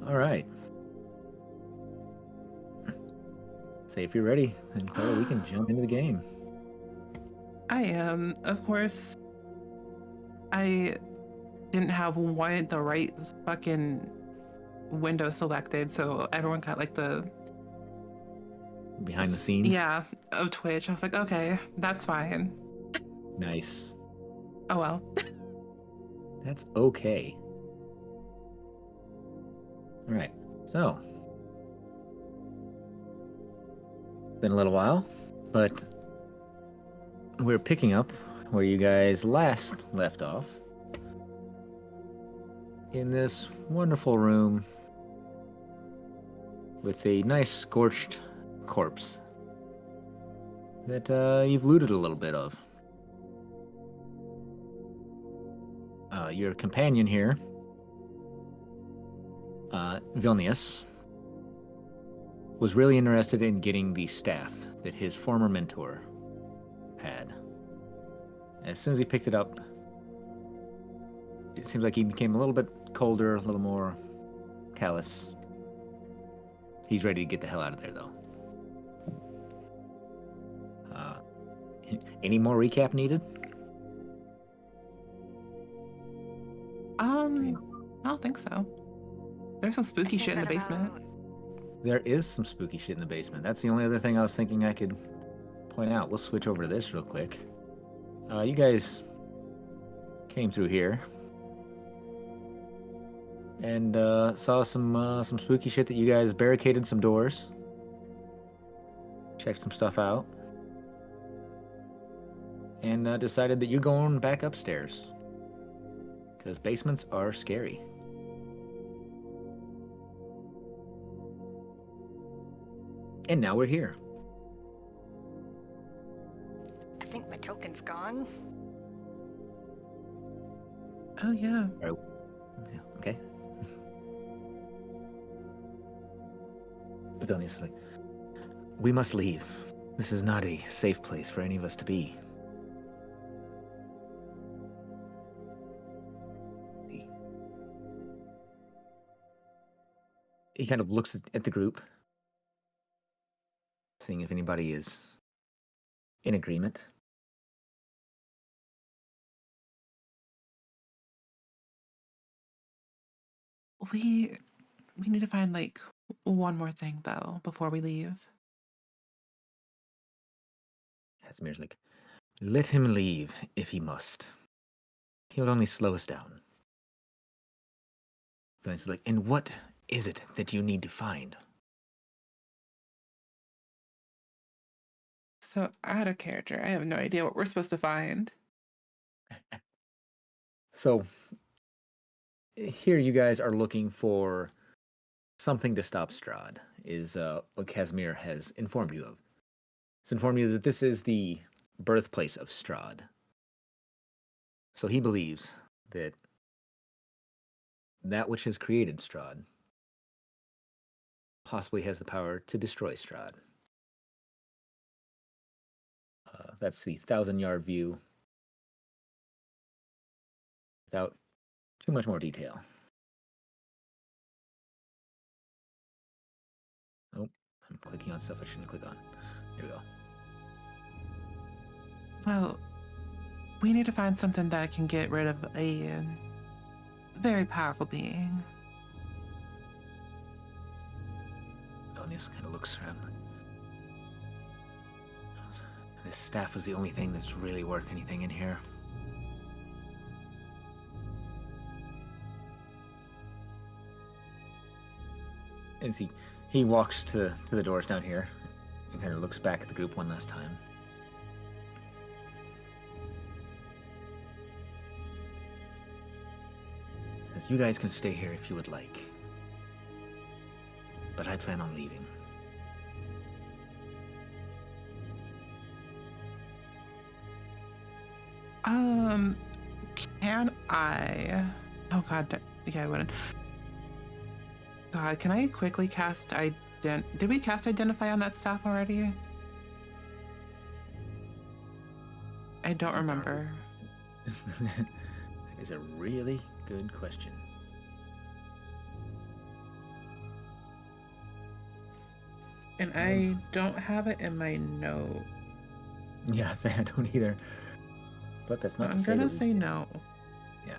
All right. Say if you're ready, then Clara, we can jump into the game. I am. Of course, I didn't have the right fucking window selected, so everyone got like the Behind the scenes. of Twitch. I was like, okay, that's fine. Nice. Oh well. That's okay. All right. So, been a little while, but we're picking up where you guys last left off. In this wonderful room with a nice scorched corpse that you've looted a little bit of. Your companion here, Vilnius, was really interested in getting the staff that his former mentor had. As soon as he picked it up, it seems like he became a little bit colder, a little more callous. He's ready to get the hell out of there, though. Any more recap needed? I don't think so. There's some spooky shit in the basement. There is some spooky shit in the basement. That's the only other thing I was thinking I could point out. We'll switch over to this real quick. You guys came through here and saw some spooky shit that you guys barricaded some doors, checked some stuff out, and decided that you're going back upstairs because basements are scary. And now we're here. I think my token's gone. Oh yeah. Yeah, okay. Vilnius is like, we must leave. This is not a safe place for any of us to be. He kind of looks at the group, seeing if anybody is in agreement. We need to find like one more thing though before we leave. Casimir's like, let him leave if he must. He'll only slow us down. Vilnius is like, and what is it that you need to find? So out of character, I have no idea what we're supposed to find. So, here you guys are looking for something to stop Strahd, is what Casimir has informed you of. He's informed you that this is the birthplace of Strahd. So he believes that that which has created Strahd possibly has the power to destroy Strahd. That's the 1,000-yard view without too much more detail. Oh, I'm clicking on stuff I shouldn't click on. Here we go. Well, we need to find something that can get rid of a very powerful being. Vilnius kind of looks around. This staff was the only thing that's really worth anything in here. And see, he walks to the doors down here and kind of looks back at the group one last time. Says, you guys can stay here if you would like. But I plan on leaving. Can I? Oh God, yeah, I wouldn't. God, can I quickly cast Did we cast Identify on that staff already? I don't remember. That is a really good question. And I don't have it in my note. Yeah, I don't either. But that's not to I'm say gonna that we say can't. no. Yeah.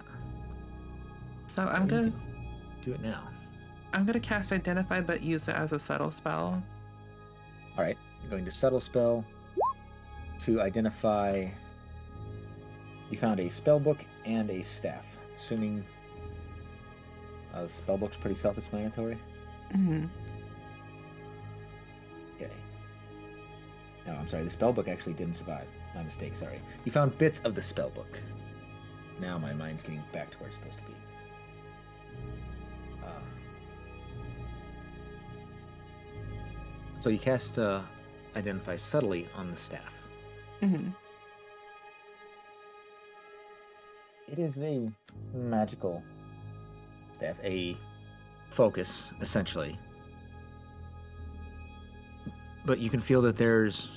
So So I'm you gonna can do it now. cast Identify, but use it as a subtle spell. All right. You're going to subtle spell to identify. You found a spell book and a staff. Assuming the spell book's pretty self-explanatory. Mm-hmm. Okay. No, I'm sorry. The spell book actually didn't survive. My mistake. Sorry. You found bits of the spell book. Now my mind's getting back to where it's supposed to be. So you cast Identify subtly on the staff. Mm-hmm. It is a magical staff, a focus, essentially. But you can feel that there's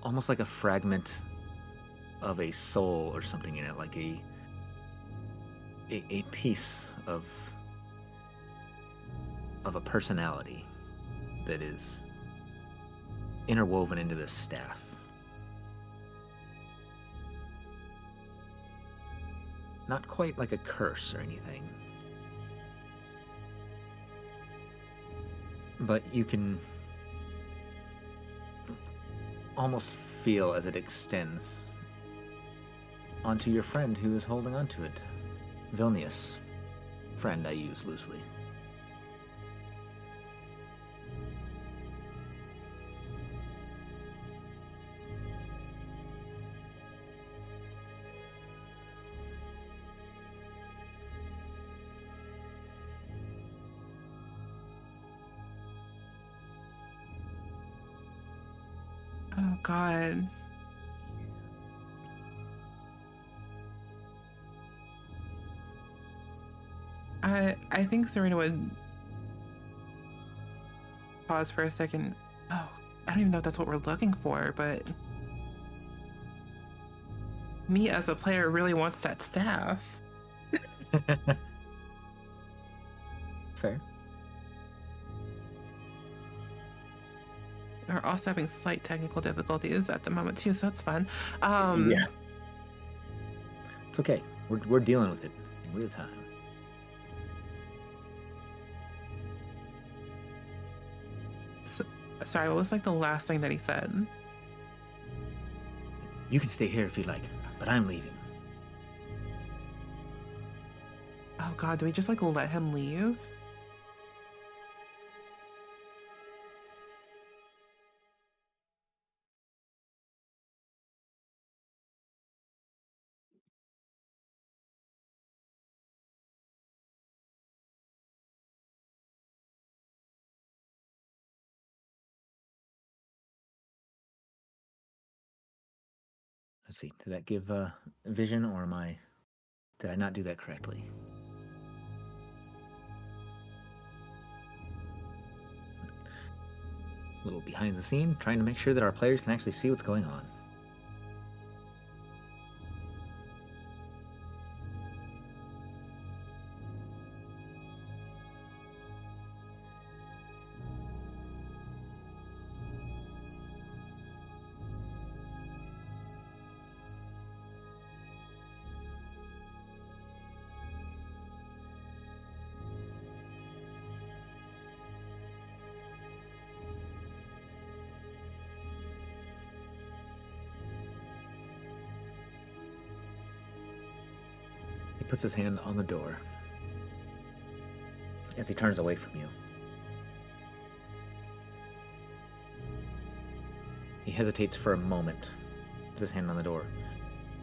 almost like a fragment of a soul or something in it, like a piece of a personality that is interwoven into this staff. Not quite like a curse or anything, but you can almost feel as it extends onto your friend who is holding onto it. Vilnius. Friend I use loosely. Oh God. I think Serena would pause for a second. Oh, I don't even know if that's what we're looking for, but me as a player really wants that staff. Fair. We're also having slight technical difficulties at the moment too, so that's fun. Yeah. It's okay. We're dealing with it in real time. So, sorry, what was like the last thing that he said? You can stay here if you like, but I'm leaving. Oh God, do we just like let him leave? Let's see. Did that give vision, or did I not do that correctly? A little behind the scene, trying to make sure that our players can actually see what's going on. He puts his hand on the door as he turns away from you. He hesitates for a moment with his hand on the door.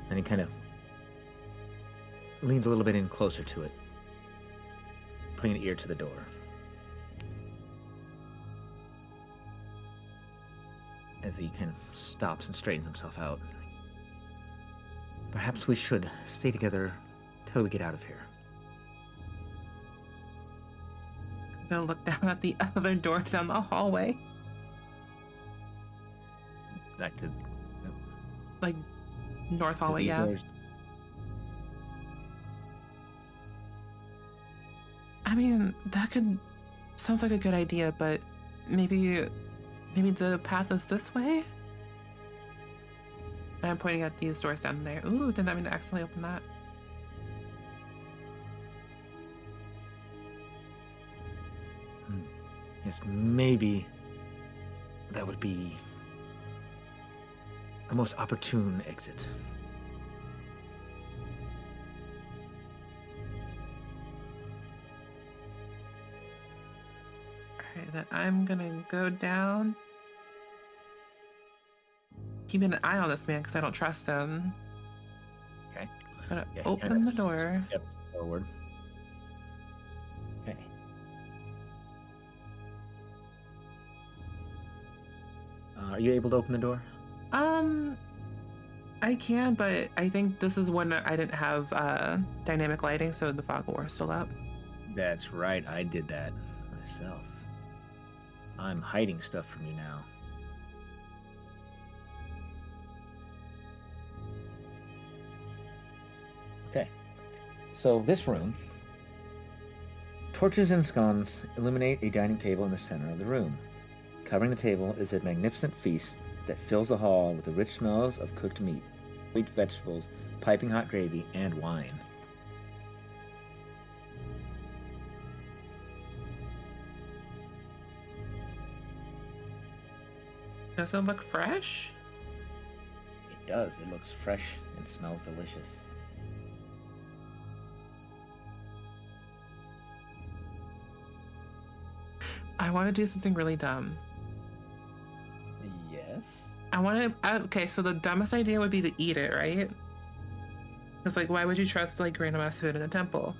Then he kind of leans a little bit in closer to it, putting an ear to the door. As he kind of stops and straightens himself out. Perhaps we should stay together till we get out of here. I'm gonna look down at the other doors down the hallway. Back to Like north hallway, yeah. doors. I mean, sounds like a good idea, but maybe the path is this way? And I'm pointing at these doors down there. Ooh, did not mean to accidentally open that. Yes, maybe that would be the most opportune exit. Alright, then I'm gonna go down. Keeping an eye on this man because I don't trust him. Okay. I'm gonna Yeah, he open kind the of door. steps forward. Okay. Are you able to open the door? I can, but I think this is when I didn't have dynamic lighting, so the fog wall is still up. That's right, I did that myself. I'm hiding stuff from you now. Okay. So this room, torches and scones illuminate a dining table in the center of the room. Covering the table is a magnificent feast that fills the hall with the rich smells of cooked meat, sweet vegetables, piping hot gravy, and wine. Does it look fresh? It does. It looks fresh and smells delicious. I want to do something really dumb. Yes. I want to. Okay, so the dumbest idea would be to eat it, right? Because like, why would you trust like random ass food in a temple?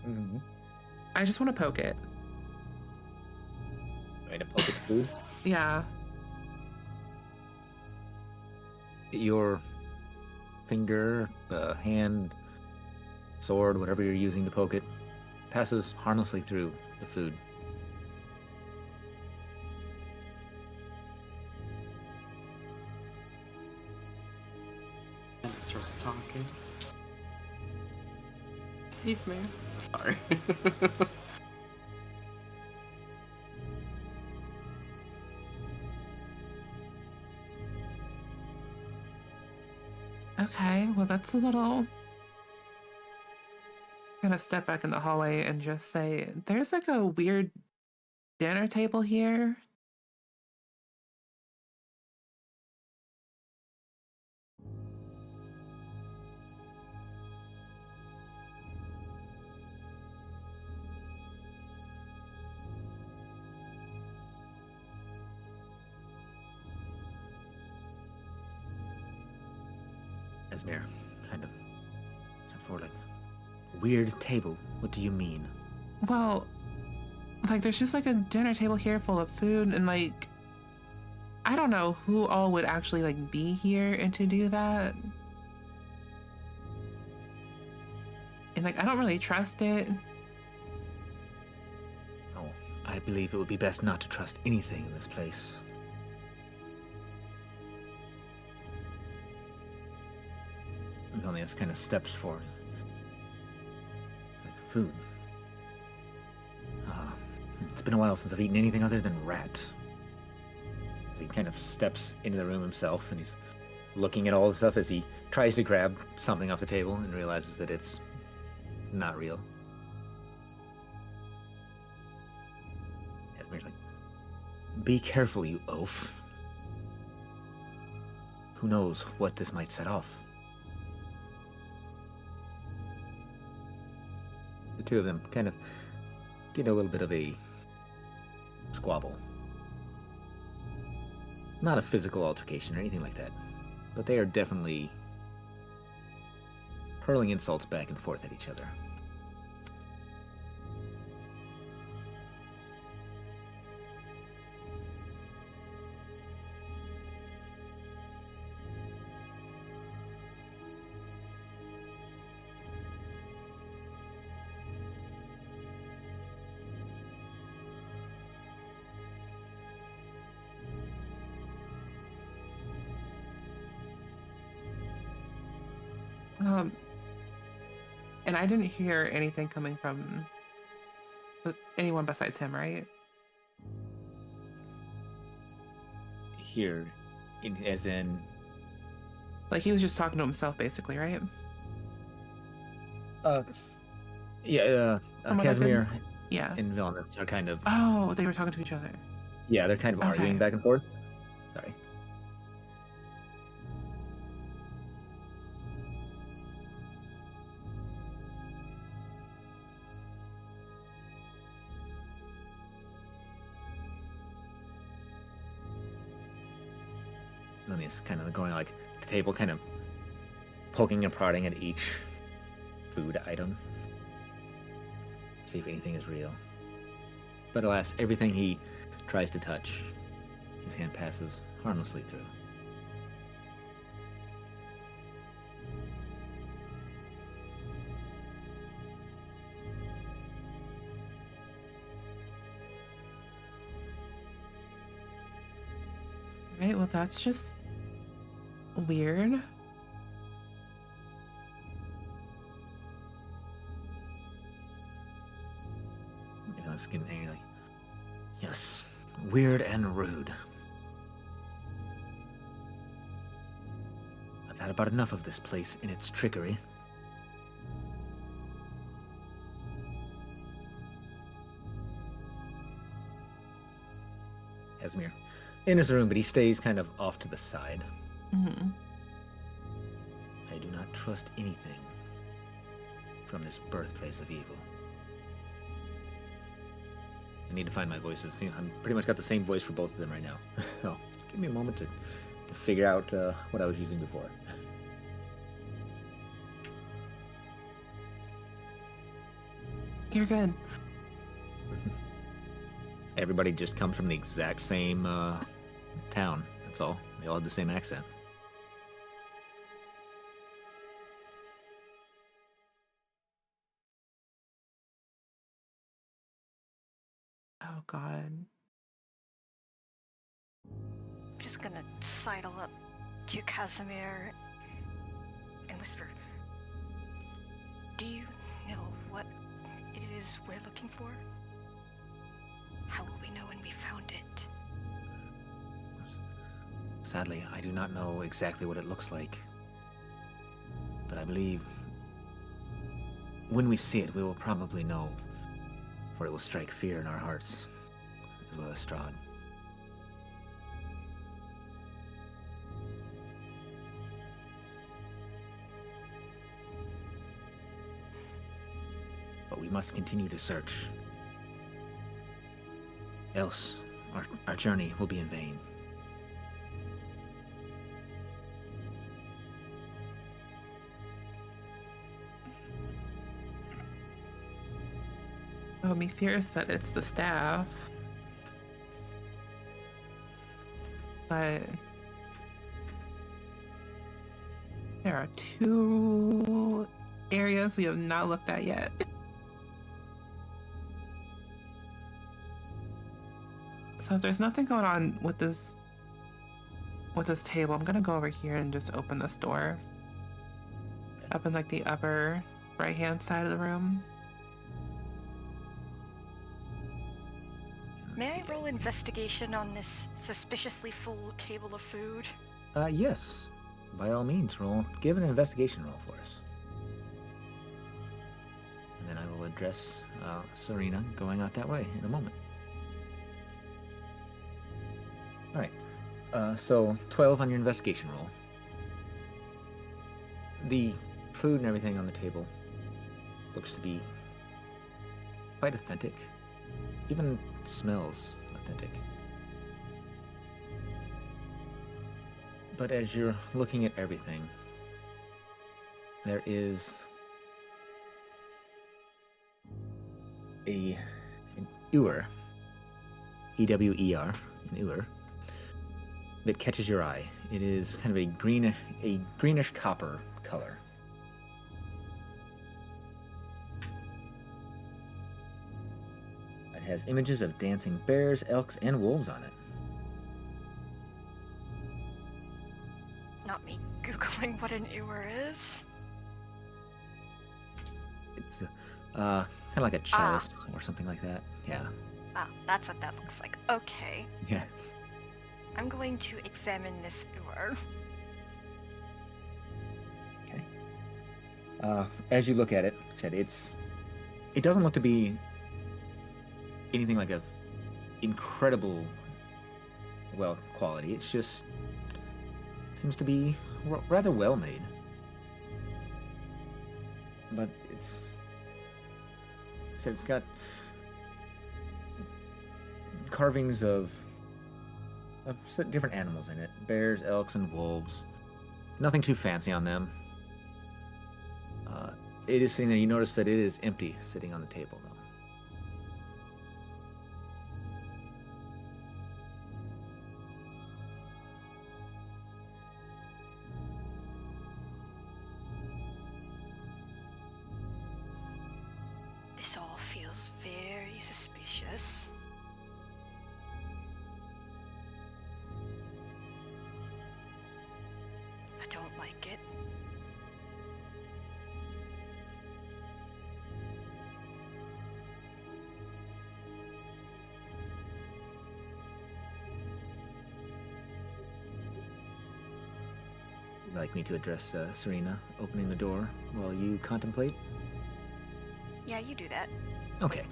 Mm-hmm. I just want to poke it. Going to poke at the food. Yeah. Your finger, hand, sword, whatever you're using to poke it, passes harmlessly through the food. And it starts talking. Save me. Sorry. Okay, well that's a little. I'm gonna step back in the hallway and just say, "There's like a weird dinner table here." Esmir kind of step forward like, weird table. What do you mean? Well, like there's just like a dinner table here full of food and like I don't know who all would actually like be here and to do that. And like I don't really trust it. Oh, I believe it would be best not to trust anything in this place. Vilnius kind of steps forward. Like, food. It's been a while since I've eaten anything other than rat. As he kind of steps into the room himself, and he's looking at all the stuff as he tries to grab something off the table and realizes that it's not real. Esmir's like, be careful, you oaf. Who knows what this might set off? The two of them kind of get a little bit of a squabble. Not a physical altercation or anything like that, but they are definitely hurling insults back and forth at each other. Um and I didn't hear anything coming from anyone besides him, right? here, as in, Like he was just talking to himself, basically, right? yeah, From what I Casimir Yeah. and Villainous are kind of, Oh, they were talking to each other. yeah, they're kind of arguing Okay. back and forth. Sorry. Villainous kind of going like the table, kind of poking and prodding at each food item. See if anything is real. But alas, everything he tries to touch, his hand passes harmlessly through. Right, well, that's just weird. It's getting angry, like, yes, weird and rude. I've had about enough of this place and its trickery. Casimir enters the room, but he stays kind of off to the side. Mm-hmm. I do not trust anything from this birthplace of evil. I need to find my voices. I'm pretty much got the same voice for both of them right now. So give me a moment to figure out what I was using before. You're good. Everybody just comes from the exact same town. That's all. They all have the same accent. Oh, God. I'm just gonna sidle up to Casimir and whisper, do you know what it is we're looking for? How will we know when we found it? Sadly, I do not know exactly what it looks like. But I believe when we see it, we will probably know, for it will strike fear in our hearts, as well as Strahd. But we must continue to search. Else, our journey will be in vain. Oh, me fears that it's the staff. But there are 2 areas we have not looked at yet. So if there's nothing going on with this table, I'm gonna go over here and just open this door. Up in like the upper right hand side of the room. May I roll investigation on this suspiciously full table of food? Yes. By all means, give an investigation roll for us. And then I will address Serena going out that way in a moment. All right. So 12 on your investigation roll. The food and everything on the table looks to be quite authentic. Even smells authentic. But as you're looking at everything, there is an ewer, E-W-E-R, an ewer, that catches your eye. It is kind of a greenish copper color. It has images of dancing bears, elks, and wolves on it. Not me Googling what an ewer is. It's kind of like a chalice or something like that. Yeah. Ah, that's what that looks like. Okay. Yeah. I'm going to examine this door. Okay. As you look at it, like I said, it doesn't look to be anything like a incredible quality. It's just seems to be rather well made. But it's said it's got carvings of different animals in it: bears, elks, and wolves. Nothing too fancy on them. It is sitting there. You notice that it is empty, sitting on the table, though. This all feels very suspicious. I don't like it. Would you like me to address Serena, opening the door while you contemplate? Yeah, you do that. Okay.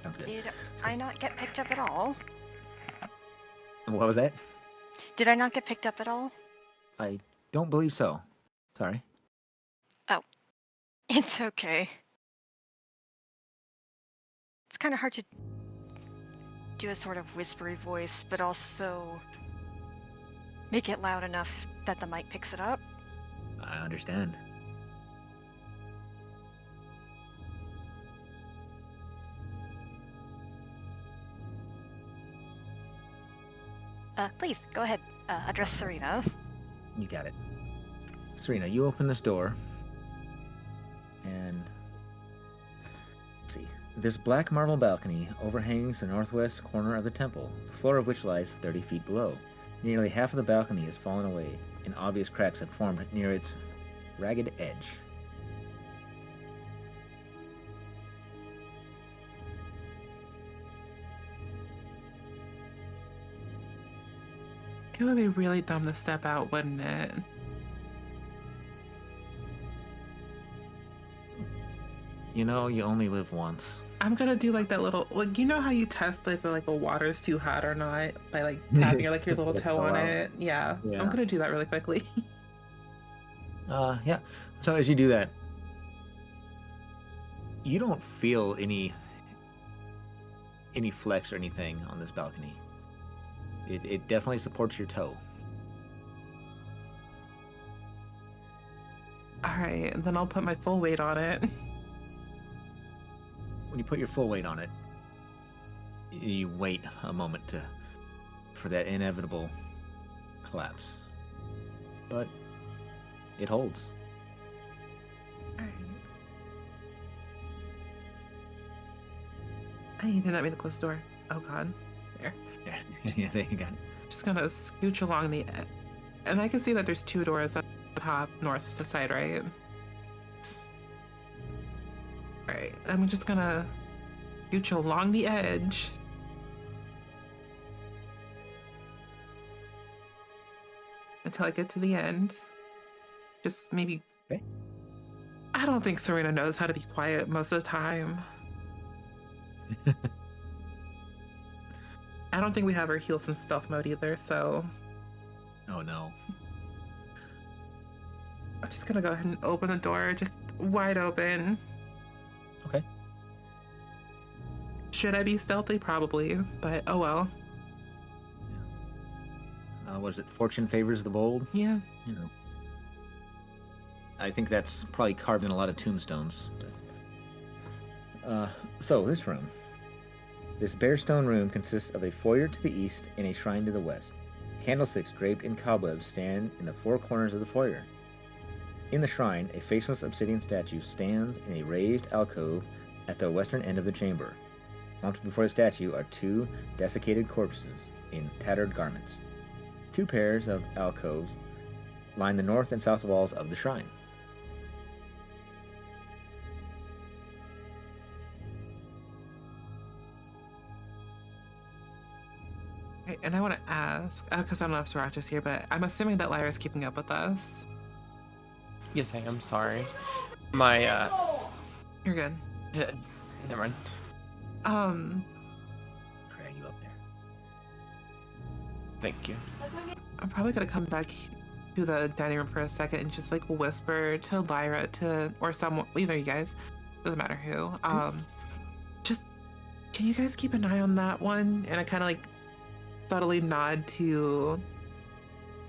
Sounds good. Did I not get picked up at all? What was that? Did I not get picked up at all? I don't believe so. Sorry. Oh, it's okay. It's kind of hard to do a sort of whispery voice, but also make it loud enough that the mic picks it up. I understand. Please, go ahead. Address Serena. You got it. Serena, you open this door, and let's see. This black marble balcony overhangs the northwest corner of the temple, the floor of which lies 30 feet below. Nearly half of the balcony has fallen away, and obvious cracks have formed near its ragged edge. It would be really dumb to step out, wouldn't it? You know, you only live once. I'm gonna do like that little, like, you know how you test if like the water's too hot or not by like tapping your like your little toe on it. Yeah, Yeah. I'm gonna do that really quickly. Yeah. So as you do that, you don't feel any flex or anything on this balcony. It definitely supports your toe. All right, then I'll put my full weight on it. When you put your full weight on it, you wait a moment for that inevitable collapse. But it holds. All right. Hey, did not mean to close the door. Oh God, there. Yeah, yeah, there you got it. Just gonna scooch along the edge, and I can see that there's two doors up the top, north, the side, right? All right, I'm just gonna scooch along the edge. Until I get to the end. Just maybe. Okay. I don't think Serena knows how to be quiet most of the time. I don't think we have her heals in stealth mode either, so Oh no. I'm just gonna go ahead and open the door, just wide open. Okay. Should I be stealthy? Probably, but oh well. What is it? Fortune favors the bold. Yeah. You know. I think that's probably carved in a lot of tombstones. So this room. This bare stone room consists of a foyer to the east and a shrine to the west. Candlesticks draped in cobwebs stand in the four corners of the foyer. In the shrine, a faceless obsidian statue stands in a raised alcove at the western end of the chamber. Slumped before the statue are two desiccated corpses in tattered garments. Two pairs of alcoves line the north and south walls of the shrine. Right, Right, and I want to ask, because I don't know if Sriracha's here, but I'm assuming that Lyra's keeping up with us. Yes, I am sorry. My You're good. never mind. Drag you up there. Thank you. I'm probably gonna come back to the dining room for a second and just like whisper to Lyra or someone, either you guys, doesn't matter who. Just can you guys keep an eye on that one? And I kind of like subtly nod to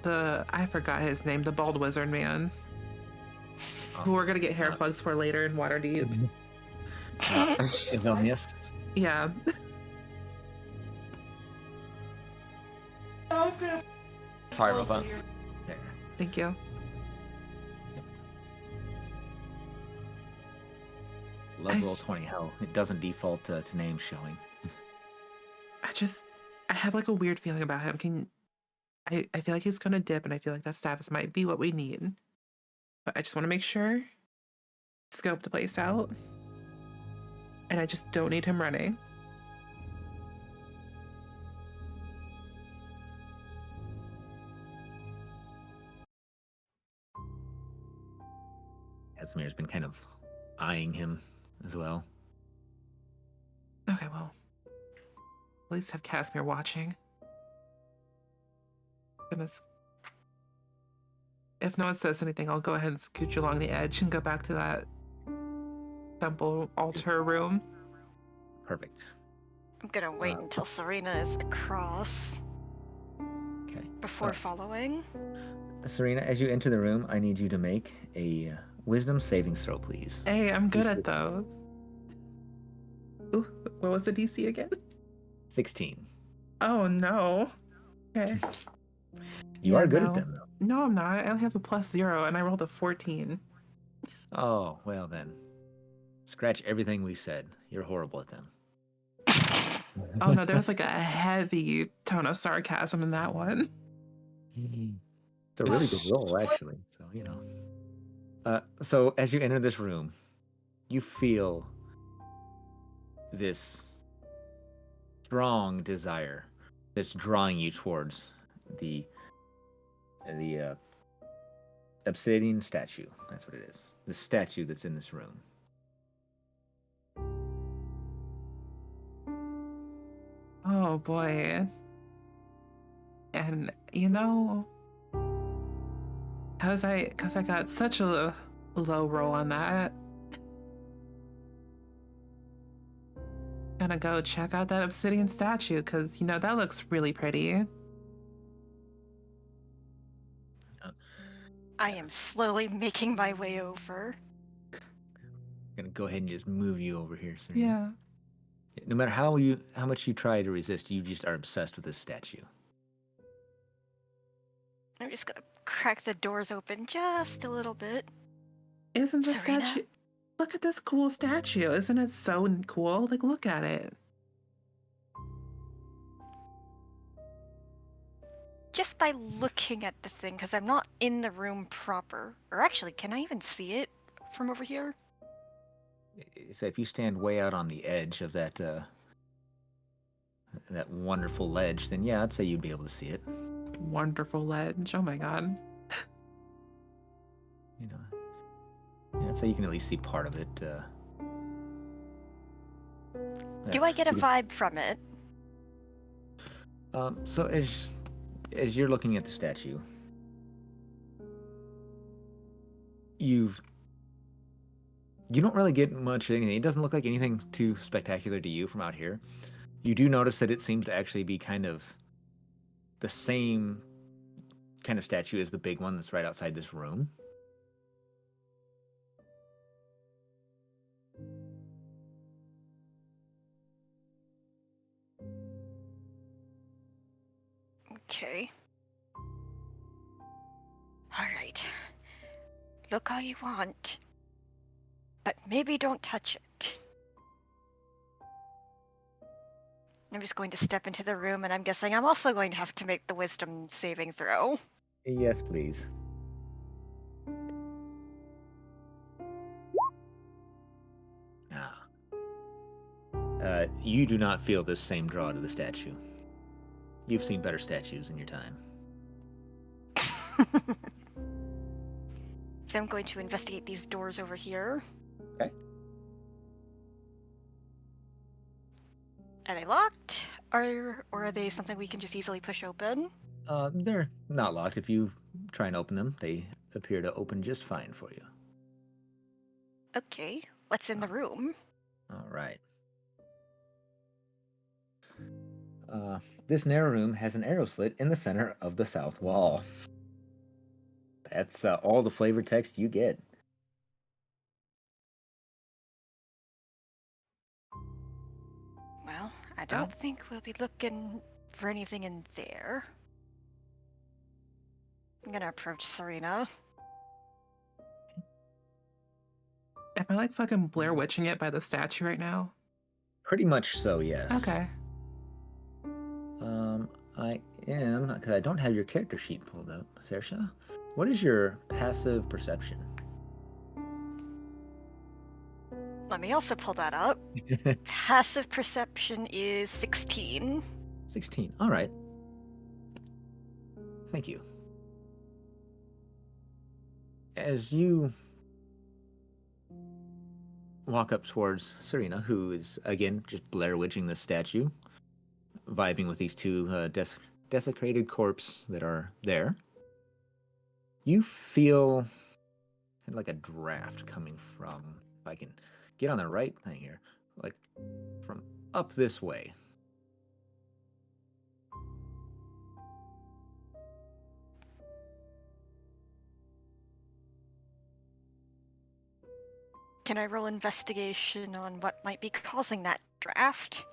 I forgot his name, the bald wizard man, who we're gonna get hair plugs for later in Waterdeep. Vilnius. Yeah. Sorry about that. There. Thank you. Love roll 20. How it doesn't default to names showing. I have like a weird feeling about him. I feel like he's gonna dip, and I feel like that status might be what we need. But I just want to make sure, scope the place out, and I just don't need him running. Casimir's been kind of eyeing him as well. Okay, well, at least have Casimir watching. Goodness. If no one says anything, I'll go ahead and scooch along the edge and go back to that temple altar room. Perfect. I'm gonna wait until Serena is across Okay. before following. Serena, as you enter the room, I need you to make a wisdom savings throw, please. Hey, I'm good at those. Ooh, what was the DC again? 16. Oh, no. Okay. You are good at them, though. No, I'm not. I only have a +0, and I rolled a 14. Oh, well then. Scratch everything we said. You're horrible at them. Oh, no, there was like a heavy tone of sarcasm in that one. It's a really good roll, actually. So, you know. So, as you enter this room, you feel this strong desire that's drawing you towards the obsidian statue. That's what it is. The statue that's in this room. Oh, boy. And, you know, because I got such a low roll on that, gonna go check out that obsidian statue, because, you know, that looks really pretty. I am slowly making my way over. I'm gonna go ahead and just move you over here, sir. Yeah. No matter how much you try to resist, you just are obsessed with this statue. I'm just gonna crack the doors open just a little bit. Isn't the Serena? statue... Look at this cool statue. Isn't it so cool? Like, look at it. Just by looking at the thing, because I'm not in the room proper. Or actually, can I even see it from over here? So if you stand way out on the edge of that wonderful ledge, then yeah, I'd say you'd be able to see it. Wonderful ledge. Oh my god. You know, yeah, I'd say you can at least see part of it. Do I get a vibe from it? So as you're looking at the statue, you don't really get much of anything. It doesn't look like anything too spectacular to you from out here. You do notice that it seems to actually be kind of the same kind of statue as the big one that's right outside this room. Okay. Alright. Look all you want. But maybe don't touch it. I'm just going to step into the room, and I'm guessing I'm also going to have to make the wisdom saving throw. Yes, please. You do not feel this same draw to the statue. You've seen better statues in your time. So I'm going to investigate these doors over here. Okay. Are they locked? Or are they something we can just easily push open? They're not locked. If you try and open them, they appear to open just fine for you. Okay, what's in the room? All right. This narrow room has an arrow slit in the center of the south wall. That's all the flavor text you get. Well, I don't think we'll be looking for anything in there. I'm gonna approach Serena. Am I like fucking Blair Witching it by the statue right now? Pretty much so, yes. Okay. I am, because I don't have your character sheet pulled up, Saoirse. What is your passive perception? Let me also pull that up. Passive perception is 16. 16. All right. Thank you. As you walk up towards Serena, who is, again, just Blair Witching the statue, vibing with these two desecrated corpses that are there, you feel kind of like a draft coming from, if I can get on the right thing here, like from up this way. Can I roll investigation on what might be causing that draft?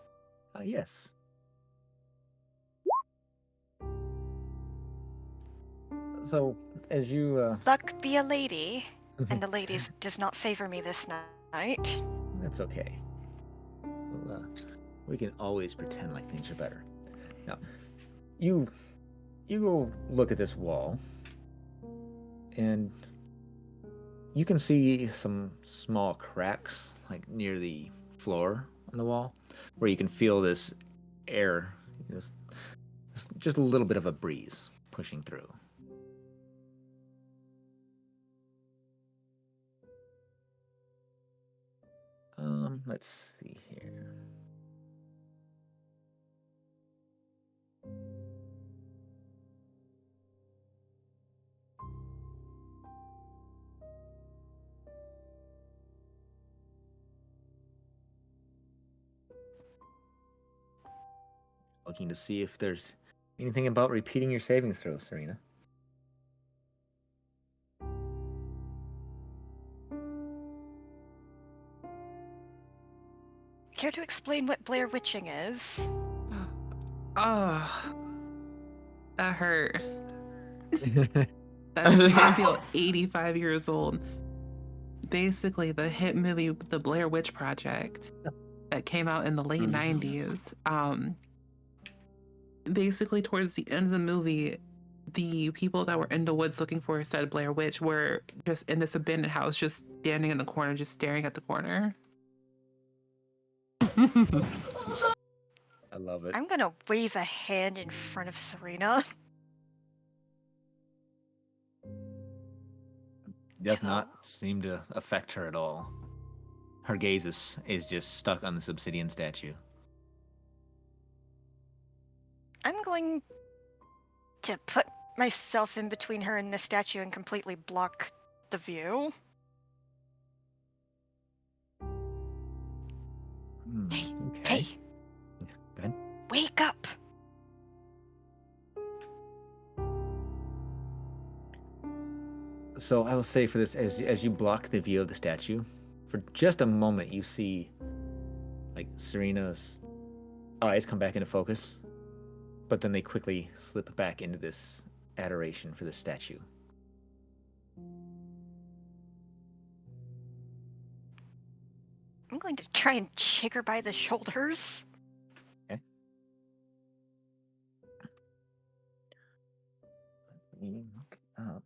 Yes. So, as you, Luck be a lady, and the ladies does not favor me this night. that's okay. Well, we can always pretend like things are better. Now, you go look at this wall, and you can see some small cracks, like near the floor on the wall, where you can feel this air, just a little bit of a breeze pushing through. Let's see here. Looking to see if there's anything about repeating your savings throw, Serena. Care to explain what Blair Witching is? Oh, that hurt. That makes me feel 85 years old. Basically, the hit movie, The Blair Witch Project, that came out in the late 90s. Basically, towards the end of the movie, the people that were in the woods looking for said Blair Witch were just in this abandoned house, just standing in the corner, just staring at the corner. I love it. I'm gonna wave a hand in front of Serena. Does not seem to affect her at all. Her gaze is just stuck on this obsidian statue. I'm going to put myself in between her and the statue and completely block the view. Hey, Okay. hey, Go ahead. wake up! So I will say for this, as you block the view of the statue, for just a moment you see, like, Serena's eyes come back into focus, but then they quickly slip back into this adoration for the statue. I'm going to try and shake her by the shoulders. Okay. Let me look up.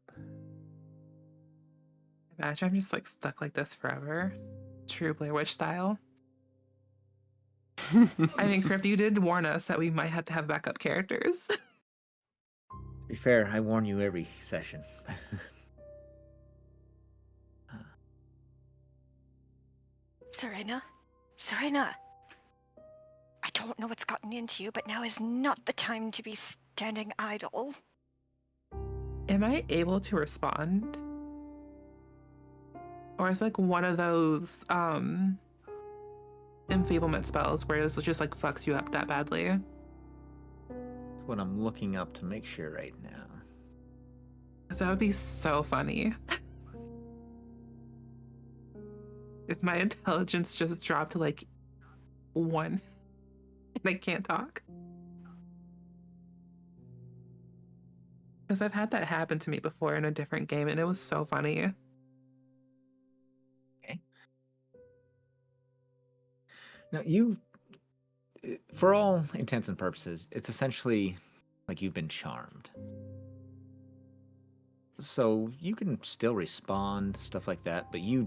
Imagine I'm just like stuck like this forever. True Blair Witch style. I mean, Crypt, you did warn us that we might have to have backup characters. To be fair, I warn you every session. Serena? Serena! I don't know what's gotten into you, but now is not the time to be standing idle. Am I able to respond? Or is like one of those enfeeblement spells where it just like fucks you up that badly? What I'm looking up to make sure right now. Because that would be so funny. If my intelligence just dropped to like 1 and I can't talk. Because I've had that happen to me before in a different game and it was so funny. Okay. Now, for all intents and purposes, it's essentially like you've been charmed. So you can still respond, stuff like that, but you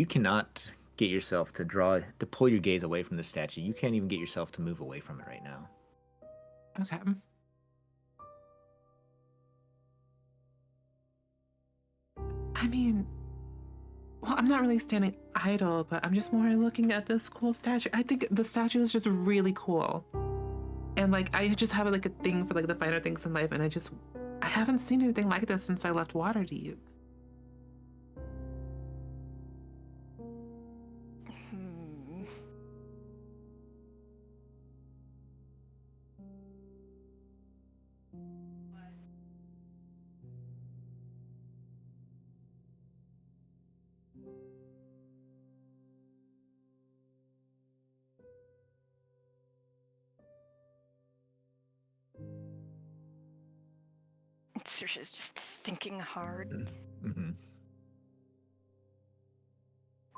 cannot get yourself to pull your gaze away from the statue. You can't even get yourself to move away from it right now. Okay. I mean, well, I'm not really standing idle, but I'm just more looking at this cool statue. I think the statue is just really cool. And like, I just have like a thing for like the finer things in life, and I haven't seen anything like this since I left Waterdeep. Saoirse's just thinking hard. Mm-hmm.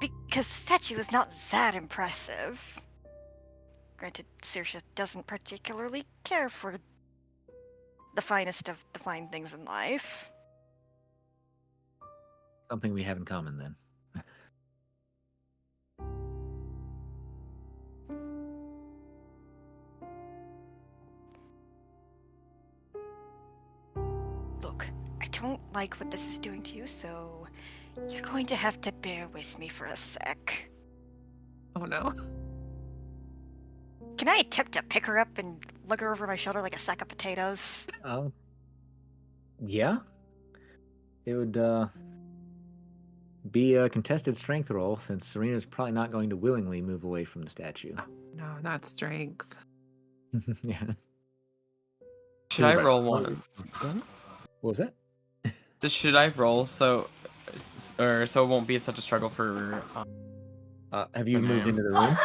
Because the statue is not that impressive. Granted, Saoirse doesn't particularly care for the finest of the fine things in life. Something we have in common then. Look, I don't like what this is doing to you, so you're going to have to bear with me for a sec. Oh no. Can I attempt to pick her up and lug her over my shoulder like a sack of potatoes? Yeah. It would be a contested strength roll, since Serena's probably not going to willingly move away from the statue. No, not strength. Yeah. Should I roll one? What was that? Should I roll so it won't be such a struggle for? Have you moved into the room?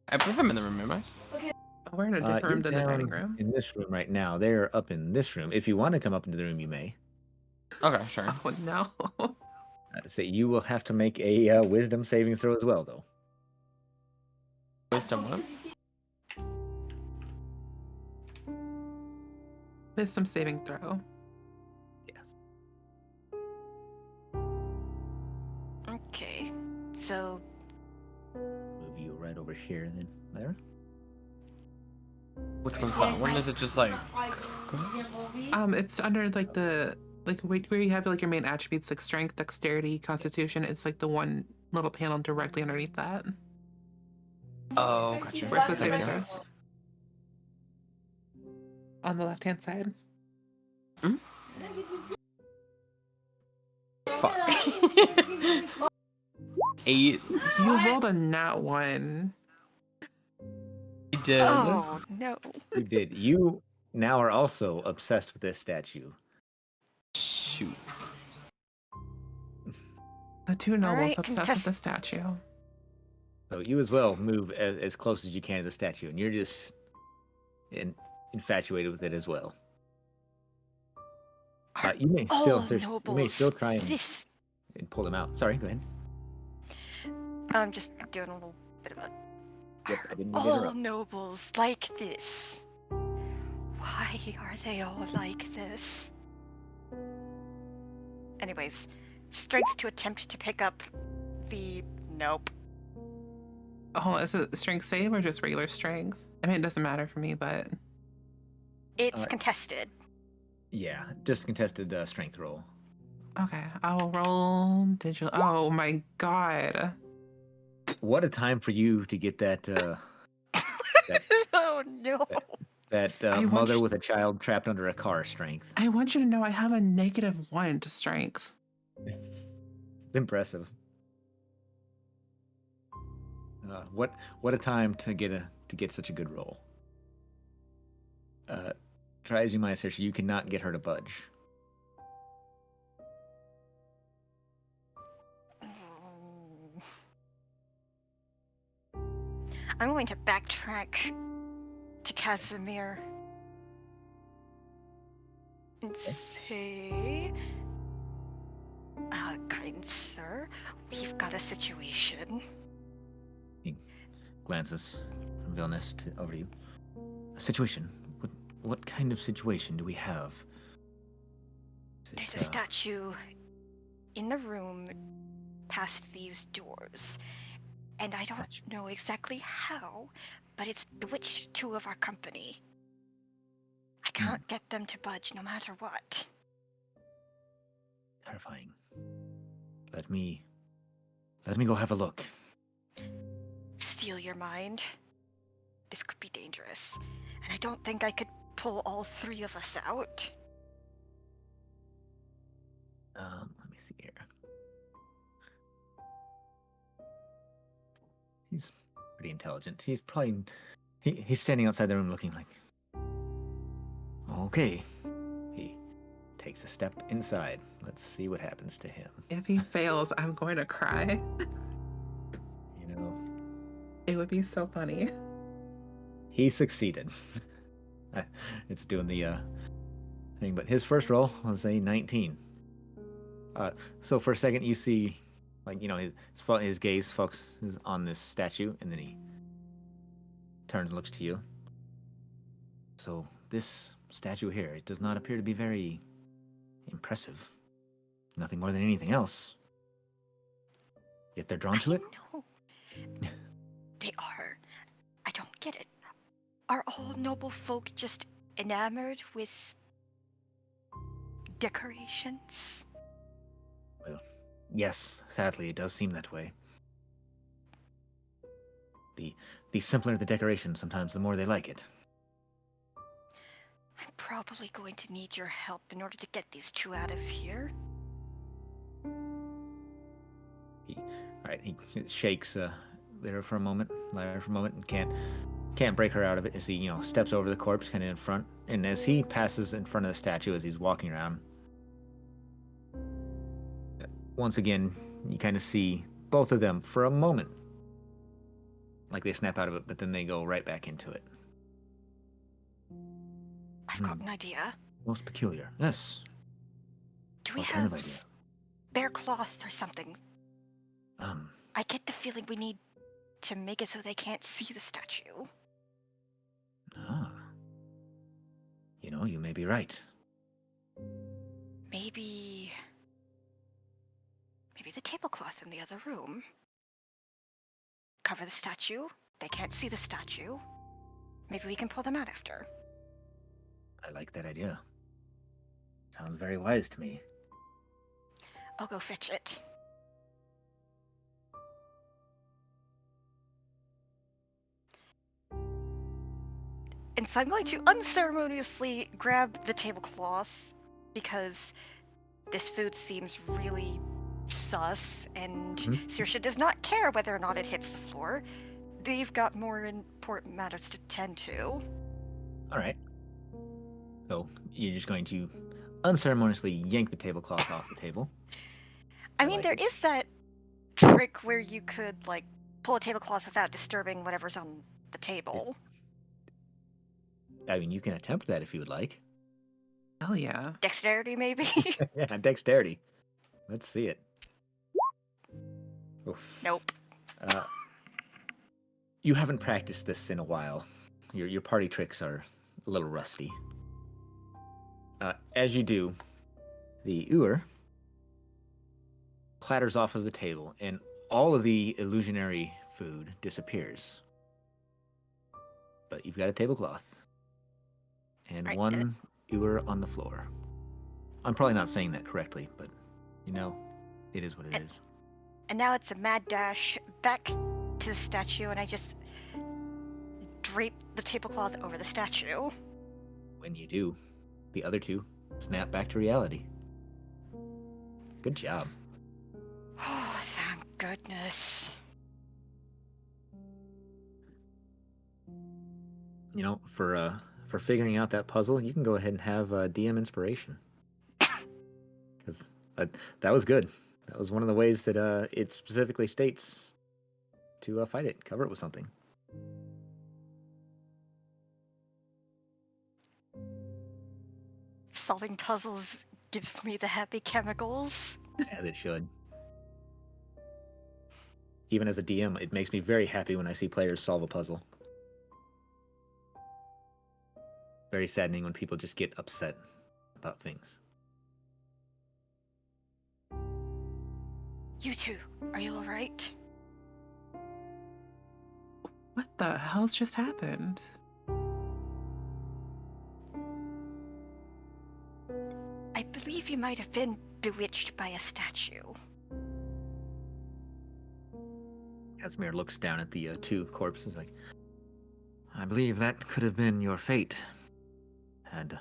I believe I'm in the room, am I? Oh, we're in a different room than the You're dining down room. in this room right now. They're up in this room. If you want to come up into the room, you may. Okay, sure. Oh no. So you will have to make a wisdom saving throw as well, though. Wisdom what? Wisdom saving throw. Yes. Okay, so Move you right over here, then there. Which one's that one? Is it just like? It's under like where you have like your main attributes like strength, dexterity, constitution. It's like the one little panel directly underneath that. Oh, gotcha. Where's the Thank saving you. throws? On the left hand side. Hmm? Fuck. 8. You rolled a nat 1. I did. oh no. You did. You now are also obsessed with this statue. Shoot. The two nobles Alright, obsessed with the statue. So you as well move as close as you can to the statue, and you're just infatuated with it as well. You may still, you may still try and pull them out. Sorry, go ahead. I'm just doing a little bit of a. Yep, I didn't mean to All interrupt. nobles like this. Why are they all like this? Anyways, strength to attempt to pick up the nope. Hold on, is it strength save or just regular strength? I mean, it doesn't matter for me, but It's contested. Yeah, just contested strength roll. okay. I will roll digital. Oh my god. What a time for you to get that that Oh no. that I want mother you, with a child trapped under a car strength. I want you to know I have a -1 to strength. Impressive. What a time to get such a good roll. Try as you might, Saoirse, you cannot get her to budge. I'm going to backtrack to Casimir and say, kind sir, we've got a situation. He glances from Vilnius over to you. A situation? What kind of situation do we have? Is it, There's a statue in the room past these doors, and I don't know exactly how, but it's bewitched two of our company. I can't get them to budge no matter what. Terrifying. Let me go have a look. Steal your mind. This could be dangerous, and I don't think I could pull all three of us out. Let me see here. He's pretty intelligent. He's probably he's standing outside the room looking like, okay. He takes a step inside. Let's see what happens to him. If he fails, I'm going to cry. You know, It would be so funny. he succeeded. It's doing the thing, but his first roll was a 19. So for a second, you see, like, you know, his gaze focuses on this statue, and then he turns and looks to you. So this statue here, it does not appear to be very impressive. Nothing more than anything else. Yet they're drawn to it? No. They are. I don't get it. Are all noble folk just enamored with decorations? Well, yes, sadly, it does seem that way. The simpler the decoration, sometimes the more they like it. I'm probably going to need your help in order to get these two out of here. He shakes Lyra for a moment, and can't break her out of it as he, you know, steps over the corpse kind of in front. And as he passes in front of the statue as he's walking around, once again, you kind of see both of them for a moment. Like they snap out of it, but then they go right back into it. I've got an idea. Most peculiar. Yes. Do we What kind of have idea? spare cloth or something? Um, I get the feeling we need to make it so they can't see the statue. you know, you may be right. Maybe the tablecloth's in the other room. Cover the statue. They can't see the statue. Maybe we can pull them out after. I like that idea. Sounds very wise to me. I'll go fetch it. And so I'm going to unceremoniously grab the tablecloth because this food seems really sus, and Saoirse does not care whether or not it hits the floor. They've got more important matters to tend to. All right. So you're just going to unceremoniously yank the tablecloth off the table. I mean, there is that trick where you could, like, pull a tablecloth without disturbing whatever's on the table. I mean, you can attempt that if you would like. Hell yeah. Dexterity, maybe? Yeah, dexterity. Let's see it. Oof. Nope. You haven't practiced this in a while. Your party tricks are a little rusty. As you do, the ewer clatters off of the table, and all of the illusionary food disappears. But you've got a tablecloth and Right, one ewer on the floor. I'm probably not saying that correctly, but it is what it is. And now it's a mad dash back to the statue, and I just drape the tablecloth over the statue. When you do, the other two snap back to reality. Good job. Oh, thank goodness. For figuring out that puzzle, you can go ahead and have DM inspiration. Because that was good. That was one of the ways that it specifically states to fight it, cover it with something. Solving puzzles gives me the happy chemicals. As it should. Even as a DM, it makes me very happy when I see players solve a puzzle. Very saddening when people just get upset about things. You two, are you alright? What the hell's just happened? I believe you might have been bewitched by a statue. Casimir looks down at the two corpses like, I believe that could have been your fate. Had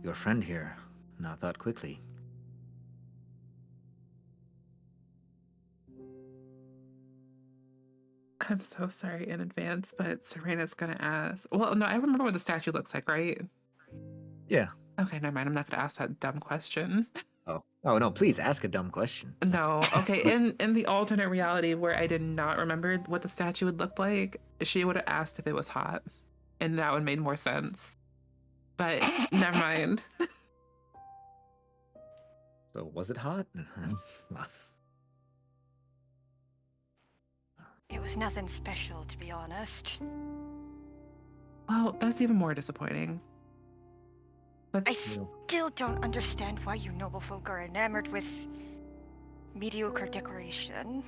your friend here not thought quickly. I'm so sorry in advance, but Serena's gonna ask. Well, no, I remember what the statue looks like, right? Yeah. Okay, never mind. I'm not gonna ask that dumb question. Oh no, please ask a dumb question. No. Okay, in the alternate reality where I did not remember what the statue would look like, she would have asked if it was hot. And that would have made more sense. But never mind. So was it hot? It was nothing special, to be honest. Well, that's even more disappointing. But I still don't understand why you noble folk are enamored with mediocre decoration.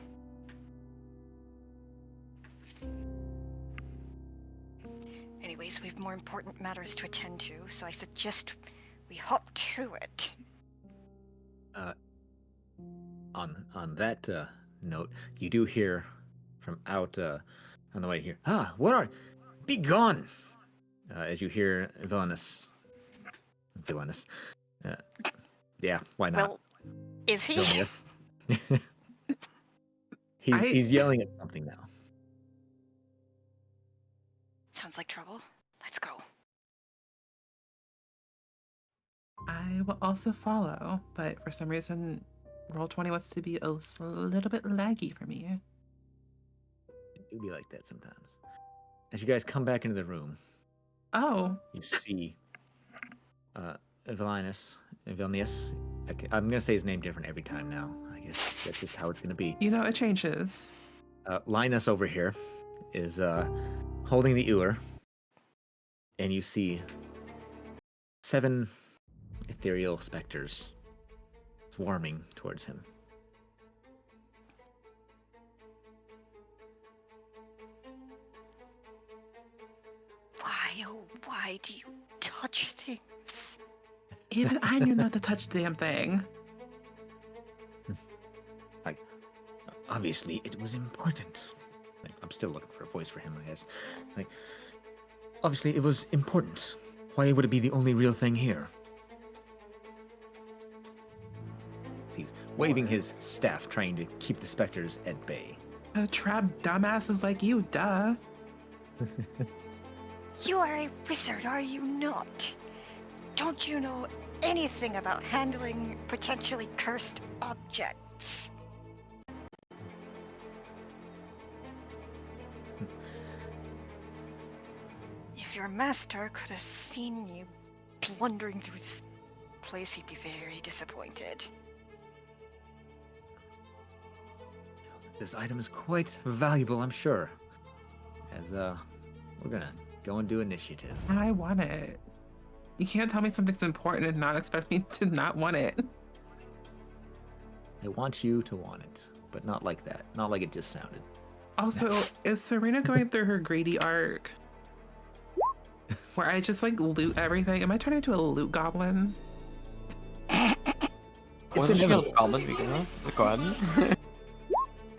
Anyways, we have more important matters to attend to, so I suggest we hop to it. On that note, you do hear from out on the way here. What are? Be gone! As you hear villainous. Yeah, why not? Well, is he? Villainous. He's yelling at something now. Sounds like trouble. Let's go. I will also follow, but for some reason, Roll20 wants to be a little bit laggy for me. It do be like that sometimes. As you guys come back into the room, Oh, you see Vilnius. I'm gonna say his name different every time now. I guess that's just how it's gonna be. you know, it changes. Linus over here is holding the ewer, and you see 7 ethereal specters swarming towards him. Why, oh, why do you touch things? Even I knew not to touch the damn thing. Obviously, it was important. I'm still looking for a voice for him, I guess. Obviously, it was important. Why would it be the only real thing here? He's waving his staff, trying to keep the specters at bay. Trap dumbasses like you, duh. You are a wizard, are you not? Don't you know anything about handling potentially cursed objects? If your master could have seen you blundering through this place, he'd be very disappointed. This item is quite valuable, I'm sure. As we're gonna go and do initiative. I want it. You can't tell me something's important and not expect me to not want it. I want you to want it, but not like that. Not like it just sounded. Also, is Serena going through her greedy arc? Where I just like loot everything? Am I turning into a loot goblin? Wasn't she a inevitable. goblin to begin with? Go ahead.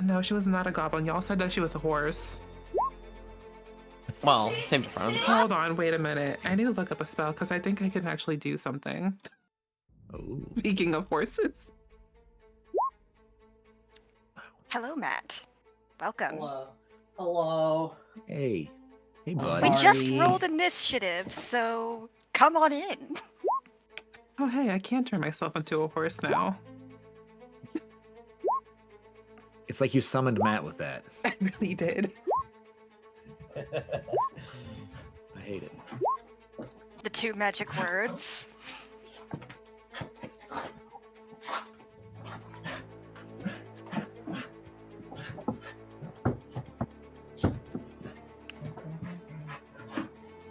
No, she was not a goblin. Y'all said that she was a horse. Well, same difference. Hold on, wait a minute. I need to look up a spell because I think I can actually do something. Oh, Speaking of horses. Hello, Matt. Welcome. Hello. hey, hey, We buddy. just Sorry. rolled initiative, so come on in. Oh, hey, I can turn myself into a horse now. It's like you summoned Matt with that. I really did. I hate it. The two magic words.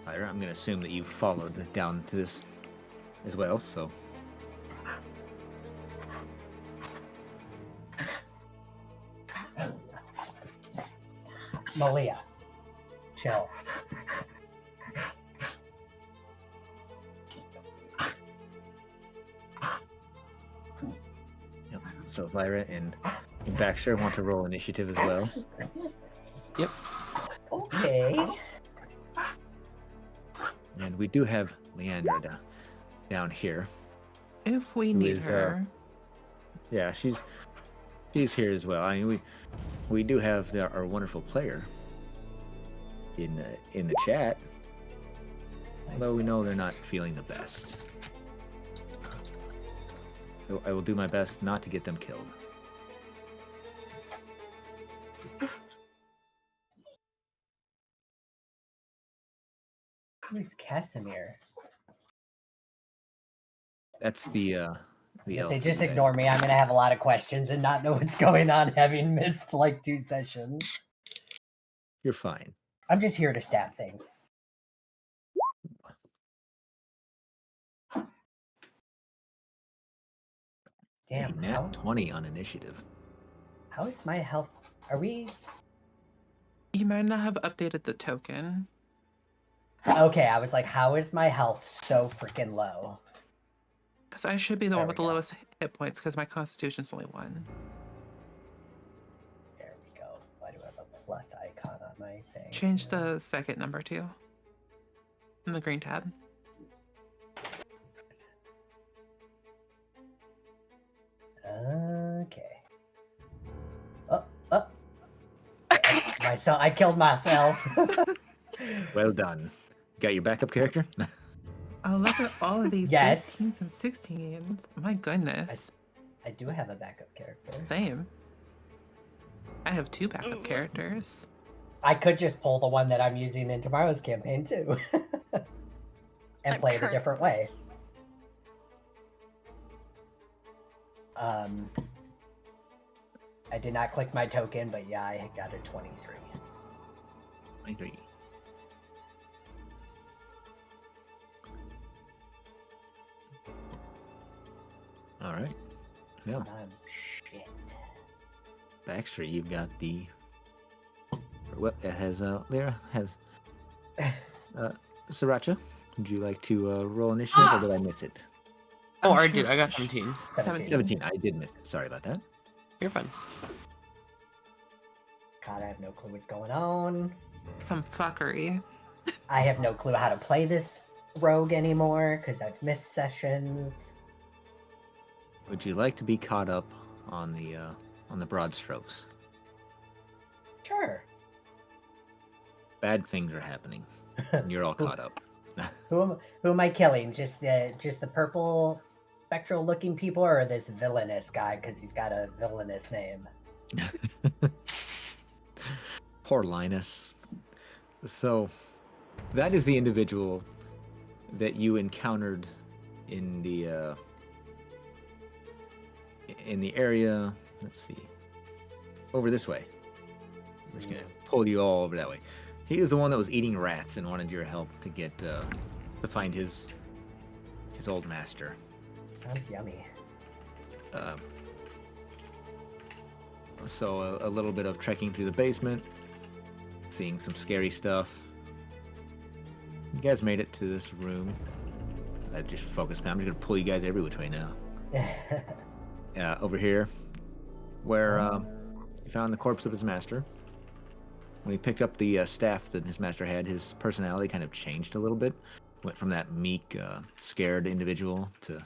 Lyra, I'm gonna assume that you followed down to this as well, so Malia, chill. yep. So Lyra and Baxter want to roll initiative as well. Yep. Okay. And we do have Leandra down here. If we Who need is, her. Yeah, she's here as well. I mean, we do have our wonderful player in the chat, although we know they're not feeling the best. So I will do my best not to get them killed. Who's Casimir? That's the I was gonna elf say, just guy. ignore me. I'm gonna have a lot of questions and not know what's going on, having missed like 2 sessions. You're fine. I'm just here to stab things. Hey, Damn, nat 20 on initiative. how is my health? Are we You might not have updated the token. okay? I was like, how is my health so freaking low? Because I should be the There one we with the go. lowest hit points because my constitution's only 1. There we go. Why do I have a plus icon on my thing? Change the second number too. In the green tab. Okay. Oh. Myself. I killed myself. Well done. Got your backup character? Oh, look at all of these Yes. 15s and 16s. My goodness. I do have a backup character. Same. I have 2 backup characters. I could just pull the one that I'm using in tomorrow's campaign too, and I'm play it a current- different way. I did not click my token, but yeah, I got a 23. 23. All right. Yeah, I'm shit. Baxter, you've got the. What has Lyra has Sriracha? Would you like to roll initiative, or did I miss it? Oh, I shoot. did. I got 17. 17. 17. I did miss it. Sorry about that. You're fine. God, I have no clue what's going on. Some fuckery. I have no clue how to play this rogue anymore because I've missed sessions. Would you like to be caught up on the broad strokes? Sure. Bad things are happening, and you're all caught up. Who am I killing? Just the purple spectral looking people, or this villainous guy because he's got a villainous name? Poor Linus. So, that is the individual that you encountered in the area. Let's see, over this way. I'm just gonna pull you all over that way. He was the one that was eating rats and wanted your help to get to find his old master. Sounds yummy. So a little bit of trekking through the basement, seeing some scary stuff. You guys made it to this room. I just focus, man. I'm just gonna pull you guys every which way now. Over here, where he found the corpse of his master. When he picked up the staff that his master had, his personality kind of changed a little bit. Went from that meek, scared individual to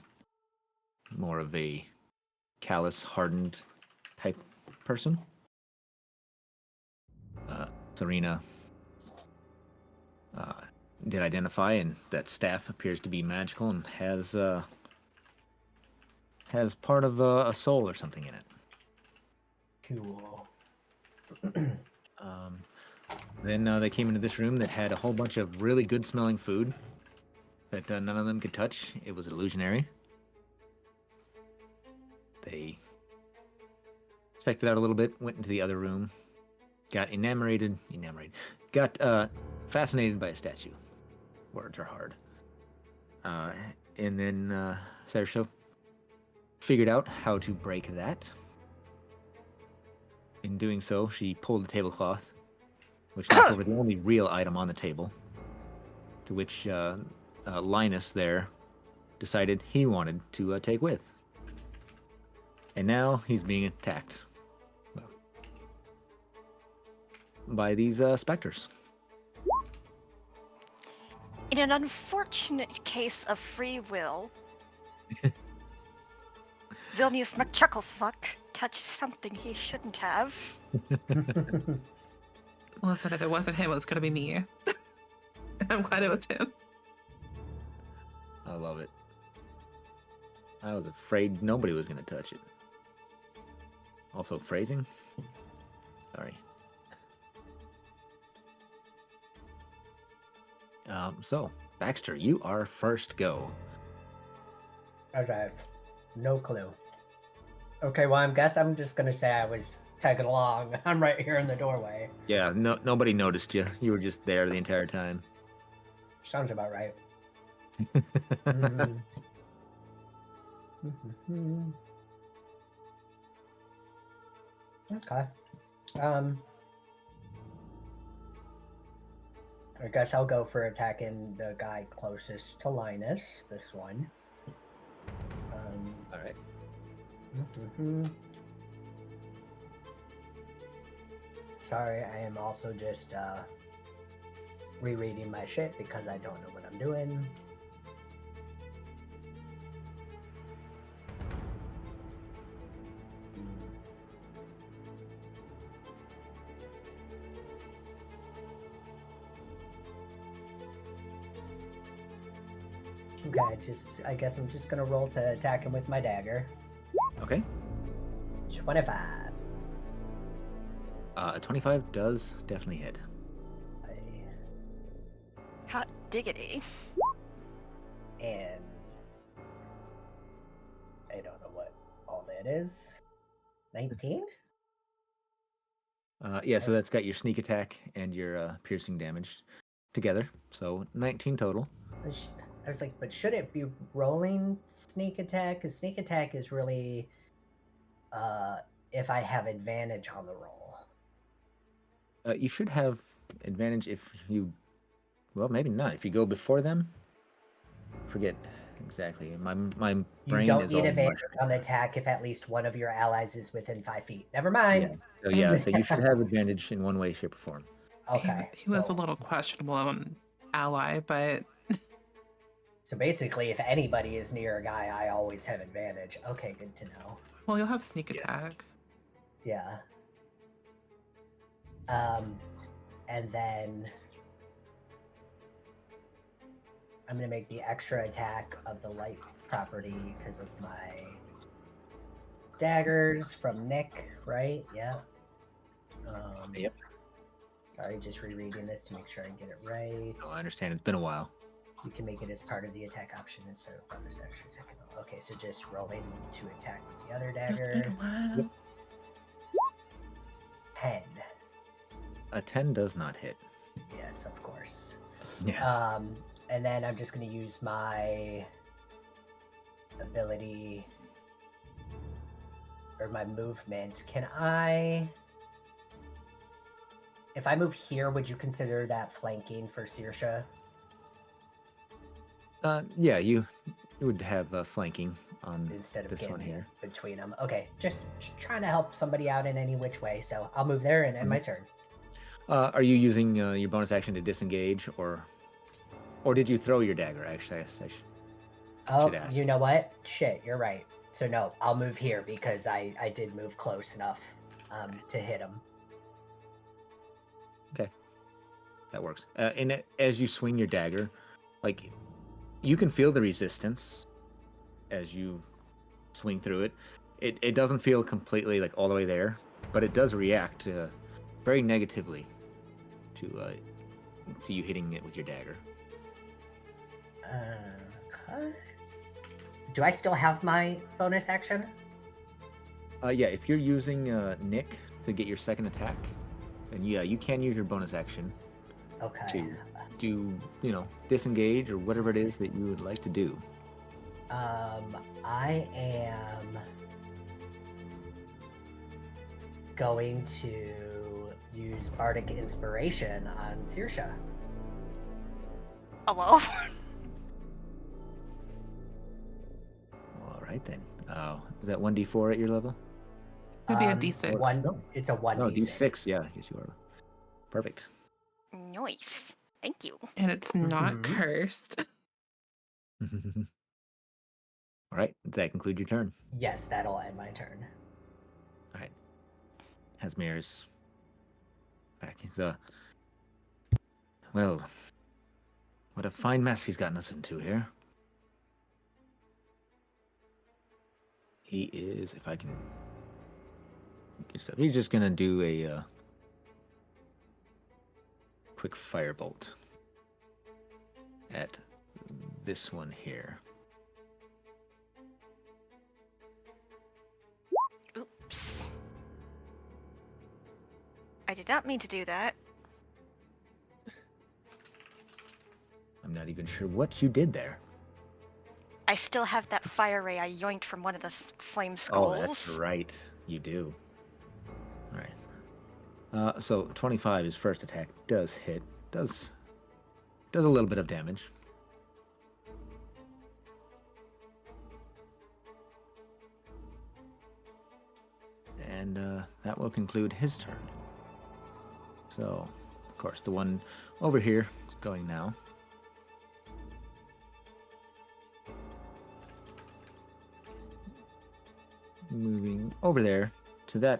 more of a callous, hardened type person. Serena did identify, and that staff appears to be magical and has part of a soul or something in it. Cool. Then they came into this room that had a whole bunch of really good smelling food that none of them could touch. It was illusionary. They checked it out a little bit, went into the other room, got got fascinated by a statue. Words are hard. And then Saoirse figured out how to break that. In doing so, she pulled the tablecloth, which knocked over the only real item on the table, to which Linus there decided he wanted to take with. And now he's being attacked by these specters. In an unfortunate case of free will, Vilnius McChucklefuck touched something he shouldn't have. Listen, if it wasn't him, it was gonna be me. I'm glad it was him. I love it. I was afraid nobody was going to touch it. Also, phrasing? Sorry. So, Baxter, you are first go. Okay. No clue. Okay, well, I'm just gonna say I was tagging along. I'm right here in the doorway. Yeah, nobody noticed you. You were just there the entire time. Sounds about right. Okay. I guess I'll go for attacking the guy closest to Linus. This one. All right. Sorry, I am also just rereading my shit because I don't know what I'm doing. Okay, I guess I'm just gonna roll to attack him with my dagger. Okay. 25. A 25 does definitely hit. Hot diggity. And I don't know what all that is. 19? Yeah, so that's got your sneak attack and your piercing damage together. So 19 total. I was like, but should it be rolling sneak attack? Because sneak attack is really if I have advantage on the roll. You should have advantage if you... Well, maybe not. If you go before them? Forget exactly. My brain You don't is need all advantage mushed. on the attack if at least one of your allies is within 5 feet. Never mind. So you should have advantage in one way, shape, or form. Okay. He was a little questionable on ally, but So basically, if anybody is near a guy, I always have advantage. Okay, good to know. well, you'll have sneak attack. Yeah. And then I'm gonna make the extra attack of the light property because of my daggers from Nick, right? Yeah. Yep. Sorry, just rereading this to make sure I get it right. Oh, I understand. It's been a while. You can make it as part of the attack option instead of bonus extra attack. Okay, so just rolling to attack with the other dagger. Yep. 10. A 10 does not hit. Yes, of course. Yeah. And then I'm just going to use my ability or my movement, if I move here, would you consider that flanking for Saoirse? Yeah, you would have flanking on Instead of this one getting here. between them. Okay, just trying to help somebody out in any which way. So I'll move there and end my turn. Are you using your bonus action to disengage, or did you throw your dagger? Actually, I should ask. You know what? Shit, you're right. So no, I'll move here because I did move close enough to hit him. Okay, that works. And as you swing your dagger, like you can feel the resistance as you swing through it. It doesn't feel completely like all the way there, but it does react very negatively to you hitting it with your dagger. Okay. Do I still have my bonus action? Yeah, if you're using Nick to get your second attack, then yeah, you can use your bonus action Okay. to do, disengage or whatever it is that you would like to do. I am going to use Bardic Inspiration on Saoirse. Oh well. All right then. Is that 1d4 at your level? It'd be a D6. It's a 1d6. No, d6. Yeah, I guess you are. Perfect. Nice. Thank you. And it's not Mhm. cursed. All right. Does that conclude your turn? Yes, that'll end my turn. All right. Hasmir's back. He's well, what a fine mess he's gotten us into here. He is, if I can get stuff, he's just gonna do a quick firebolt at this one here. Oops. I did not mean to do that. I'm not even sure what you did there. I still have that fire ray I yoinked from one of the flame Oh, skulls. that's right. You do. All right. So 25, his first attack does hit. Does a little bit of damage. And that will conclude his turn. So, of course, the one over here is going now. Moving over there to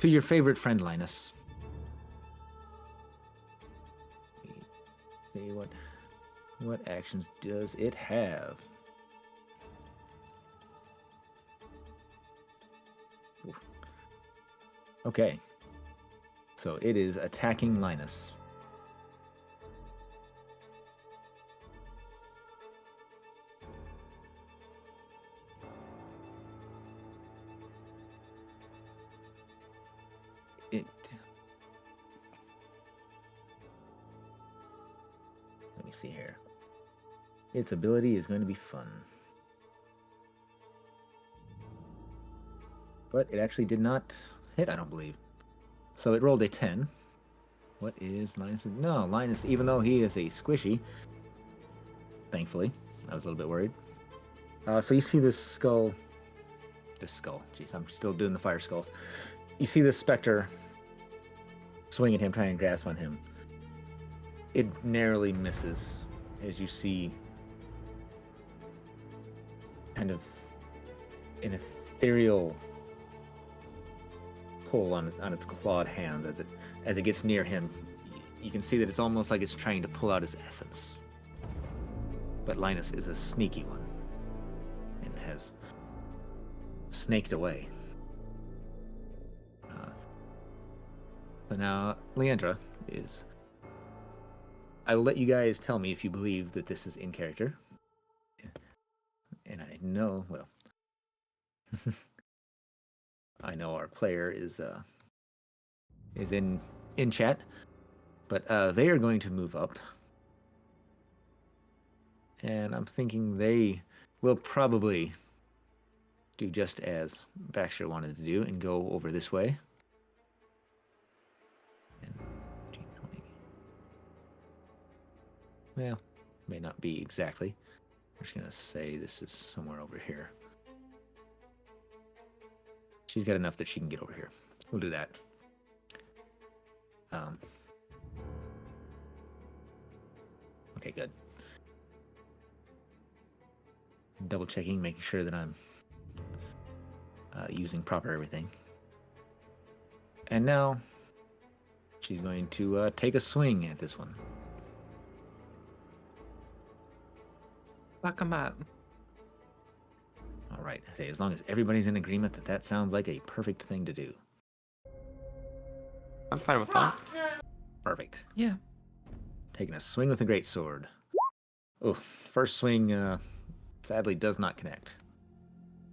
your favorite friend, Linus. See what actions does it have? Oof. Okay, so it is attacking Linus. Let me see here. Its ability is going to be fun. But it actually did not hit, I don't believe. So it rolled a 10. What is Linus? No, Linus, even though he is a squishy, thankfully, I was a little bit worried. So you see this skull. Jeez, I'm still doing the fire skulls. You see this specter swing at him, trying to grasp on him. It narrowly misses as you see kind of an ethereal pull on its clawed hand as it gets near him. You can see that it's almost like it's trying to pull out his essence. But Linus is a sneaky one and has snaked away. But now Leandra is... I will let you guys tell me if you believe that this is in character. And I know, well, I know our player is in chat, but they are going to move up, and I'm thinking they will probably do just as Baxter wanted to do and go over this way. And 15, 20. Well, may not be exactly. I'm just going to say this is somewhere over here. She's got enough that she can get over here. We'll do that. Okay, good. Double checking, making sure that I'm using proper everything. And now she's going to take a swing at this one. Fuck him up. All right. I say, as long as everybody's in agreement that that sounds like a perfect thing to do. I'm fine with that. Perfect. Yeah. Taking a swing with a great sword. Oh, first swing sadly does not connect.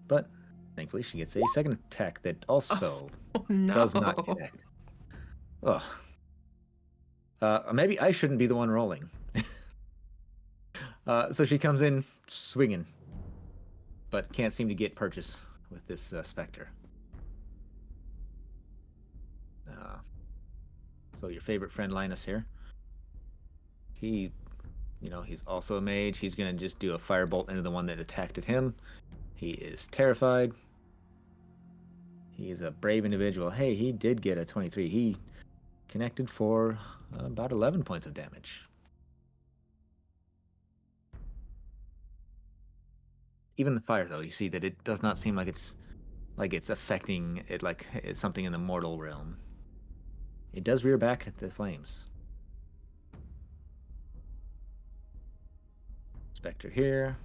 But thankfully she gets a second attack that also No. does not connect. Ugh. Maybe I shouldn't be the one rolling. So she comes in swinging, but can't seem to get purchase with this specter. So your favorite friend Linus here. He, he's also a mage. He's going to just do a firebolt into the one that attacked at him. He is terrified. He is a brave individual. Hey, he did get a 23. He connected for about 11 points of damage. Even the fire, though, you see that it does not seem like it's affecting it like it's something in the mortal realm. It does rear back at the flames. Spectre here,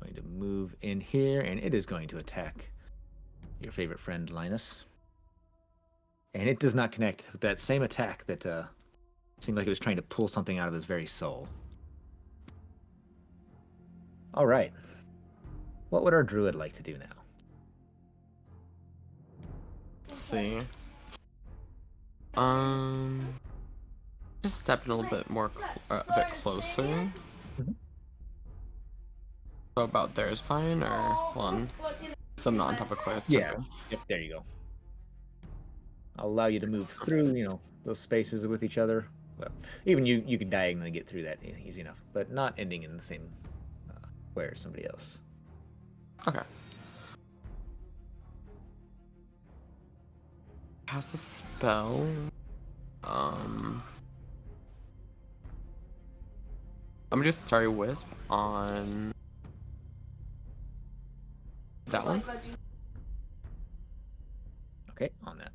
going to move in here, and it is going to attack your favorite friend Linus. And it does not connect with that same attack that seemed like it was trying to pull something out of his very soul. All right. What would our druid like to do now? Let's see. Just step in a little bit more, a bit closer. Mhm. So about there is fine, or one. So I'm not on top of Claire's. Yeah. Yep, there you go. I'll allow you to move through, those spaces with each other. Well, even you can diagonally get through that easy enough, but not ending in the same square as somebody else. Okay. Cast a spell. I'm gonna do Starry Wisp on that one. Okay, on that.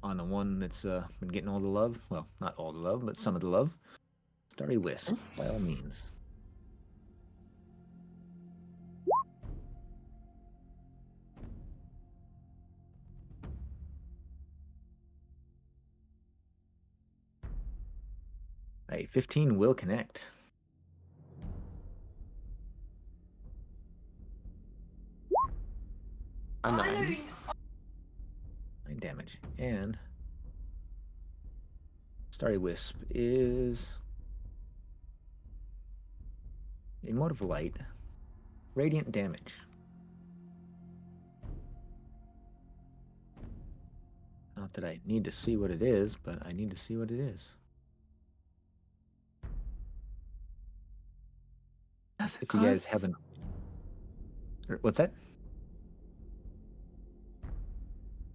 On the one that's been getting all the love. Well, not all the love, but some of the love. Starry Wisp, by all means. A 15 will connect. A 9. 9 damage. And Starry Wisp is Emotive Light. Radiant damage. Not that I need to see what it is, but I need to see what it is. If you guys haven't... What's that?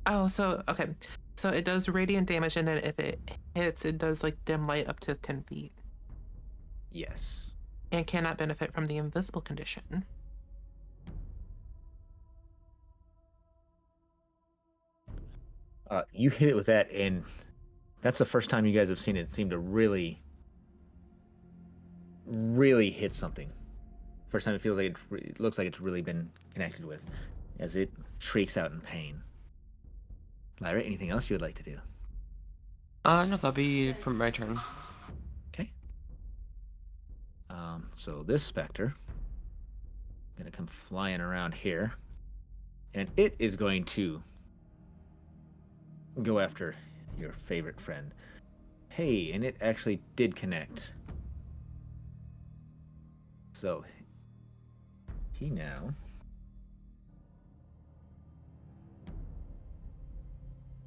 Oh, okay. So it does radiant damage, and then if it hits, it does like dim light up to 10 feet. Yes. And cannot benefit from the invisible condition. You hit it with that, and that's the first time you guys have seen it seem to really, really hit something. First time it feels like it looks like it's really been connected with, as it shrieks out in pain. Lyra, anything else you would like to do? No, that'll be from my turn. Okay. So this specter gonna come flying around here, and it is going to go after your favorite friend. Hey, and it actually did connect. So he now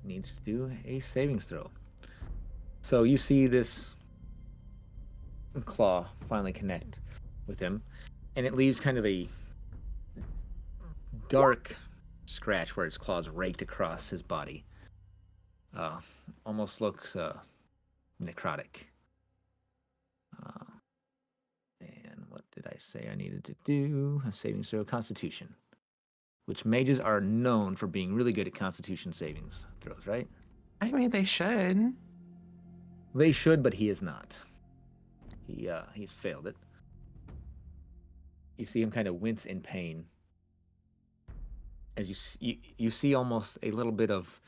needs to do a savings throw. So you see this claw finally connect with him, and it leaves kind of a dark scratch where its claws raked across his body. Almost looks necrotic. And what did I say I needed to do? A saving throw, Constitution. Which mages are known for being really good at Constitution savings throws, right? I mean, they should. They should, but he is not. He's failed it. You see him kind of wince in pain as you see almost a little bit of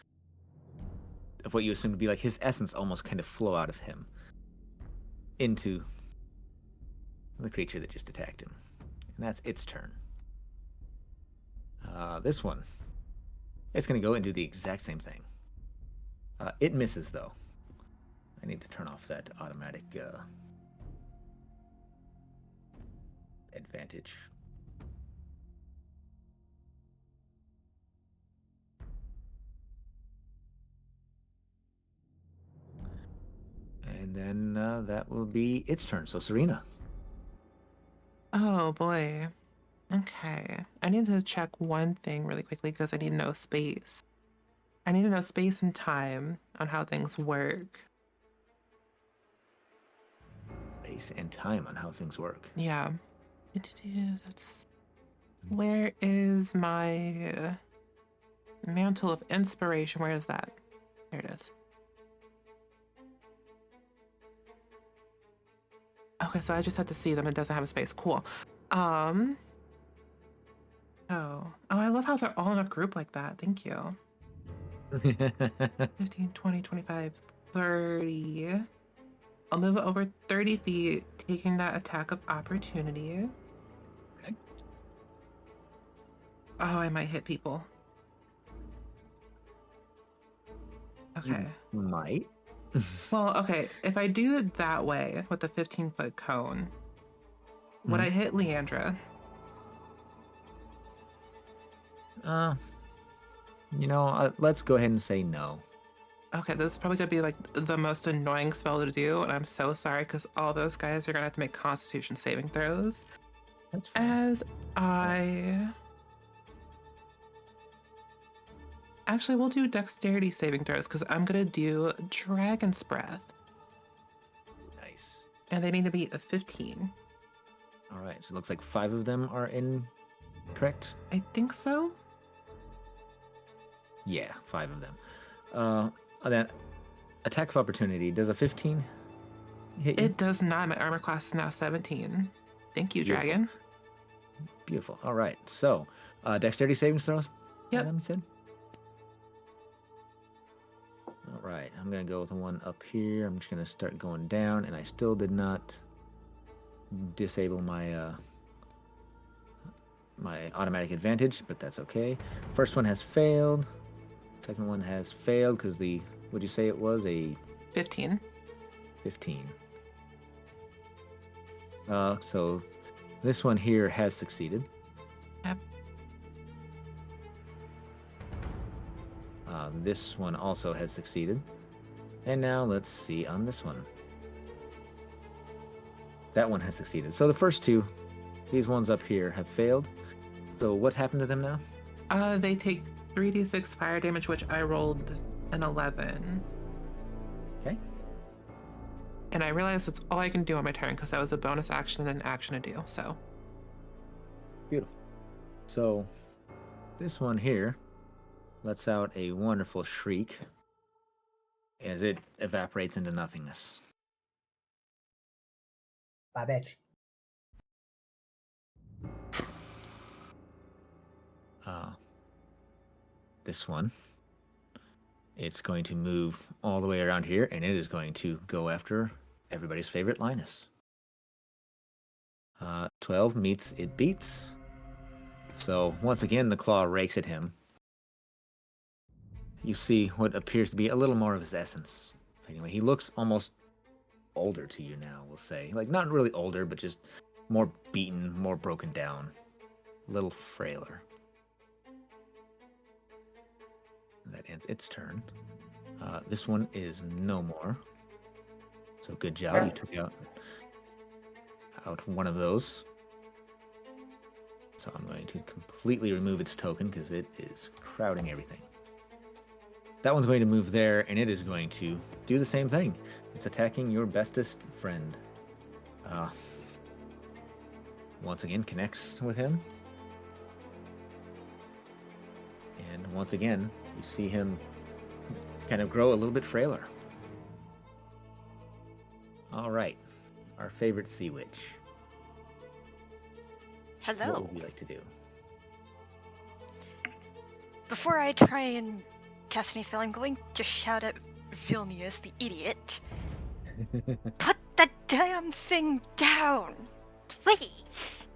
what you assume to be like his essence almost kind of flow out of him into the creature that just attacked him. And that's its turn. This one, it's going to go and do the exact same thing. It misses, though. I need to turn off that automatic advantage. And then that will be its turn. So, Serena. Oh boy. Okay. I need to check one thing really quickly because I need to know space. I need to know space and time on how things work. Space and time on how things work. Yeah. That's... Where is my mantle of inspiration? Where is that? There it is. Okay, so I just have to see them. It doesn't have a space. Cool. Oh, I love how they're all in a group like that. Thank you. 15, 20, 25, 30. I'll move it over 30 feet, taking that attack of opportunity. Okay. Oh, I might hit people. Okay. You might. Well, okay, if I do it that way with the 15-foot cone, would I hit Leandra? Let's go ahead and say no. Okay, this is probably gonna be like the most annoying spell to do, and I'm so sorry because all those guys are gonna have to make Constitution saving throws. That's fine. As I actually we'll do Dexterity saving throws because I'm gonna do Dragon's Breath, Nice. and they need to be a 15. All right, so it looks like 5 of them are incorrect. I think so. Yeah, 5 of them. Then attack of opportunity. Does a 15 hit you? It does not. My armor class is now 17. Thank you, Beautiful. Dragon. Beautiful. All right, so dexterity savings throws. Yep. Adam said. All right, I'm gonna go with the one up here. I'm just gonna start going down, and I still did not disable my my automatic advantage, but that's okay. First one has failed. Second one has failed because what'd you say it was? A 15. 15. So this one here has succeeded. Yep. This one also has succeeded. And now let's see on this one. That one has succeeded. So the first two, these ones up here, have failed. So what happened to them now? They take 3d6 fire damage, which I rolled an 11. Okay. And I realized that's all I can do on my turn because that was a bonus action and an action to do. So Beautiful. So this one here lets out a wonderful shriek as it evaporates into nothingness. Bye, bitch. This one, it's going to move all the way around here, and it is going to go after everybody's favorite Linus. 12 meets, it beats. So once again, the claw rakes at him. You see what appears to be a little more of his essence. Anyway, he looks almost older to you now, we'll say. Like, not really older, but just more beaten, more broken down. A little frailer. That ends its turn. This one is no more. So good job. You took out one of those. So I'm going to completely remove its token because it is crowding everything. That one's going to move there, and it is going to do the same thing. It's attacking your bestest friend. Once again, connects with him. And once again, you see him kind of grow a little bit frailer. All right, our favorite sea witch. Hello. What would you like to do? Before I try and cast any spell, I'm going to shout at Vilnius, the idiot. Put the damn thing down! Please!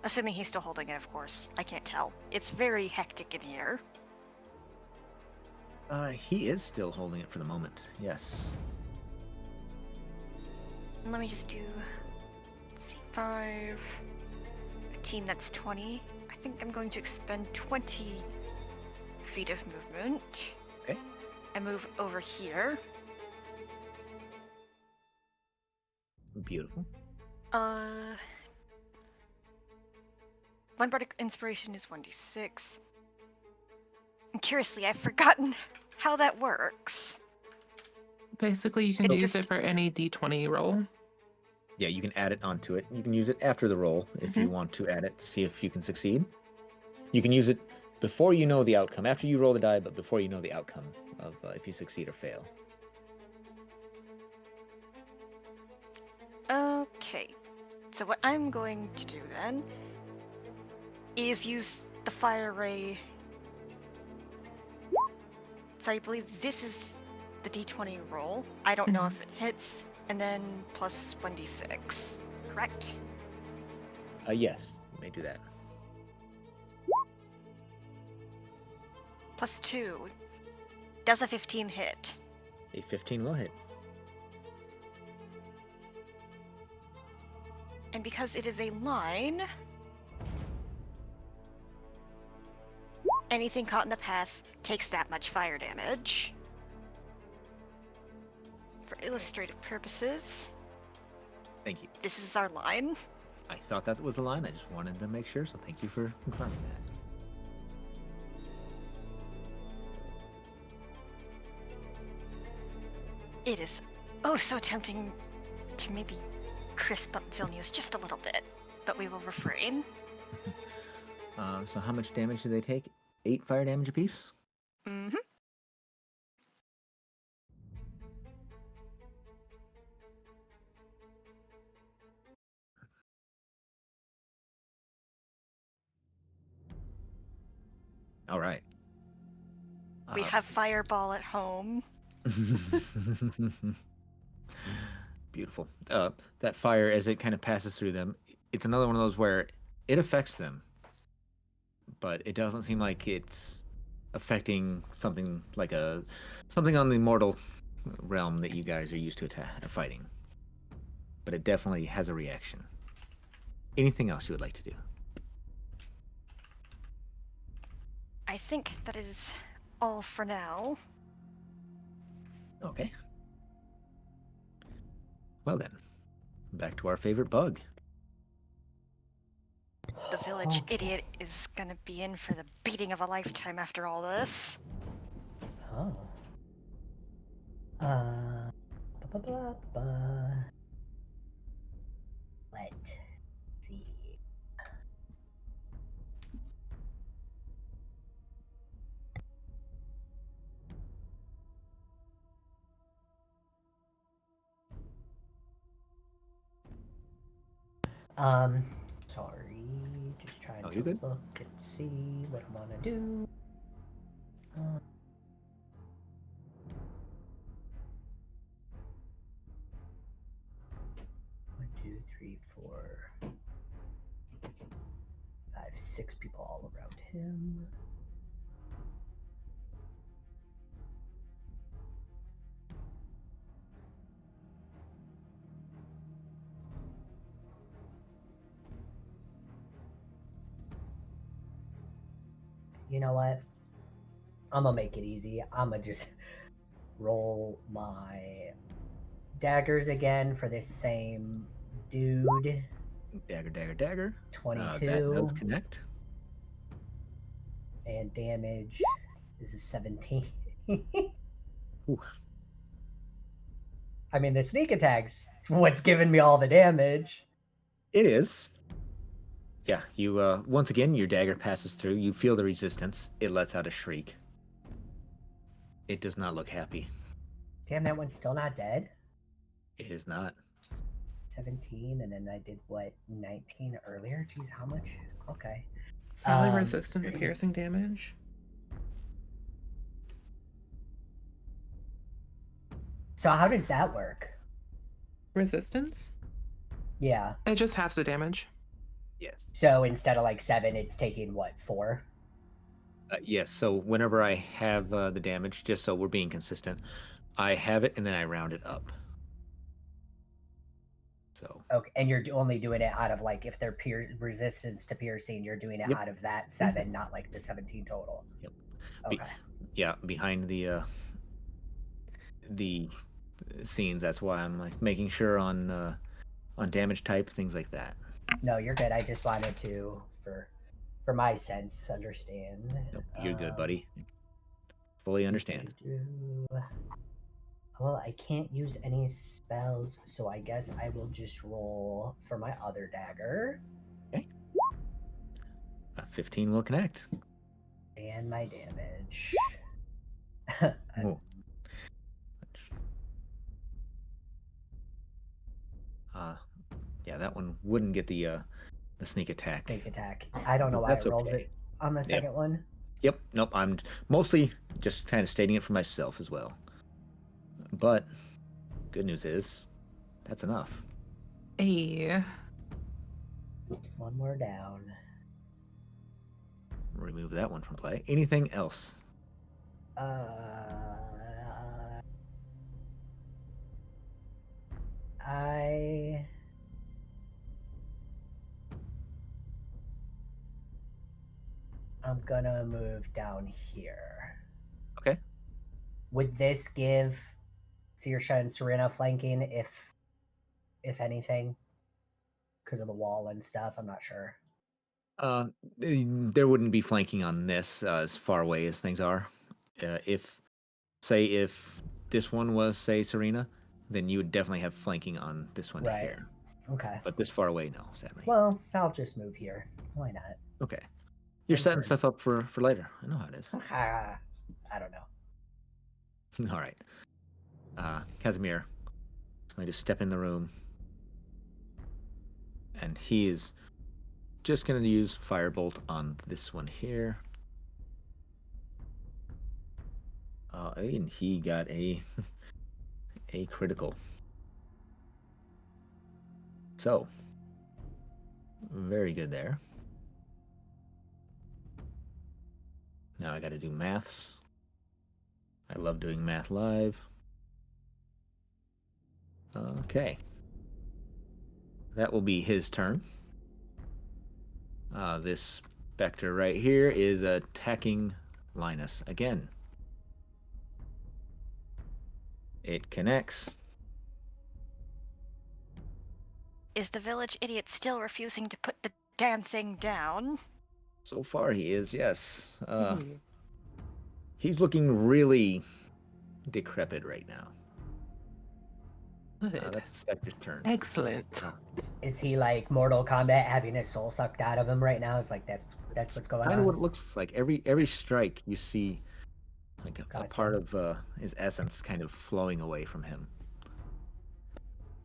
Assuming he's still holding it, of course. I can't tell. It's very hectic in here. He is still holding it for the moment, yes. Let me just do... Let's see, 5... 15, that's 20. I think I'm going to expend 20 feet of movement. Okay. And move over here. Beautiful. One bardic inspiration is 1d6. And curiously, I've forgotten how that works. Basically, you can It's use just- it for any d20 roll. Yeah, you can add it onto it. You can use it after the roll if you want to add it to see if you can succeed. You can use it before you know the outcome, after you roll the die, but before you know the outcome of if you succeed or fail. Okay. So what I'm going to do then is use the fire ray. So I believe this is the d20 roll. I don't know if it hits, and then plus 1d6. Correct? Yes, you may do that. Plus 2. Does a 15 hit? A 15 will hit. And because it is a line, anything caught in the path takes that much fire damage. For illustrative purposes, Thank you. this is our line. I thought that was the line. I just wanted to make sure, so thank you for confirming that. It is oh so tempting to maybe crisp up Vilnius just a little bit, but we will refrain. So how much damage do they take? 8 fire damage apiece? Mm-hmm. All right. We have fireball at home. Beautiful. That fire, as it kind of passes through them, it's another one of those where it affects them, but it doesn't seem like it's affecting something like something on the mortal realm that you guys are used to fighting. But it definitely has a reaction. Anything else you would like to do? I think that is all for now. Okay. Well then, back to our favorite bug. The village Okay. idiot is gonna be in for the beating of a lifetime after all this. Oh. Blah, blah, blah, blah. Let's see. Sorry, just trying Oh, to you're good. look and see what I want to do. Uh, 1, 2, 3, 4, 5, 6 people all around him. You know what? I'm gonna make it easy. I'm gonna just roll my daggers again for this same dude. Dagger, dagger, dagger. 22. That does connect. And damage is a 17. Ooh. I mean, the sneak attack's what's giving me all the damage. It is. Yeah, you once again your dagger passes through. You feel the resistance. It lets out a shriek. It does not look happy. Damn, that one's still not dead. It is not. 17, and then I did what, 19 earlier? Jeez, how much? Okay. Probably resistant to piercing damage. So how does that work? Resistance? Yeah. It just halves the damage. Yes. So instead of like 7, it's taking what, 4? Yes. So whenever I have the damage, just so we're being consistent, I have it and then I round it up. So. Okay, and you're only doing it out of like if they're resistance to piercing, you're doing it Yep. out of that 7, not like the 17 total. Yep. Okay. Yeah, behind the scenes. That's why I'm like making sure on damage type, things like that. No, you're good. I just wanted to, for my sense, understand. Nope, you're good, buddy. Fully understand. Well, I can't use any spells, so I guess I will just roll for my other dagger. Okay. 15 will connect. And my damage. Oh. Yeah, that one wouldn't get the sneak attack. Sneak attack. I don't know why That's it rolls okay. it on the second one. Yep. Nope. I'm mostly just kind of stating it for myself as well. But good news is that's enough. Hey. One more down. Remove that one from play. Anything else? I'm gonna move down here. Okay. Would this give Saoirse and Serena flanking if anything? Because of the wall and stuff, I'm not sure. There wouldn't be flanking on this as far away as things are. If this one was, say, Serena, then you would definitely have flanking on this one Right. here. Okay. But this far away, no, sadly. Well, I'll just move here. Why not? Okay. You're setting stuff up for later. I know how it is. I don't know. All right. Casimir is going to step in the room. And he is just going to use Firebolt on this one here. And he got a critical. So, very good there. Now I got to do maths. I love doing math live. Okay. That will be his turn. This Spectre right here is attacking Linus again. It connects. Is the village idiot still refusing to put the damn thing down? So far he is, yes. He's looking really decrepit right now. Good. That's the Spectre's turn. Excellent. Is he like Mortal Kombat having his soul sucked out of him right now? It's like that's what's going on. Kind of what it looks like. Every strike you see like a Gotcha. part of his essence kind of flowing away from him.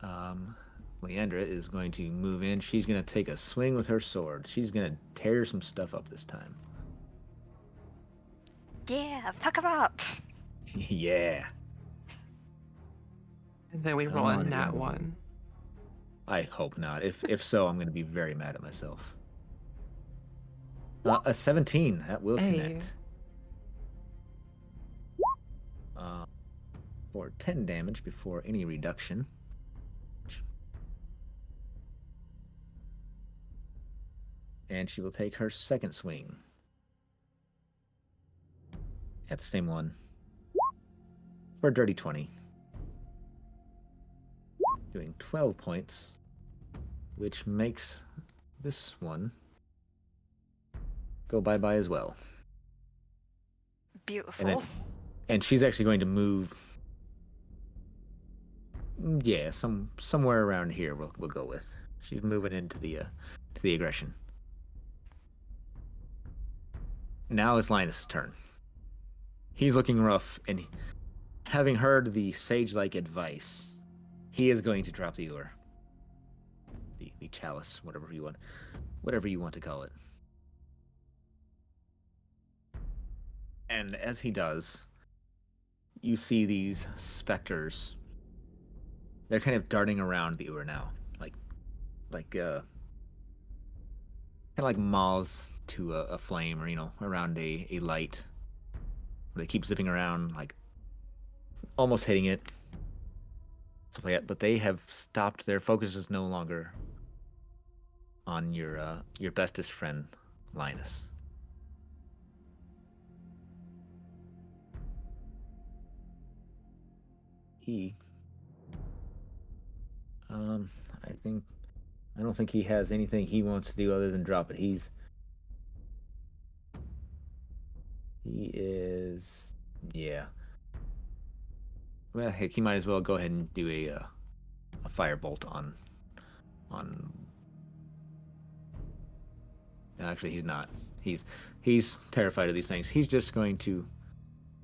Leandra is going to move in. She's going to take a swing with her sword. She's going to tear some stuff up this time. Yeah, fuck him up! Yeah. And then we roll in that one. I hope not. If so, I'm going to be very mad at myself. A 17. That will connect. For 10 damage before any reduction. And she will take her second swing. at the same one for a dirty 20. Doing 12 points, which makes this one go bye-bye as well. Beautiful. And she's actually going to move. Yeah, somewhere around here. We'll go with. She's moving into the aggression. Now it's Linus' turn. He's looking rough, and having heard the sage-like advice, he is going to drop the ur, the chalice, whatever you want to call it. And as he does, you see these specters. They're kind of darting around the ur now, kind of like moths to a flame, or around a light. They keep zipping around, like almost hitting it, stuff like that. But they have stopped. Their focus is no longer on your bestest friend, Linus. I don't think he has anything he wants to do other than drop it. He is, yeah. Well, heck, he might as well go ahead and do a firebolt on. No, actually, he's not. He's terrified of these things. He's just going to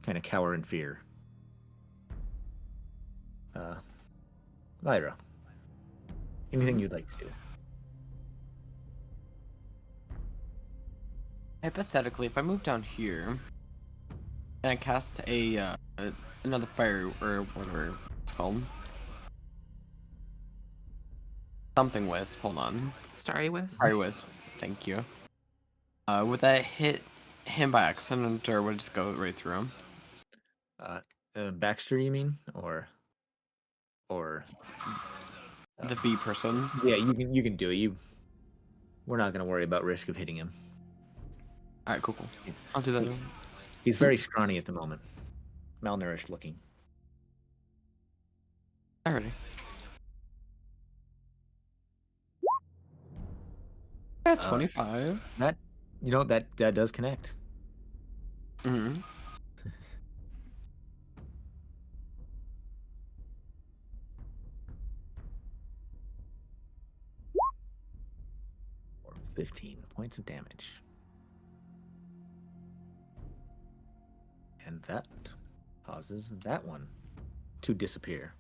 kind of cower in fear. Lyra, anything you'd like to do? Hypothetically, if I move down here and I cast another fire or whatever it's called, something wisp. Hold on. Starry Wisp. Starry wisp. Thank you. Would that hit him by accident, or would it just go right through him? Baxter, you mean, or The V person. yeah, you can do it. We're not gonna worry about risk of hitting him. All right, cool. I'll do that. He's very scrawny at the moment, malnourished looking. Alrighty. Yeah, 25. That does connect. Mm-hmm. Or 15 points of damage. And that causes that one to disappear.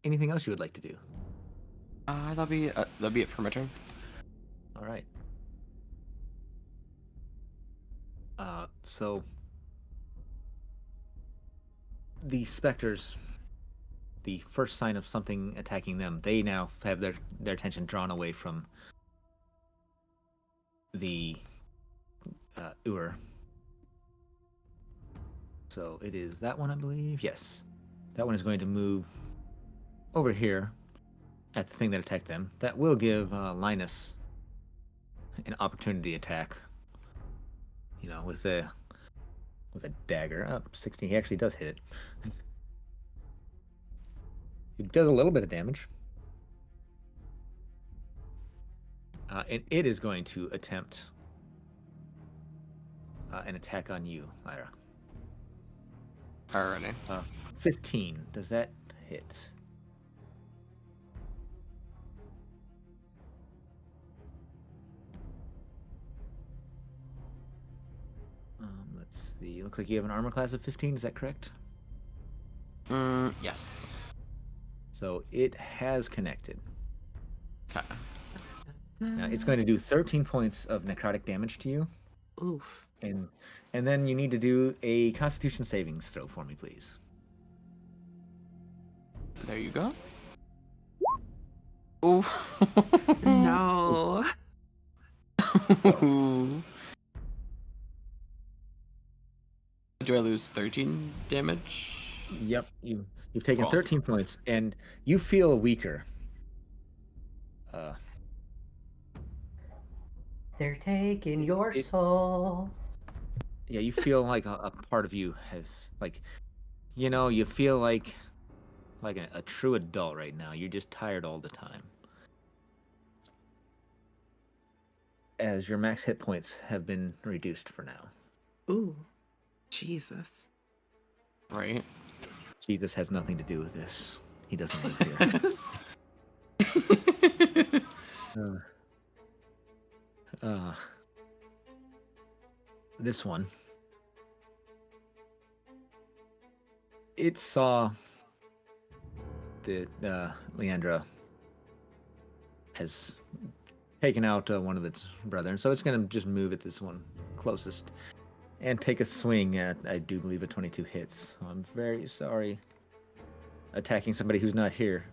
Anything else you would like to do? That'll be it for my turn. All right. So the specters, the first sign of something attacking them, they now have their attention drawn away from the ur. So it is that one, I believe. Yes, that one is going to move over here at the thing that attacked them. That will give Linus an opportunity attack. With a dagger. 16. He actually does hit it. He does a little bit of damage. And it is going to attempt an attack on you, Lyra. Alrighty. 15. Does that hit? Let's see. Looks like you have an armor class of 15. Is that correct? Yes. So it has connected. Okay. Now it's going to do 13 points of necrotic damage to you. Oof. And then you need to do a Constitution savings throw for me, please. There you go. Ooh. No. Do I lose 13 damage? Yep, you've taken Cool. 13 points, and you feel weaker. They're taking your It- soul. Yeah, you feel like a part of you has like, you feel like a true adult right now. You're just tired all the time. As your max hit points have been reduced for now. Ooh, Jesus. Right. Jesus has nothing to do with this. He doesn't live here. uh, this one. It saw that Leandra has taken out one of its brethren, so it's going to just move at this one closest and take a swing at, I do believe, a 22 hits. So I'm very sorry. Attacking somebody who's not here.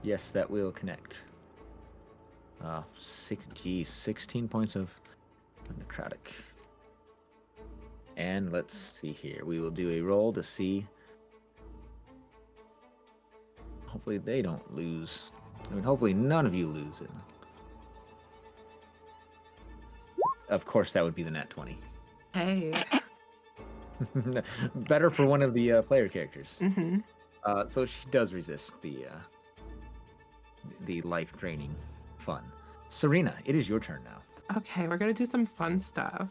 Yes, that will connect. 16 points of necrotic. And let's see here. We will do a roll to see. Hopefully they don't lose. I mean, hopefully none of you lose it. Of course, that would be the nat 20. Hey. Better for one of the player characters. Mm-hmm. So she does resist the life draining fun. Serena, it is your turn now. Okay, we're gonna do some fun stuff.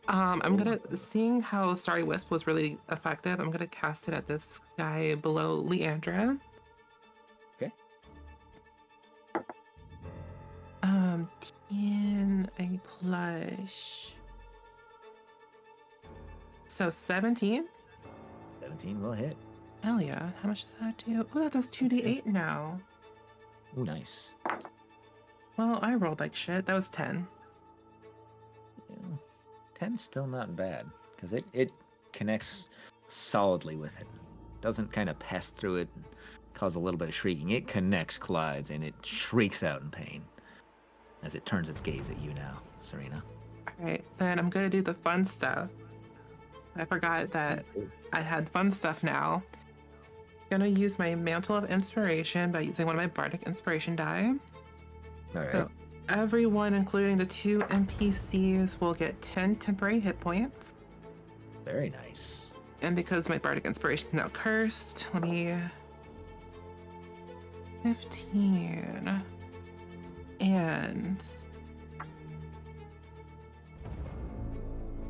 I'm gonna, seeing how Starry Wisp was really effective, I'm gonna cast it at this guy below Leandra. Okay. 10 a plush. So 17? 17 will hit. Hell yeah. How much does that do? Oh, that does 2d8 now. Ooh, nice. Well, I rolled like shit. That was 10. Yeah. 10's still not bad, because it connects solidly with it. Doesn't kind of pass through it and cause a little bit of shrieking. It connects Clyde's, and it shrieks out in pain as it turns its gaze at you now, Serena. All right, then I'm gonna do the fun stuff. I forgot that I had fun stuff now. Gonna use my Mantle of Inspiration by using one of my Bardic Inspiration die. All right. So everyone, including the 2 NPCs, will get 10 temporary hit points. Very nice. And because my Bardic Inspiration is now cursed, let me... 15. And...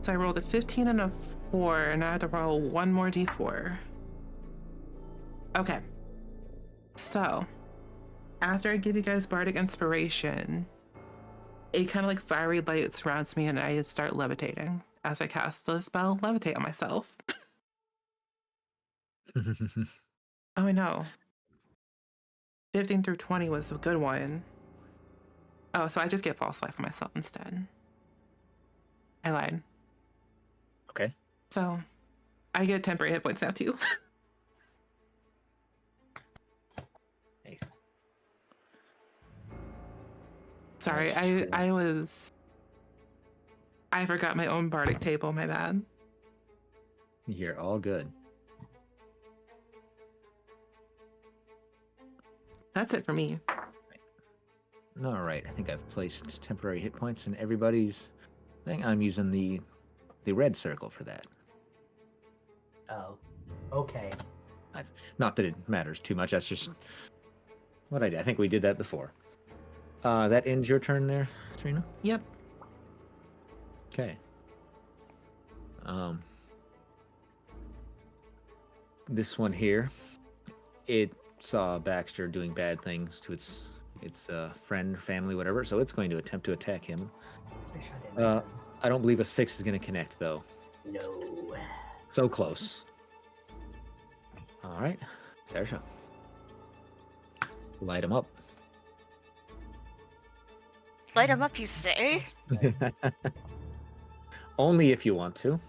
So I rolled a 15 and a 4, and I had to roll one more d4. Okay. So, after I give you guys Bardic Inspiration, a kind of like fiery light surrounds me, and I start levitating as I cast the spell Levitate on myself. Oh, I know. 15 through 20 was a good one. Oh, so I just get false life on myself instead. I lied. Okay. So, I get temporary hit points now too. Nice. Sorry, I forgot my own Bardic table, my bad. You're all good. That's it for me. All right. I think I've placed temporary hit points in everybody's thing. I'm using the red circle for that. Oh, okay. Not that it matters too much. That's just what I did. I think we did that before. That ends your turn there, Serena? Yep. Okay. This one here, it saw Baxter doing bad things to its friend, family, whatever, so it's going to attempt to attack him. Wish I didn't know. I don't believe a 6 is going to connect, though. No. So close. All right, Saoirse. Light him up. Light him up, you say? Only if you want to.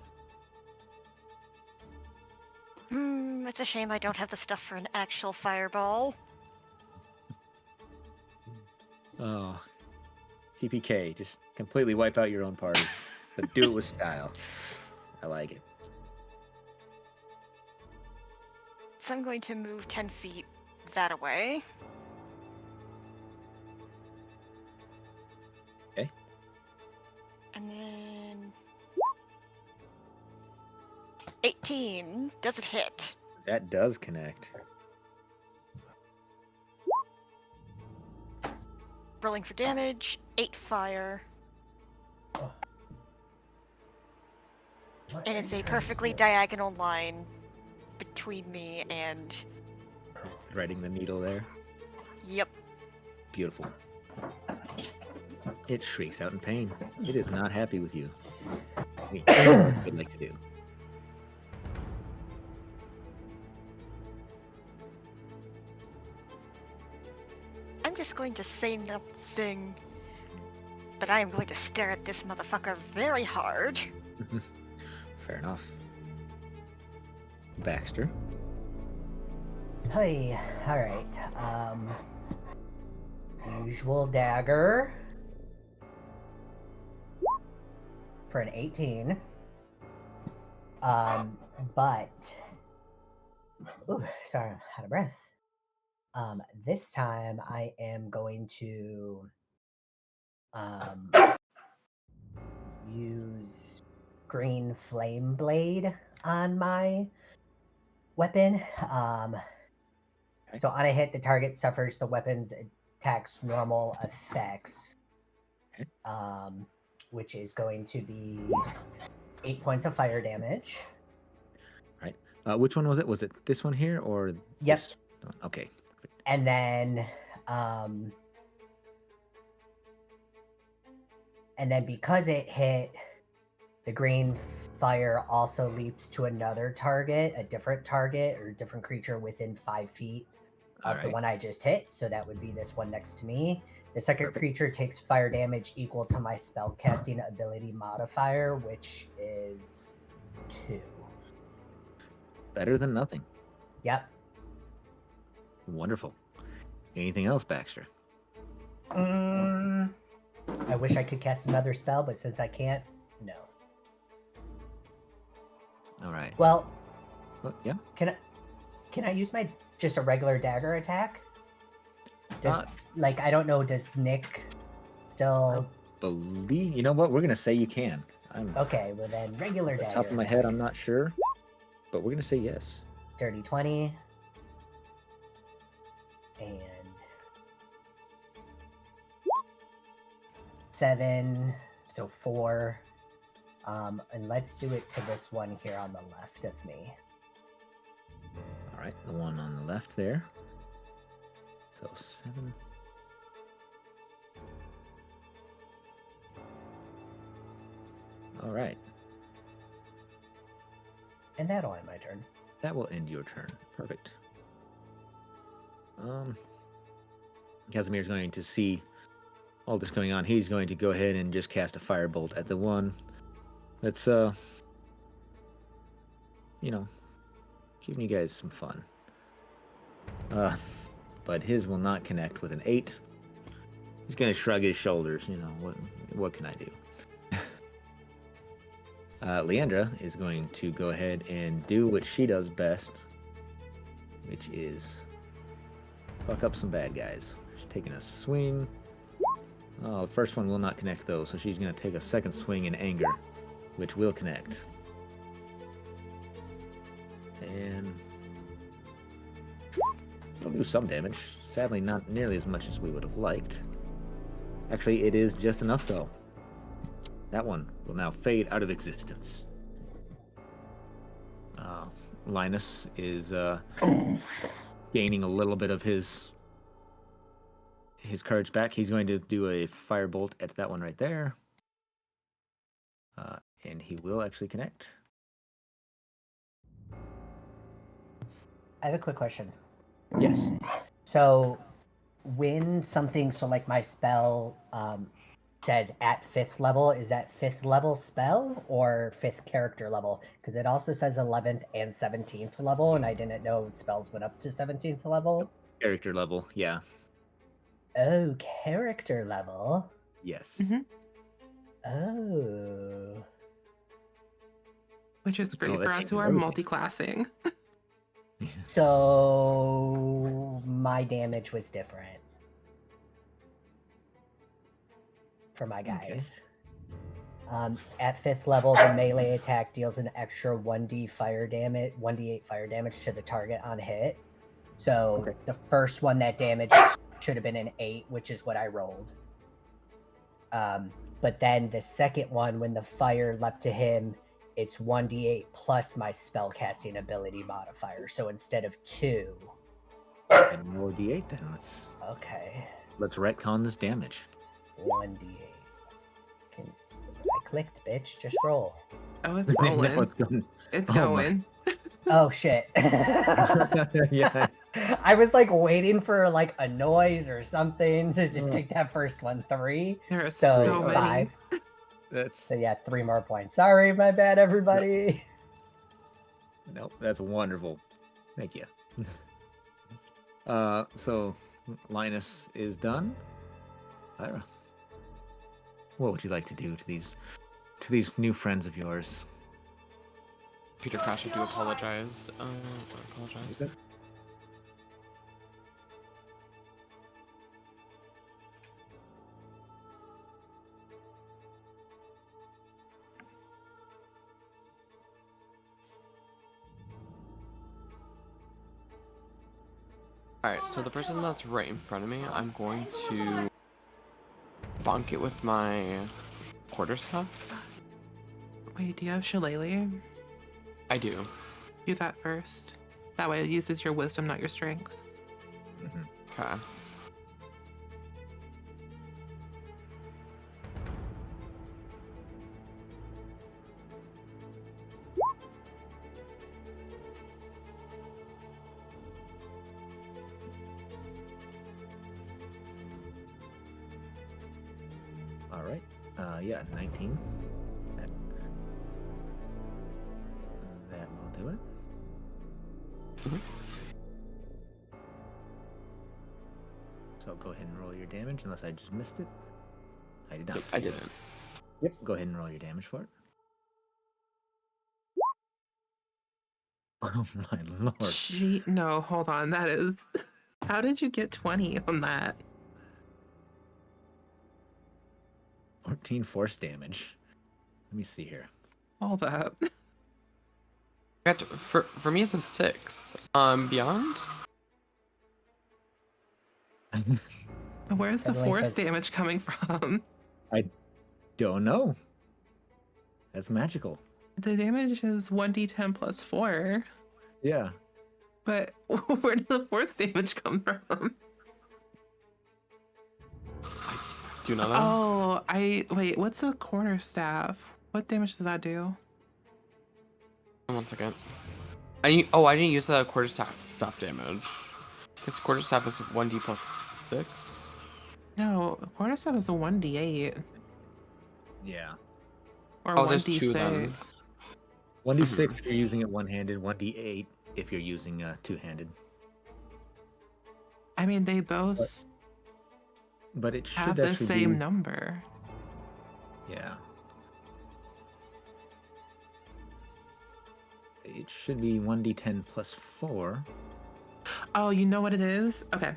It's a shame I don't have the stuff for an actual fireball. Oh, TPK, just completely wipe out your own party, but do it with style. I like it. So I'm going to move 10 feet that away. Okay. And then 18. Does it hit? That does connect. Rolling for damage. 8 fire. What And are it's you a trying to perfectly do? diagonal line between me and. Threading the needle there. Yep. Beautiful. It shrieks out in pain. It is not happy with you. What would you like to do? I'm just going to say nothing. But I am going to stare at this motherfucker very hard. Fair enough. Baxter. Hey, alright. The usual dagger. For an 18. But ooh, sorry, I'm out of breath. This time I am going to use green flame blade on my weapon. So on a hit, the target suffers the weapon's attack's normal effects. Okay. Which is going to be 8 points of fire damage. Right. Which one was it? Was it this one here or Yep. this one? Okay. And then because it hit, the green fire also leaps to another target, a different target or different creature within 5 feet of the Alright. one I just hit. So that would be this one next to me. The second Perfect. creature takes fire damage equal to my spellcasting ability modifier, which is 2. Better than nothing. Yep. Wonderful. Anything else, Baxter? I wish I could cast another spell, but since I can't, no. All right. Well, Yeah. Can I use my just a regular dagger attack? Does Uh, I don't know, does Nick still Believe you know what? We're gonna say you can. I'm Okay, well then regular off the dagger top of my attack. head. I'm not sure, but we're gonna say yes. Dirty 20. And 7, so 4. And let's do it to this one here on the left of me. All right, the one on the left there. So 7. All right, And that'll end my turn. that will end your turn. Perfect. Casimir's going to see all this going on. He's going to go ahead and just cast a firebolt at the one that's giving you guys some fun. But his will not connect with an 8. He's going to shrug his shoulders. What can I do? Leandra is going to go ahead and do what she does best, which is fuck up some bad guys. She's taking a swing. Oh, the first one will not connect though, so she's going to take a second swing in anger, which will connect. And it'll do some damage. Sadly, not nearly as much as we would have liked. Actually, it is just enough though. That one will now fade out of existence. Linus is gaining a little bit of his courage back. He's going to do a firebolt at that one right there. And he will actually connect. I have a quick question. Yes. So when something, my spell says at 5th level, is that 5th level spell or 5th character level? Because it also says 11th and 17th level, and I didn't know spells went up to 17th level. Character level, yeah. Oh, character level? Yes. Mm-hmm. Oh. Which is great that for us changes who are everything. multi-classing. So my damage was different for my guys. At 5th level, the melee attack deals an extra 1d8 fire damage to the target on hit. So Okay. the first one that damage should have been an 8, which is what I rolled. But then the second one, when the fire leapt to him, it's 1d8 plus my spellcasting ability modifier. So instead of 2. And roll d8 then. Okay. Let's retcon this damage. 1d8. I clicked, bitch. Just roll. Oh, it's No, rolling. it's going. It's Oh my. going. Oh shit. Yeah. I was like waiting for like a noise or something to just Oh. take that first one. 3. There are So, so many. 5. That's So yeah, 3 more points. Sorry, my bad, everybody. nope. That's wonderful. Thank you. So Linus is done. Ira, what would you like to do to these new friends of yours? Peter Crash, I do apologize. I apologize. Is it? Alright, so the person that's right in front of me, I'm going to bonk it with my quarterstaff. Wait, do you have Shillelagh? I do. Do that first. That way it uses your wisdom, not your strength. Mm-hmm. Okay. All right. Yeah, 19. That will do it. Mhm. So go ahead and roll your damage, unless I just missed it. I did not. I didn't. Yep. Go ahead and roll your damage for it. Oh my lord. No, hold on. That is. How did you get 20 on that? 14 force damage. Let me see here. Hold up. For me, it's a 6. Beyond? Where's the Definitely force says- damage coming from? Don't know. That's magical. The damage is 1d10 plus 4. Yeah. But where did the force damage come from? Do you know that? Oh, wait, what's a quarterstaff? What damage does that do? 1 second. I didn't use the quarterstaff damage. Because quarterstaff is 1d plus 6. No, quarterstaff is a 1d8 Yeah. or Oh, there's 2 1d6. then. 1d6 if you're using it one-handed, 1d8 if you're using two-handed. I mean, they both But it should have the actually same be... number. Yeah. It should be 1d10 plus 4. Oh, you know what it is? Okay.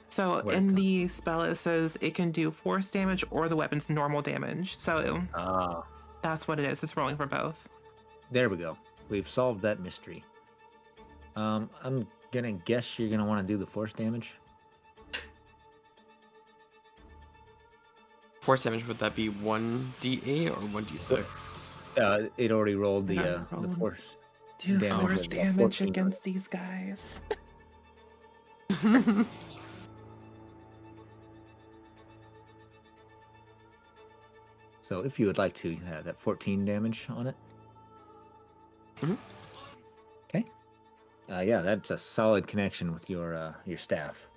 So What? in the spell, it says it can do force damage or the weapon's normal damage. So Ah, that's what it is. It's rolling for both. there we go. We've solved that mystery. I'm gonna guess you're gonna want to do the force damage. Force damage, would that be 1d8 or 1d6? It already rolled It the already rolled. force. Do Damage force of damage 14. against these guys. So if you would like to have that 14 damage on it. Mhm. Okay. Yeah, that's a solid connection with your staff.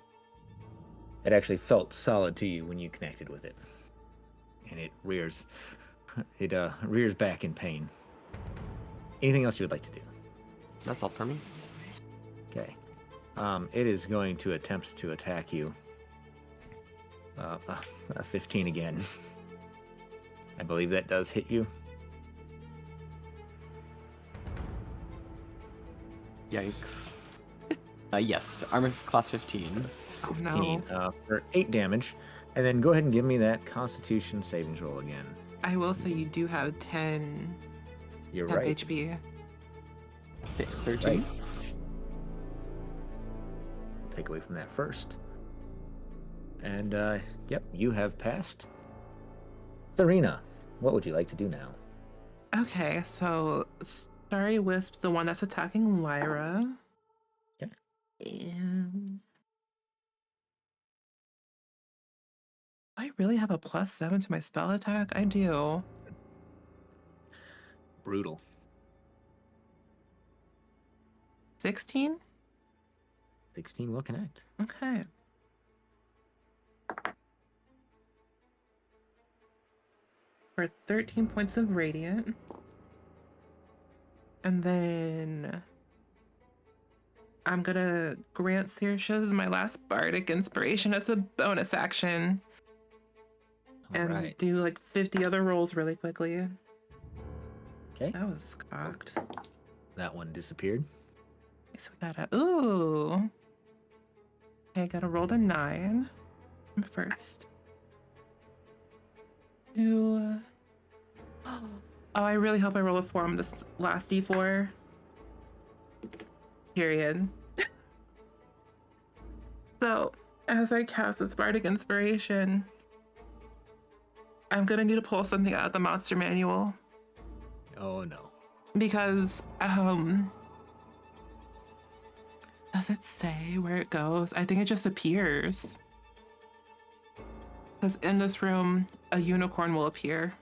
It actually felt solid to you when you connected with it, and it rears back in pain. Anything else you would like to do? That's all for me. Okay. It is going to attempt to attack you. A 15 again. I believe that does hit you. Yikes. Yes, armor class 15. Oh 15 no. for 8 damage. And then go ahead and give me that Constitution savings roll again. I will say you do have 10 You're temp right. HP. 13. Right. Take away from that first. And, yep, you have passed. Serena, what would you like to do now? Okay, so Starry Wisp's the one that's attacking Lyra. Okay. And I really have a +7 to my spell attack? I do. Brutal. 16? 16 will connect. Okay. For 13 points of radiant. And then I'm gonna grant Saoirse my last bardic inspiration as a bonus action. All And right. do like 50 other rolls really quickly. Okay. That was cocked. That one disappeared. Okay, so we got a ooh. Okay, got a roll to 9 first. 2. Oh, I really hope I roll a 4 on this last d4. Period. So, as I cast this bardic inspiration, I'm gonna need to pull something out of the monster manual Oh, no. because does it say where it goes? I think it just appears. Because in this room, a unicorn will appear.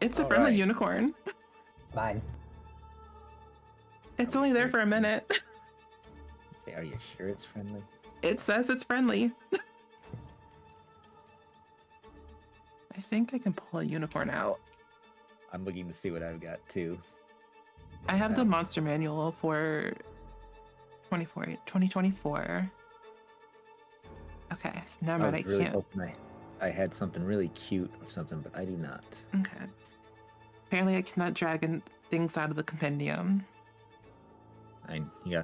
It's a All friendly right. unicorn. It's mine. It's only there for a minute. Say, are you sure it's friendly? It says it's friendly. I think I can pull a unicorn out. I'm looking to see what I've got, too. I have the monster manual for 2024. Okay, so never mind, I really can't. hoping I had something really cute or something, but I do not. Okay. Apparently I cannot drag in things out of the compendium. You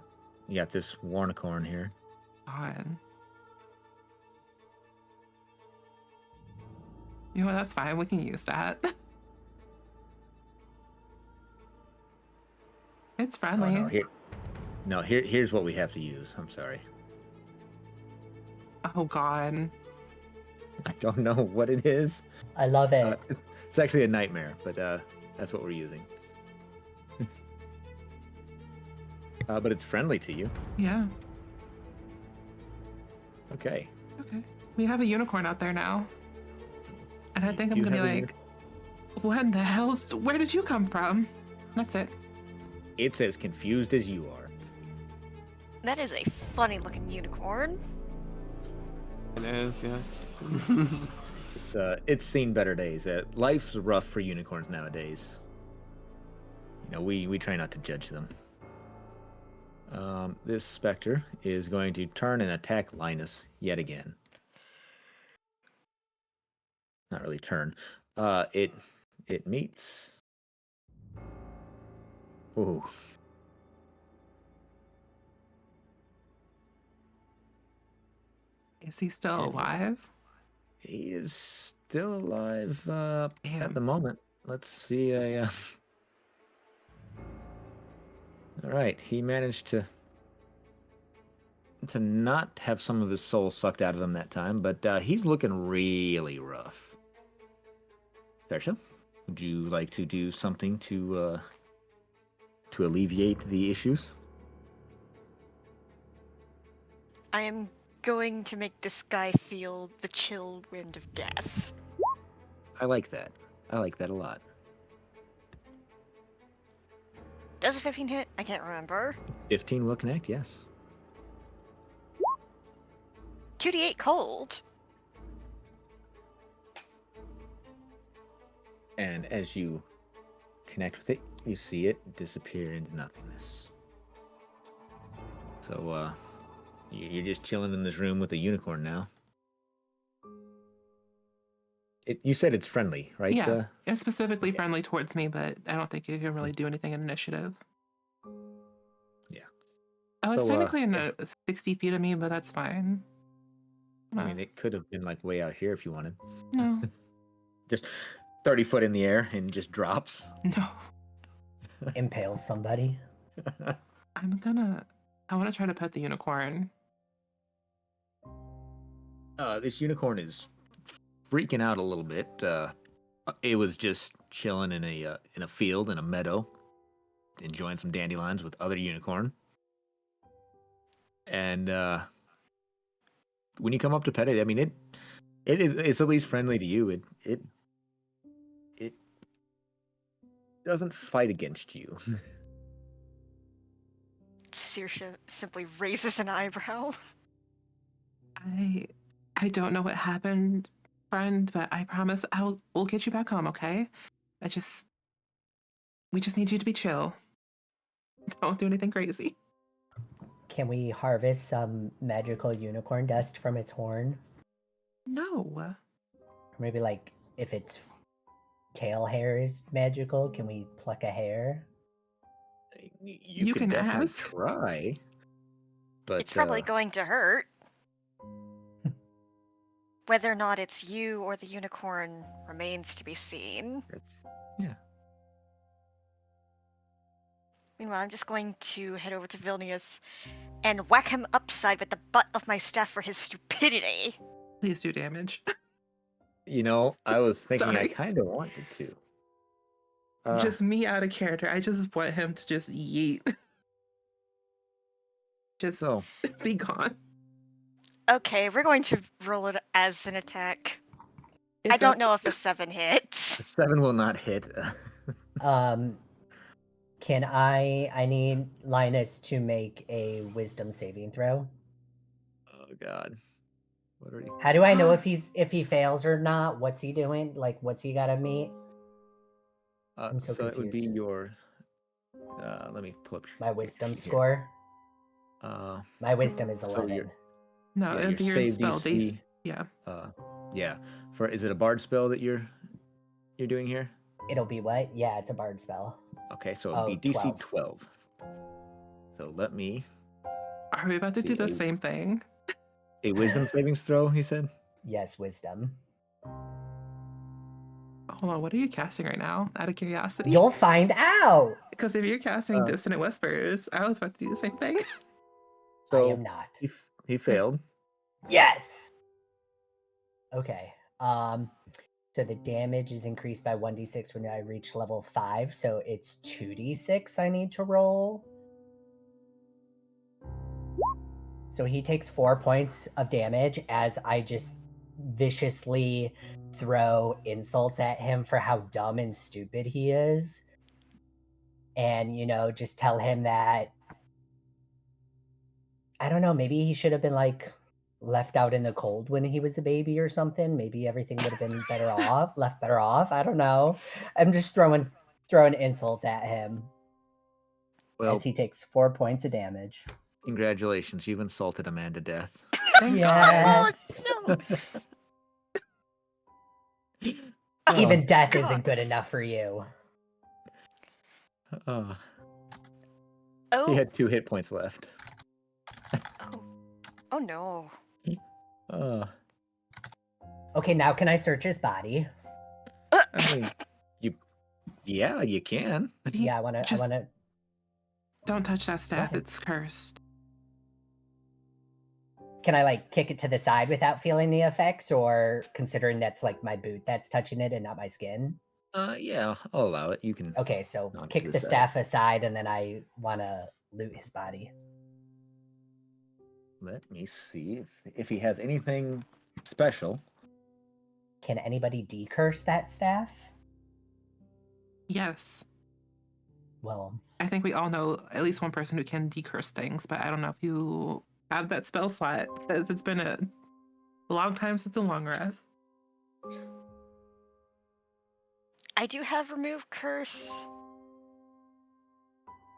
got this Warnicorn here. God. You know what, that's fine, we can use that. It's Oh, friendly. here's what we have to use. I'm sorry. Oh God. I don't know what it is. I love it. It's actually a nightmare, but that's what we're using. But it's friendly to you. Yeah. Okay. Okay. We have a unicorn out there now. And I You think I'm do gonna be have a like, what in the hell's, where did you come from? That's it. It's as confused as you are. That is a funny looking unicorn. It is, yes. It's seen better days. Life's rough for unicorns nowadays. You know, we try not to judge them. This specter is going to turn and attack Linus yet again. Not really turn. It meets. Ooh. Is he still Yeah. alive? He is still alive Damn. at the moment. Let's see. All right, he managed to not have some of his soul sucked out of him that time, but he's looking really rough. Saoirse, would you like to do something to alleviate the issues? I am going to make this guy feel the chill wind of death. I like that. I like that a lot. Does a 15 hit? I can't remember. 15 will connect, yes. 2d8 cold. And as you connect with it, you see it disappear into nothingness. So, you're just chilling in this room with a unicorn now. You said it's friendly, right? Yeah, it's specifically friendly towards me, but I don't think it can really do anything in initiative. Yeah. Oh, it's So, technically in 60 feet of me, but that's fine. I mean, it could have been like way out here if you wanted. No, Just 30 foot in the air and just drops. no. Impales somebody. I want to try to pet the unicorn. This unicorn is freaking out a little bit. It was just chilling in a field in a meadow, enjoying some dandelions with other unicorn. And when you come up to pet it, I mean it's at least friendly to you. It doesn't fight against you. Saoirse simply raises an eyebrow. I don't know what happened, friend, but I promise we'll get you back home, okay? We just need you to be chill. Don't do anything crazy. Can we harvest some magical unicorn dust from its horn? No. Or maybe like if its tail hair is magical, can we pluck a hair? You can could definitely ask. try, but It's probably going to hurt. Whether or not it's you or the unicorn remains to be seen. yeah. Meanwhile, I'm just going to head over to Vilnius and whack him upside with the butt of my staff for his stupidity. Please do damage. You know, I was thinking I Sorry. kind of wanted to. Just me out of character. I just want him to just yeet. Just So be gone. Okay, we're going to roll it as an attack. I don't know if a 7 hits. the 7 will not hit. Can I need Linus to make a wisdom saving throw? Oh God, what are you? How do I know if he fails or not? What's he doing? Like, what's he gotta meet? I'm so So it would be confused. your. Let me pull up My wisdom sheet here. score. Uh, My wisdom is So 11. you're- No, Yeah, it'd be your your save spell. DC. Yeah. yeah. Is it a bard spell that you're doing here? It'll be what? Yeah, it's a bard spell. Okay, so it'll Oh, be DC 12. 12. So let me Are we about to do See, the same thing? a wisdom savings throw. He said. Yes, wisdom. Hold on, what are you casting right now? Out of curiosity? You'll find out. Because if you're casting Uh, Dissonant Whispers, I was about to do the same thing. So I am not. He failed. Yes. Okay. So the damage is increased by 1d6 when I reach level 5, so it's 2d6 I need to roll. So he takes 4 points of damage as I just viciously throw insults at him for how dumb and stupid he is. And, just tell him that, I don't know, maybe he should have been like left out in the cold when he was a baby or something. Maybe everything would have been left better off. I don't know. I'm just throwing insults at him Well, as he takes 4 points of damage. congratulations, you've insulted a man to death. Thank Yes. Oh, no. Even death isn't God. good enough for you. He Oh, had 2 hit points left. oh no. Uh, Okay, now can I search his body? I mean, you can. Yeah, I want to. Just- Don't touch that staff, ahead. it's cursed. Can I kick it to the side without feeling the effects, or considering that's my boot that's touching it and not my skin? Yeah, I'll allow it. You can. Okay, so Knock to kick the the side. staff aside, and then I want to loot his body. Let me see if he has anything special. Can anybody decurse that staff? Yes. Well, I think we all know at least one person who can decurse things, but I don't know if you have that spell slot because it's been a long time since the long rest. I do have remove curse,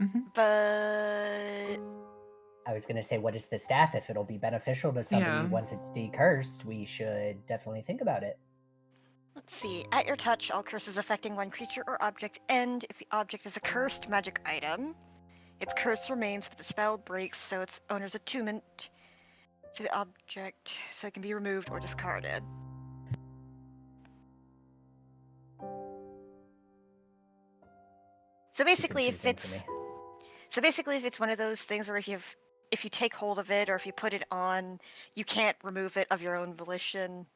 Mhm. but I was gonna say, what is the staff? If it'll be beneficial to somebody Yeah. once it's decursed, we should definitely think about it. let's see. At your touch, all curses affecting one creature or object end if the object is a cursed magic item. Its curse remains, but the spell breaks, so its owner's attunement to the object so it can be removed or discarded. So Too basically, if confusing for it's me. if it's one of those things where if you take hold of it or if you put it on, you can't remove it of your own volition.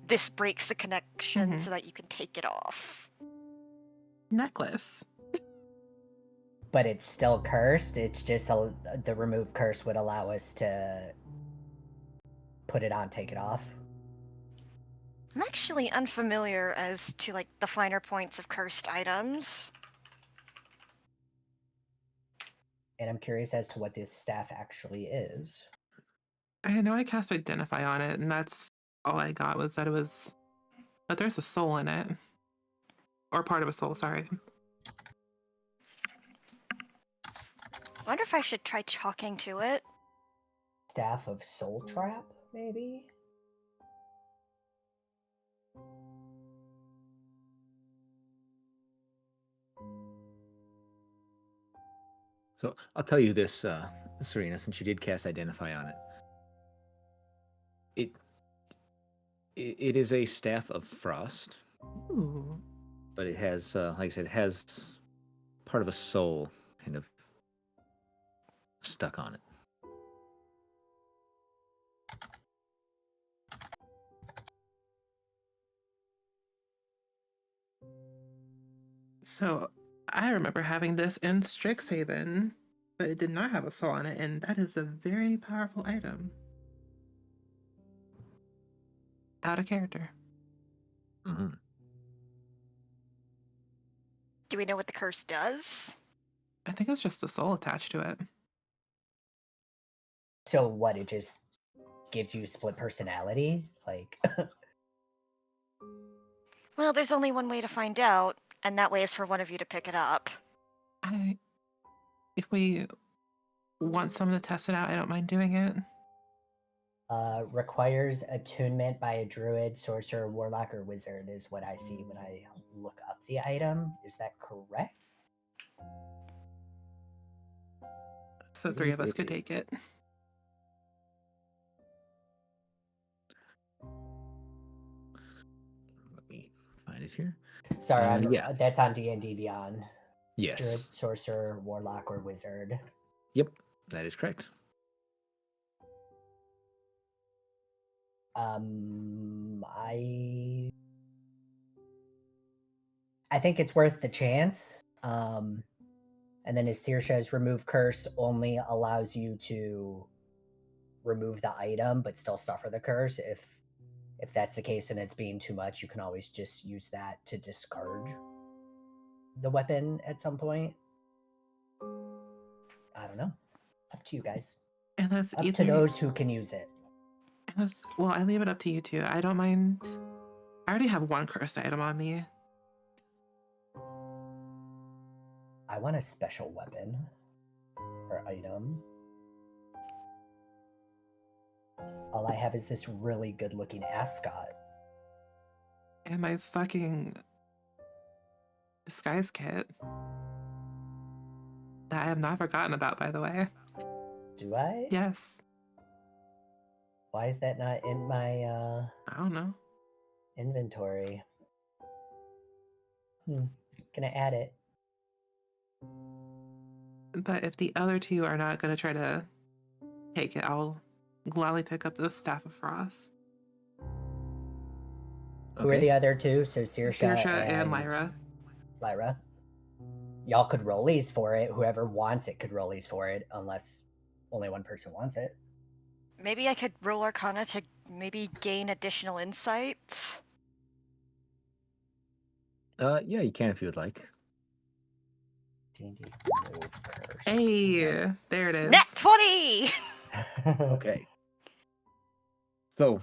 This breaks the connection Mhm. so that you can take it off. Necklace. But it's still cursed. It's just the remove curse would allow us to put it on, take it off. I'm actually unfamiliar as to like the finer points of cursed items. And I'm curious as to what this staff actually is. I know I cast Identify on it, and that's all I got was that there's a soul in it. Or part of a soul, sorry. I wonder if I should try talking to it. Staff of Soul Trap, maybe? So I'll tell you this, Serena, since you did cast Identify on it. It is a staff of frost, Ooh. but it has, like I said, it has part of a soul kind of stuck on it. So I remember having this in Strixhaven, but it did not have a soul on it, and that is a very powerful item. Out of character. Mm-hmm. Do we know what the curse does? I think it's just the soul attached to it. So what, it just gives you split personality? Like, Well, there's only one way to find out, and that way is for one of you to pick it up. If we want someone to test it out, I don't mind doing it. requires attunement by a druid, sorcerer, warlock, or wizard is what I see when I look up the item. Is that correct? So three of us could take it. Let me find it here. Sorry, yeah. that's on D&D Beyond. Yes. Druid, sorcerer, warlock, or wizard. Yep, that is correct. I think it's worth the chance. And then as Sirsha's remove curse only allows you to remove the item but still suffer the curse. If that's the case and it's being too much, you can always just use that to discard the weapon at some point. I don't know. Up to you guys. And that's Up to those who can use it. Well, I leave it up to you two. I don't mind. I already have one cursed item on me. I want a special weapon or item. All I have is this really good looking ascot. And my fucking disguise kit. That I have not forgotten about, by the way. Do I? Yes. Why is that not in my I don't know. inventory? Gonna add it. But if the other two are not going to try to take it, I'll gladly pick up the Staff of Frost. Okay. Who are the other two? So Saoirse and Lyra. Lyra. Y'all could rollies for it. Whoever wants it could rollies for it, unless only one person wants it. Maybe I could roll Arcana to maybe gain additional insights. Yeah, you can if you would like. Hey, there it is. Nat 20! Okay. So,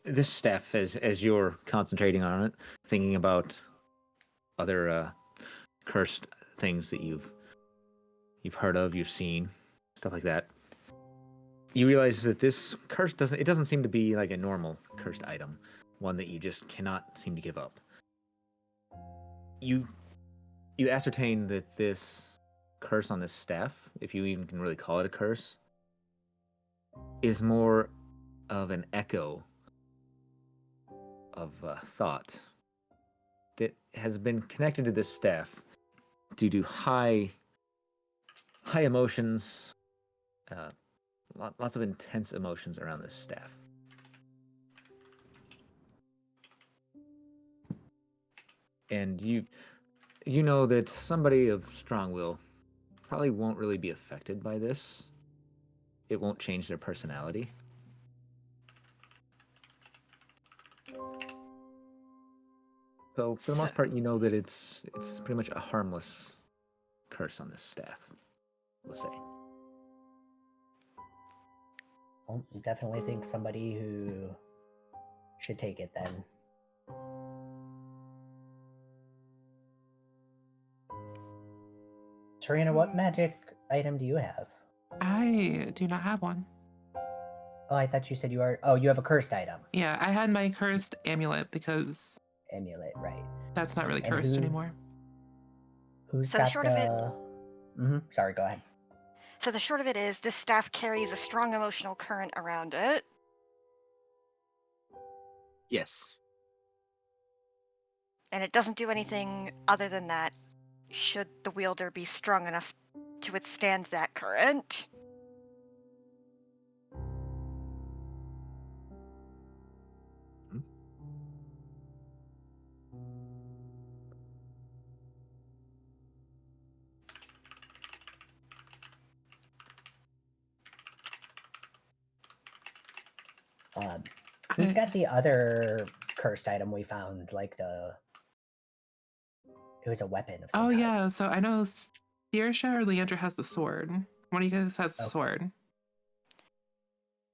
this staff, as you're concentrating on it, thinking about other cursed things that you've heard of, you've seen, stuff like that, you realize that this curse doesn't seem to be like a normal cursed item, one that you just cannot seem to give up. You ascertain that this curse on this staff, if you even can really call it a curse, is more of an echo of thought that has been connected to this staff due to high emotions, lots of intense emotions around this staff. And you know that somebody of strong will probably won't really be affected by this. It won't change their personality. So for the most part, you know that it's pretty much a harmless curse on this staff, we'll say. Well, definitely think somebody who should take it then. Serena, what magic item do you have? I do not have one. Oh, I thought you said you are. Oh, you have a cursed item. Yeah, I had my cursed amulet because Amulet, right? that's not really And cursed anymore. Who's So the got short of it- Sorry, go ahead. So the short of it is, this staff carries a strong emotional current around it. Yes. And it doesn't do anything other than that, should the wielder be strong enough to withstand that current. Who's got the other cursed item we found? Like it was a weapon of some Oh type. yeah, so I know Saoirse or Leandra has the sword. One of you guys has the Okay. sword.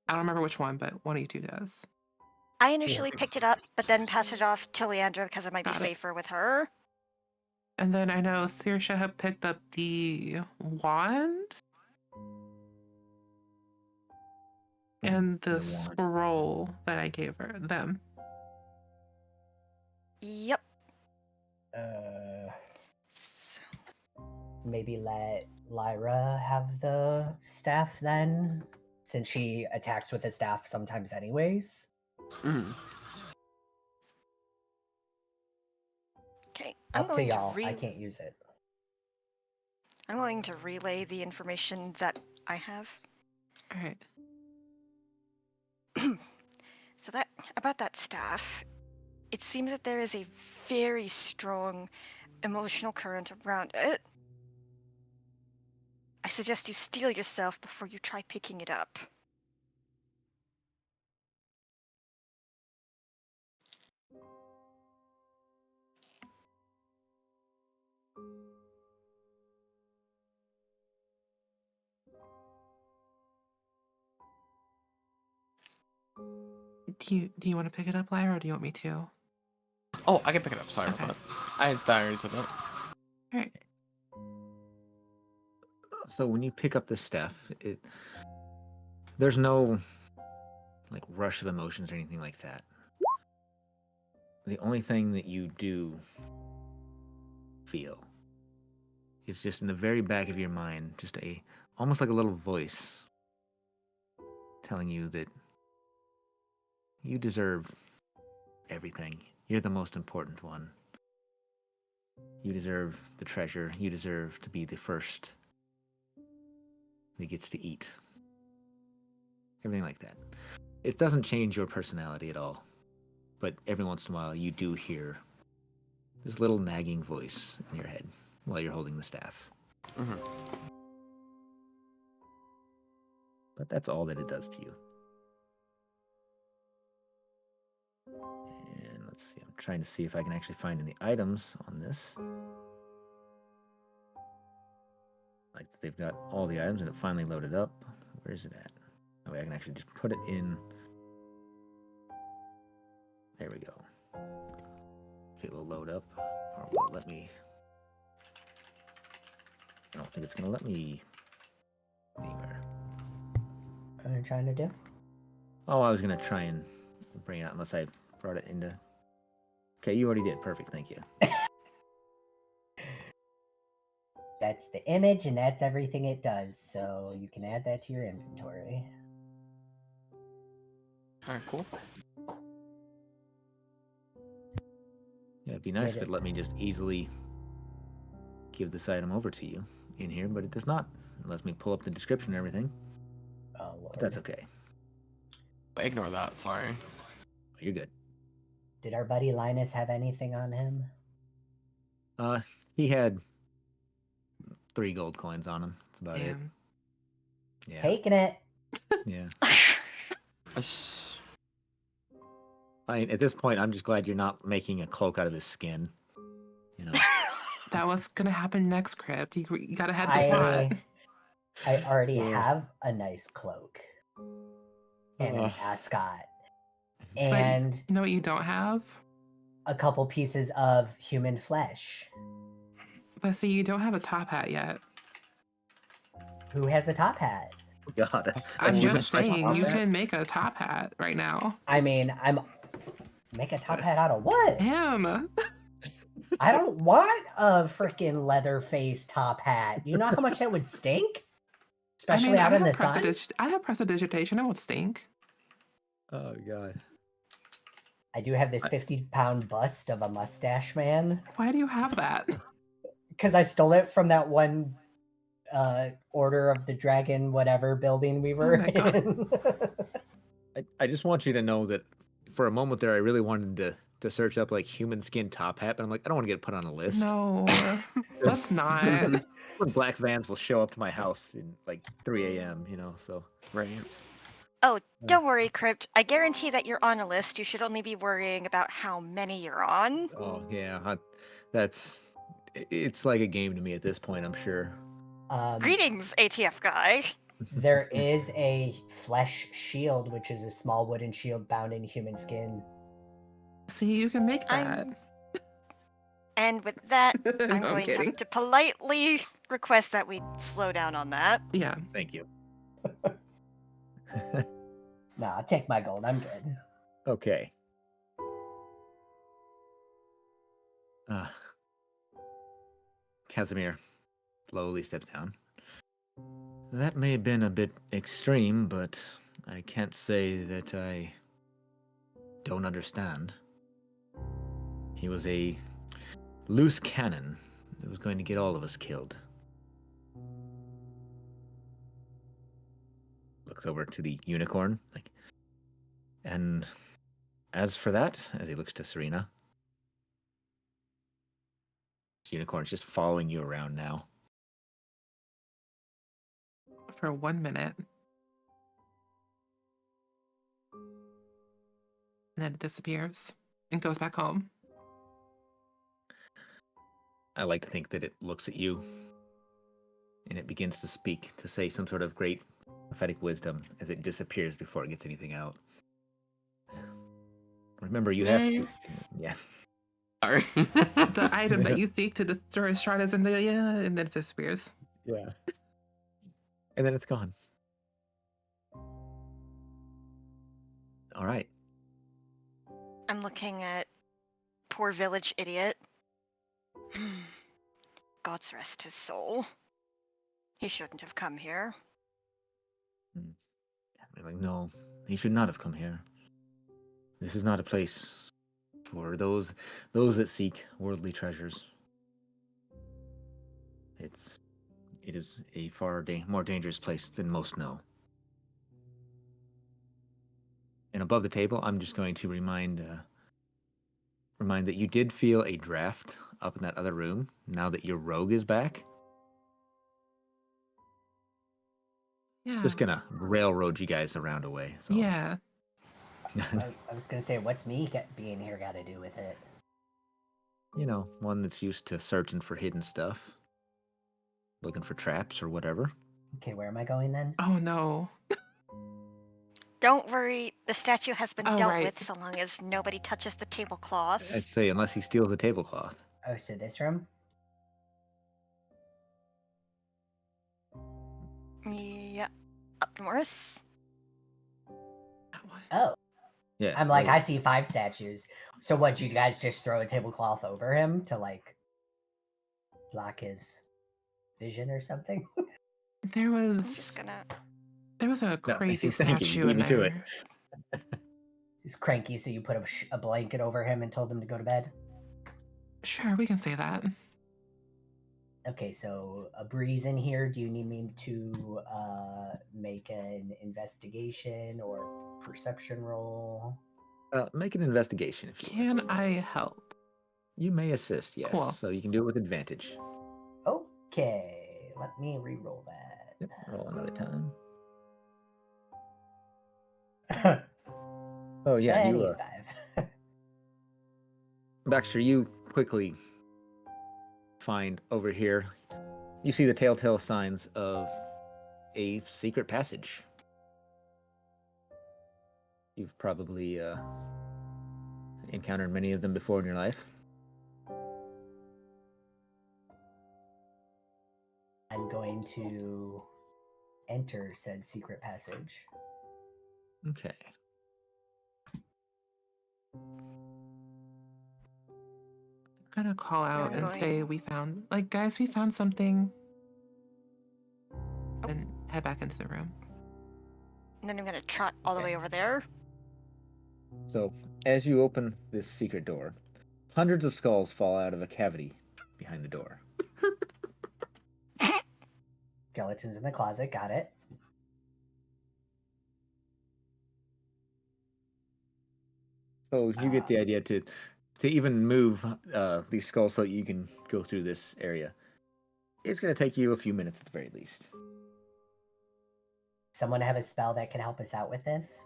I don't remember which one, but one of you two does. I initially picked it up, but then passed it off to Leandra because it might be Got it. safer with her. And then I know Saoirse had picked up the wand and the The wand. scroll that I gave them. Yep. S- Maybe let Lyra have the staff then, since she attacks with the staff sometimes anyways. Mm. Okay, I'm Up to going to y'all. I can't use it. I'm going to relay the information that I have. All right. So that about that staff, it seems that there is a very strong emotional current around it. I suggest you steel yourself before you try picking it up. Do you want to pick it up, Lyra, or do you want me to? All Oh, I can pick it up. Sorry Okay. about that. I thought I already said that. right. So when you pick up the staff, there's no like rush of emotions or anything like that. The only thing that you do feel is just in the very back of your mind, just almost like a little voice telling you that you deserve everything. You're the most important one. You deserve the treasure. You deserve to be the first that gets to eat. Everything like that. It doesn't change your personality at all. But every once in a while, you do hear this little nagging voice in your head while you're holding the staff. Mm-hmm. But that's all that it does to you. And let's see, I'm trying to see if I can actually find any items on this. Like they've got all the items and it finally loaded up. Where is it at? Oh, I can actually just put it in. There we go. If it will load up, or will it let me? I don't think it's gonna let me anywhere. What are you trying to do? Oh, I was gonna try and bring it out unless I brought it into. Okay, you already did. Perfect. Thank you. That's the image, and that's everything it does. So you can add that to your inventory. Alright, cool. Yeah, it'd be nice Did if it it- let me just easily give this item over to you in here, but it does not. It lets me pull up the description and everything. Oh lord. But that's okay. Ignore that, sorry. You're good. Did our buddy Linus have anything on him? He had 3 gold coins on him. That's about it. Damn. Yeah. Taking it. Yeah. Ash- At this point, I'm just glad you're not making a cloak out of his skin. You know. That was gonna happen next, Crypt. You gotta head the I plot. I already Yeah. have a nice cloak and an Ugh. ascot But and you know what you don't have? a couple pieces of human flesh. But see, you don't have a top hat yet. Who has a top hat? God. I'm human just flesh saying, on you that? can make a top hat right now. I mean, I'm make a top hat out of what? Him. I don't want a freaking leather face top hat. You know how much that would stink? Especially out in the sun? I have prestidigitation. It won't stink. Oh god. I do have this 50-pound bust of a mustache man. Why do you have that? Because I stole it from that one Order of the Dragon whatever building we were my God. in. I just want you to know that for a moment there, I really wanted to search up like human skin top hat, but I'm like, I don't want to get put on a list. No, let's not. When black vans will show up to my house in like 3 a.m., you know, so. Right. Oh, don't worry, Crypt. I guarantee that you're on a list. You should only be worrying about how many you're on. Oh, yeah. It's like a game to me at this point, I'm sure. Greetings, ATF guy. There is a flesh shield, which is a small wooden shield bound in human skin. See, you can make that. I'm- And with that, I'm No, going to kidding. have to politely request that we slow down on that. Yeah. Thank you. Nah, I'll take my gold. I'm good. Okay. Casimir slowly steps down. That may have been a bit extreme, but I can't say that I don't understand. He was a loose cannon that was going to get all of us killed. Looks over to the unicorn, and as for that, as he looks to Serena, this unicorn's just following you around now. For 1 minute. And then it disappears and goes back home. I like to think that it looks at you and it begins to speak, to say some sort of great prophetic wisdom as it disappears before it gets anything out. Remember, you have to. Yeah. Sorry. The item that you seek to destroy Strahd is in the and then it disappears. Yeah. And then it's gone. All right. I'm looking at poor village idiot. God's rest his soul. He shouldn't have come here. We're like, no, he should not have come here. This is not a place for those that seek worldly treasures. It is a far more dangerous place than most know. And above the table, I'm just going to remind that you did feel a draft up in that other room. Now that your rogue is back, Yeah. just gonna railroad you guys around away. So. Yeah. I was gonna say, what's me being here got to do with it? You know, one that's used to searching for hidden stuff, looking for traps or whatever. Okay, where am I going then? Oh no. Don't worry, the statue has been Oh, dealt right. with so long as nobody touches the tablecloths. I'd say unless he steals the tablecloth. Oh, so this room? Yeah, up north. That one. Oh, Yeah. I'm like, I see 5 statues. So what, you guys just throw a tablecloth over him to like block his vision or something? There I'm just was gonna. a No, crazy thank you, you statue beat in me to there. it. He's cranky, so you put a blanket over him and told him to go to bed? Sure, we can say that. Okay, so a breeze in here. Do you need me to make an investigation or perception roll? Make an investigation if you Can I help? You may assist, yes. Cool. So you can do it with advantage. Okay, let me re-roll that. Yep, roll another time. Oh yeah, you 25. Baxter, you quickly find over here. You see the telltale signs of a secret passage. You've probably encountered many of them before in your life. I'm going to enter said secret passage. Okay. I'm gonna call out I'm and going- say we found, like, guys, we found something. Then head back into the room. And then I'm gonna trot all the Okay. way over there. So, as you open this secret door, hundreds of skulls fall out of a cavity behind the door. Skeletons in the closet, got it. So you get the idea to even move these skulls so you can go through this area. It's going to take you a few minutes at the very least. Someone have a spell that can help us out with this?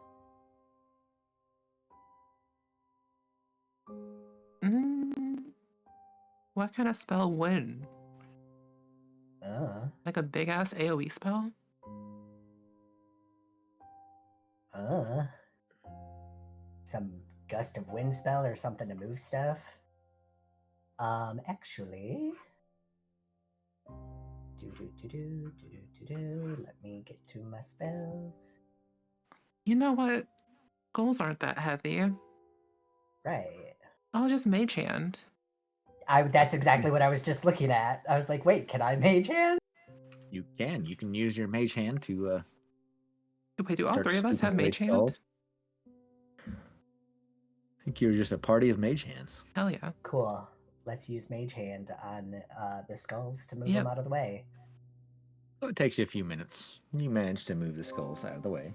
What kind of spell would? Uh, Like a big ass AoE spell? some gust of wind spell or something to move stuff. Actually, let me get to my spells. You know what? Goals aren't that heavy. Right. I'll just mage hand. That's exactly what I was just looking at. I was like, wait, can I mage hand? You can use your mage hand to Wait, do all start three of us scooping have away mage hand? skulls. I think you're just a party of mage hands. Hell yeah. Cool. Let's use mage hand on the skulls to move Yep. them out of the way. So it takes you a few minutes. You manage to move the skulls out of the way.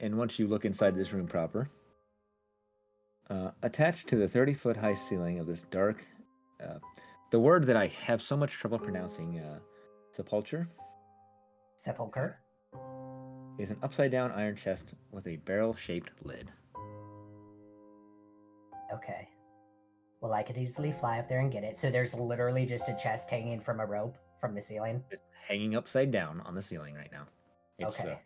And once you look inside this room proper, attached to the 30-foot high ceiling of this dark, the word that I have so much trouble pronouncing, sepulcher, Sepulcher. is an upside-down iron chest with a barrel-shaped lid. Okay. Well, I could easily fly up there and get it. So there's literally just a chest hanging from a rope from the ceiling. It's hanging upside down on the ceiling right now. Okay.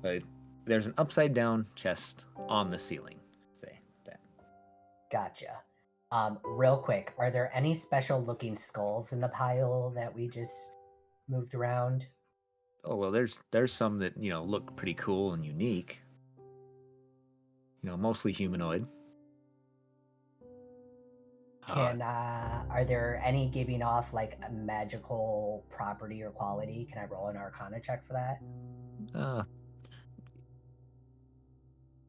But there's an upside-down chest on the ceiling. Say that. Gotcha. Real quick, are there any special looking skulls in the pile that we just moved around? Oh well, there's some that look pretty cool and unique. Mostly humanoid. Are there any giving off like a magical property or quality? Can I roll an Arcana check for that?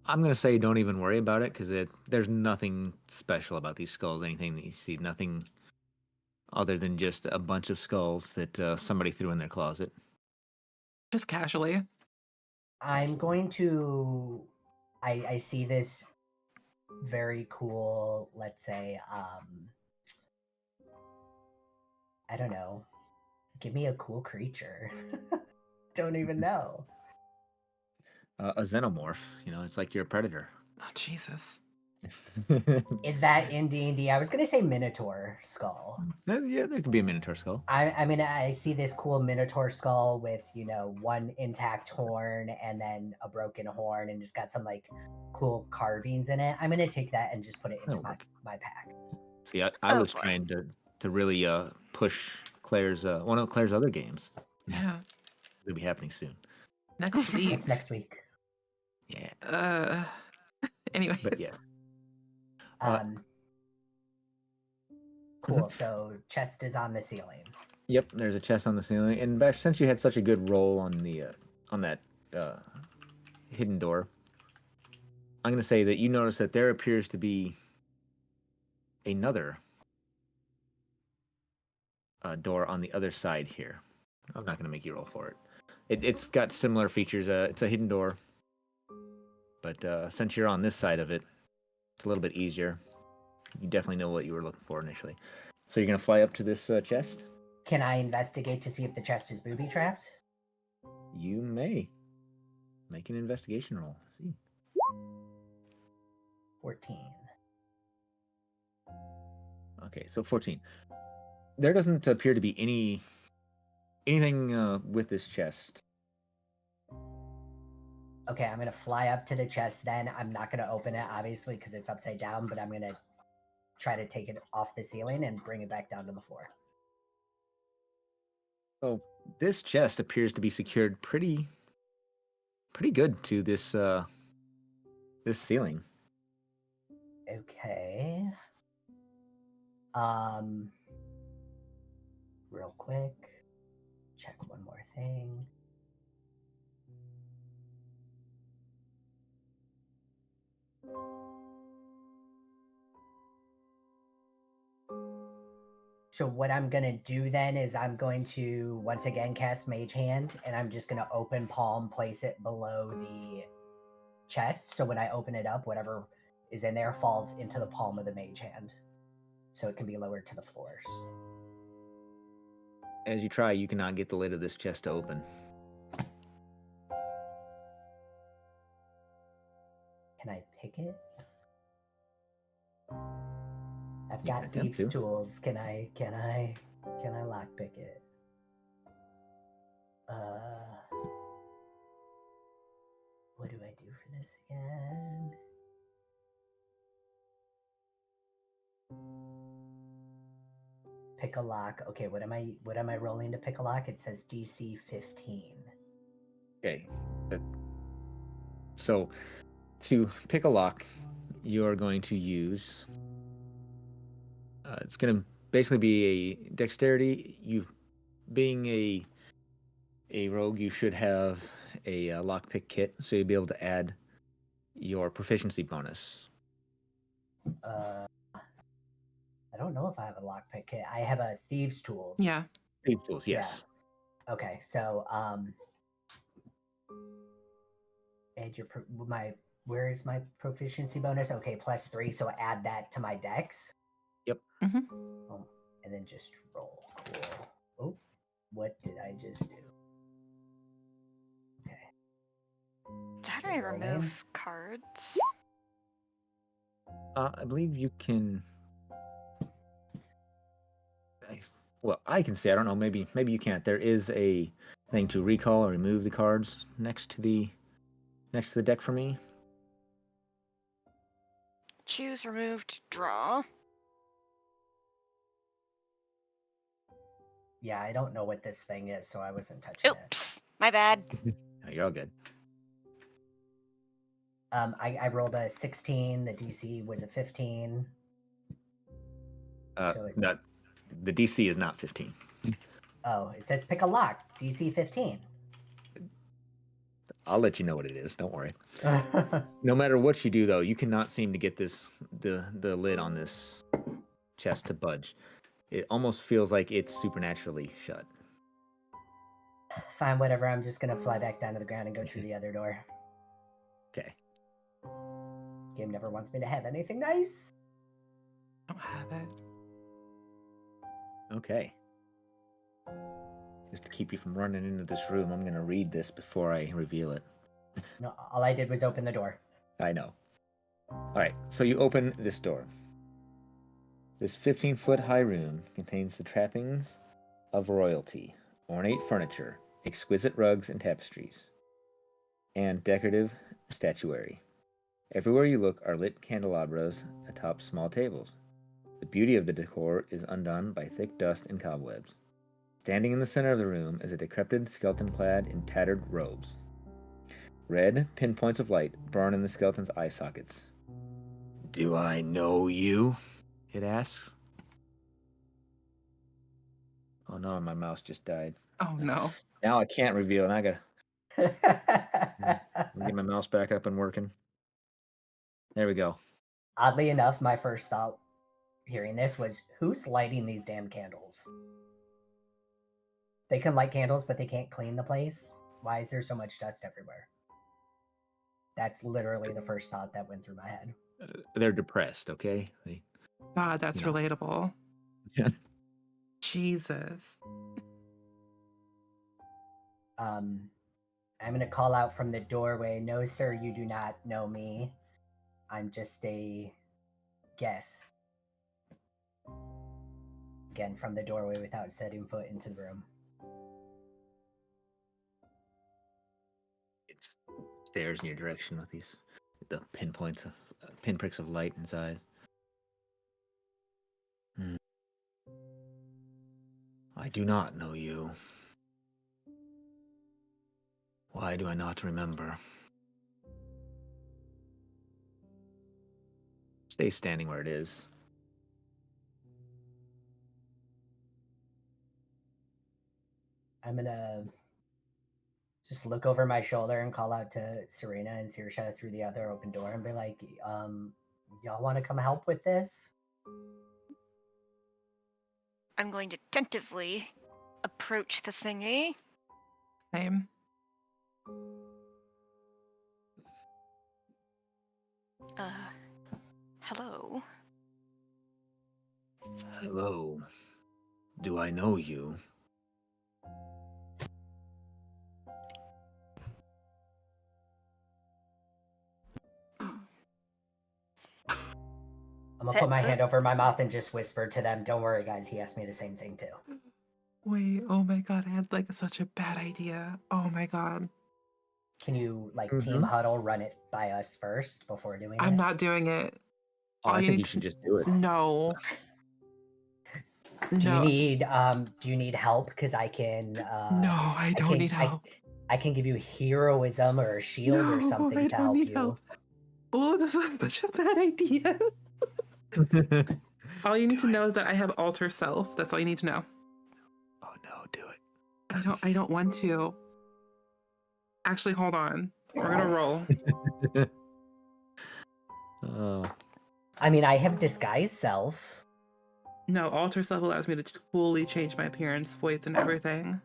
I'm gonna say don't even worry about it because there's nothing special about these skulls. Anything that you see, nothing other than just a bunch of skulls that somebody threw in their closet. Just casually. I'm going to. I see this very cool. Let's say, I don't know. Give me a cool creature. Don't even know. A xenomorph. It's like you're a predator. Oh, Jesus. Is that in D&D? I was gonna say Minotaur skull. Yeah, there could be a minotaur skull. I mean, I see this cool Minotaur skull with one intact horn and then a broken horn, and just got some like cool carvings in it. I'm gonna take that and just put it into my pack. See, I Oh, was boy. trying to really push Claire's one of Claire's other games. Yeah. It'll be happening soon. Next week. It's next week. Yeah, Anyway. but yeah. Cool. So chest is on the ceiling. Yep, there's a chest on the ceiling, and since you had such a good roll on the on that hidden door, I'm going to say that you notice that there appears to be another door on the other side here. I'm not going to make you roll for it. It's got similar features. It's a hidden door, but since you're on this side of it, it's a little bit easier. You definitely know what you were looking for initially. So you're going to fly up to this chest? Can I investigate to see if the chest is booby trapped? You may. Make an investigation roll. See. 14. Okay, so 14. There doesn't appear to be anything with this chest. Okay, I'm gonna fly up to the chest then. I'm not gonna open it, obviously, because it's upside down, but I'm gonna try to take it off the ceiling and bring it back down to the floor. So this chest appears to be secured pretty good to this this ceiling. Okay. Real quick. Check one more thing. So what I'm going to do then is I'm going to once again cast Mage Hand, and I'm just going to open palm, place it below the chest. So when I open it up, whatever is in there falls into the palm of the Mage Hand. So it can be lowered to the floors. As you try, you cannot get the lid of this chest to open. Can I pick it? I've You can got attempt thieves' to. tools. Can I lockpick it? What do I do for this again? Pick a lock. Okay, what am I rolling to pick a lock? It says DC 15. Okay. So to pick a lock, you are going to use. It's going to basically be a dexterity. You, being a rogue, you should have a lockpick kit, so you'll be able to add your proficiency bonus. I don't know if I have a lockpick kit. I have a thieves' tools. Yeah. Thieves' tools, yes. Yeah. Okay, so add your where is my proficiency bonus? Okay, +3. So add that to my dex. Yep. Mm-hmm. And then just roll. Cool. Oh, what did I just do? Okay. How do I remove cards? I believe you can. I can say I don't know. Maybe you can't. There is a thing to recall or remove the cards next to the deck for me. Choose, removed, draw. Yeah, I don't know what this thing is, so I wasn't touching Oops, my bad. No, you're all good. I rolled a 16. The DC was a 15. The DC is not 15. Oh, it says pick a lock. DC 15. I'll let you know what it is. Don't worry. No matter what you do, though, you cannot seem to get the lid on this chest to budge. It almost feels like it's supernaturally shut. Fine, whatever. I'm just gonna fly back down to the ground and go through the other door. Okay. This game never wants me to have anything nice. I don't have it. Okay. Just to keep you from running into this room, I'm going to read this before I reveal it. No, all I did was open the door. I know. All right, so you open this door. This 15-foot high room contains the trappings of royalty, ornate furniture, exquisite rugs and tapestries, and decorative statuary. Everywhere you look are lit candelabras atop small tables. The beauty of the decor is undone by thick dust and cobwebs. Standing in the center of the room is a decrepit skeleton clad in tattered robes. Red pinpoints of light burn in the skeleton's eye sockets. "Do I know you?" it asks. Oh no, my mouse just died. Oh no. Now I can't reveal, and I gotta Let me get my mouse back up and working. There we go. Oddly enough, my first thought hearing this was, who's lighting these damn candles? They can light candles, but they can't clean the place. Why is there so much dust everywhere? That's literally the first thought that went through my head. They're depressed, okay? God, that's You know. relatable. Yeah. Jesus. I'm going to call out from the doorway. No, sir, you do not know me. I'm just a guest. Again, from the doorway without setting foot into the room. It stares in your direction with the pinpricks of light in its eyes. I do not know you. Why do I not remember? Stay standing where it is. I'm gonna just look over my shoulder and call out to Serena and Sirsha through the other open door and be like, y'all want to come help with this? I'm going to tentatively approach the thingy. Same. Hello. Hello. Do I know you? I'm gonna put my hand over my mouth and just whisper to them, don't worry, guys, he asked me the same thing too. Wait, oh my god, I had like such a bad idea. Oh my god. Can you, like, team huddle run it by us first before doing it? I'm not doing it. Oh, I think you should just do it. No. Do No. you need help? Because I can. No, I don't need help. I can give you heroism or a shield or something to help you. Oh, this was such a bad idea. All you need to know is that I have alter self. That's all you need to know. Oh no, do it. I don't want to. Actually, hold on. We're gonna roll. I mean, I have disguise self. No, alter self allows me to fully change my appearance, voice, and everything.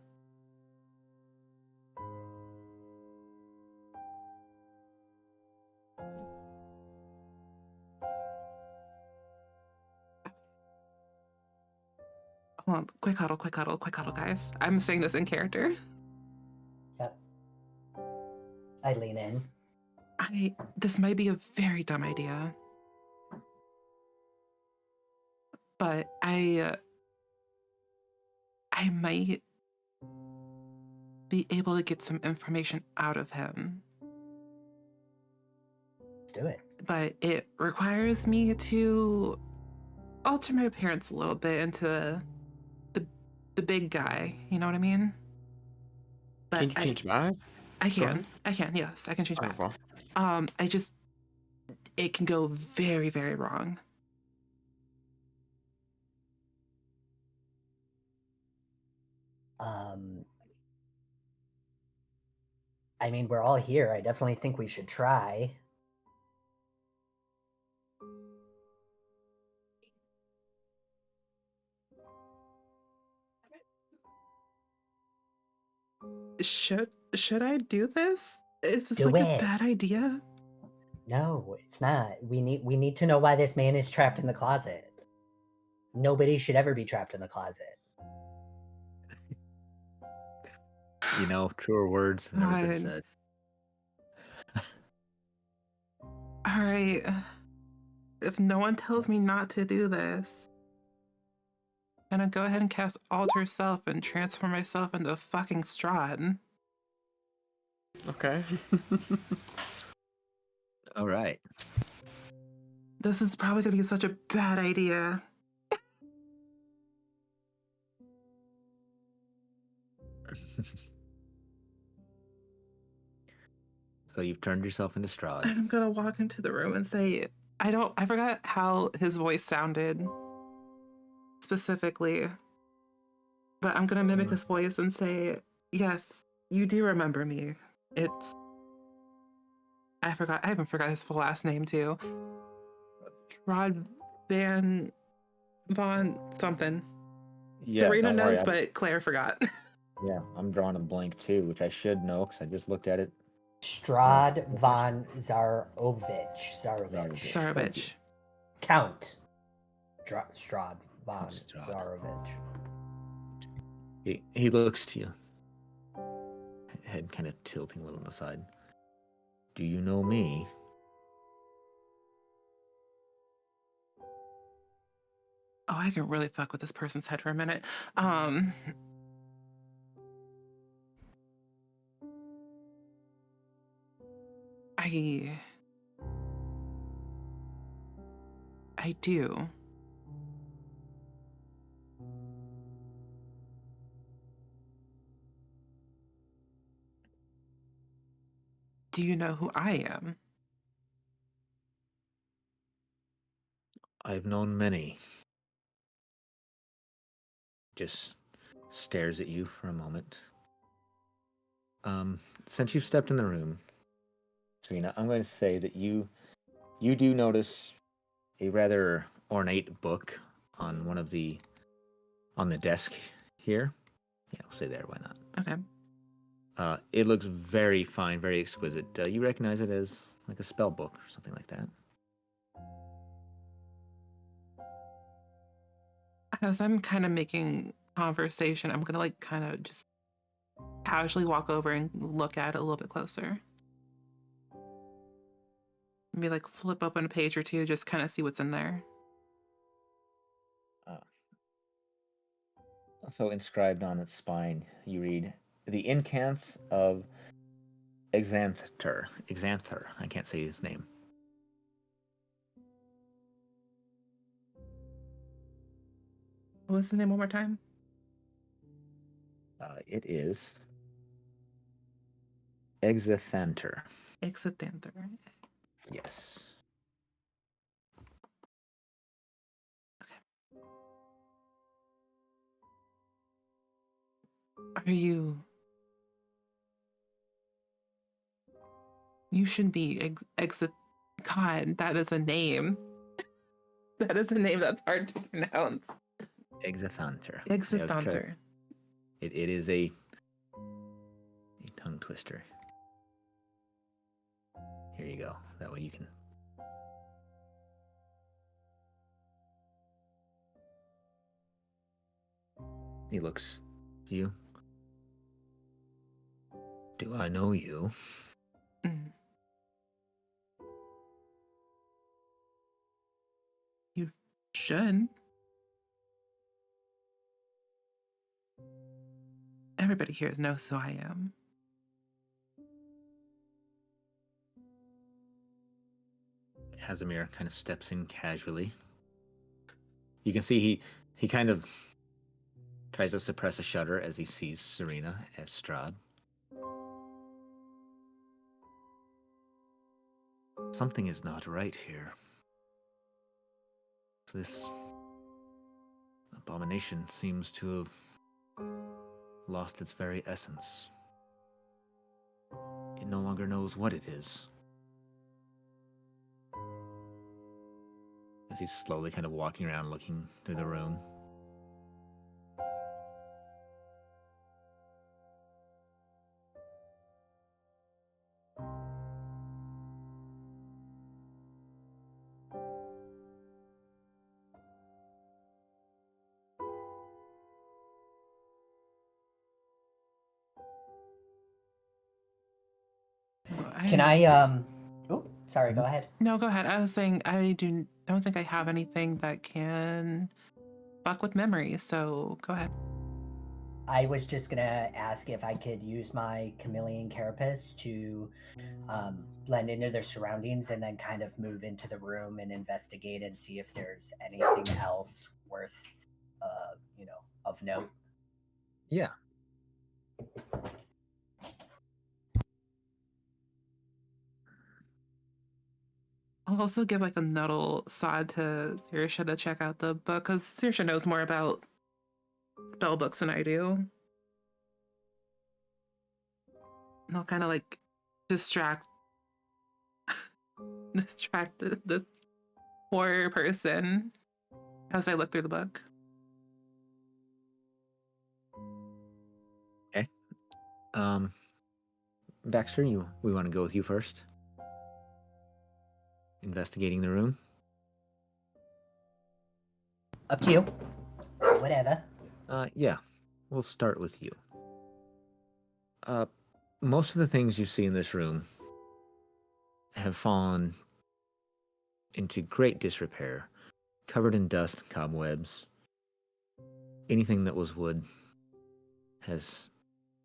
Hold on. Quick huddle, guys. I'm saying this in character. Yep. I lean in. This might be a very dumb idea. But I might be able to get some information out of him. Let's do it. But it requires me to alter my appearance a little bit into the big guy. You know what I mean? But Can you change back? I can. Yes, I can change back. It can go very, very wrong. I mean, we're all here. I definitely think we should try. Should I do this? Is this Do like it. a bad idea? No, it's not. We need to know why this man is trapped in the closet. Nobody should ever be trapped in the closet. You know, truer words have never been said. All right. If no one tells me not to do this, I'm gonna go ahead and cast Alter Self and transform myself into fucking Strahd. Okay. All right. This is probably gonna be such a bad idea. So you've turned yourself into Strahd. I'm gonna walk into the room and say, I forgot how his voice sounded specifically, but I'm gonna mimic his voice and say, yes, you do remember me. It's I haven't forgot his full last name too. Strahd Von something. Yeah, Serena don't worry. knows, but Claire forgot. Yeah, I'm drawing a blank too, which I should know because I just looked at it. Strahd von Zarovich. Thank you. Zarovich. Count. Strahd von Strahd. Zarovich. He looks to you, head kind of tilting a little on the side. Do you know me? Oh, I can really fuck with this person's head for a minute. I do. Do you know who I am? I've known many. Just stares at you for a moment. Since you've stepped in the room, Serena, I'm going to say that you do notice a rather ornate book on the desk here. Yeah, we'll say there. Why not? Okay. It looks very fine, very exquisite. You recognize it as like a spell book or something like that. As I'm kind of making conversation, I'm gonna like kind of just casually walk over and look at it a little bit closer. Maybe like flip open a page or two, just kind of see what's in there. Also inscribed on its spine, you read, "The incants of Exanther. Exanther. I can't say his name." What was the name one more time? It is Exanther. Exitanther. Yes. Are you? You should be exit. God, that is a name. That is a name that's hard to pronounce. Exanther. Exitanther. It is a tongue twister. Here you go. That way you can. He looks to you. Do I know you? Mm. You should. Everybody here knows who I am. Casimir kind of steps in casually. You can see he kind of tries to suppress a shudder as he sees Serena as Strahd. Something is not right here. This abomination seems to have lost its very essence. It no longer knows what it is. As he's slowly kind of walking around looking through the room. Can I oh, sorry, go ahead. No, go ahead. I was saying I don't think I have anything that can fuck with memory, so go ahead. I was just gonna ask if I could use my chameleon carapace to blend into their surroundings and then kind of move into the room and investigate and see if there's anything else worth, of note. Yeah. I'll also give like a nuttle side to Sirsha to check out the book because Sirsha knows more about spell books than I do. And I'll kind of like distract this poor person as I look through the book. Okay. Baxter, we want to go with you first. Investigating the room. Up to you. Whatever. Yeah, we'll start with you. Most of the things you see in this room have fallen into great disrepair, covered in dust and cobwebs. Anything that was wood has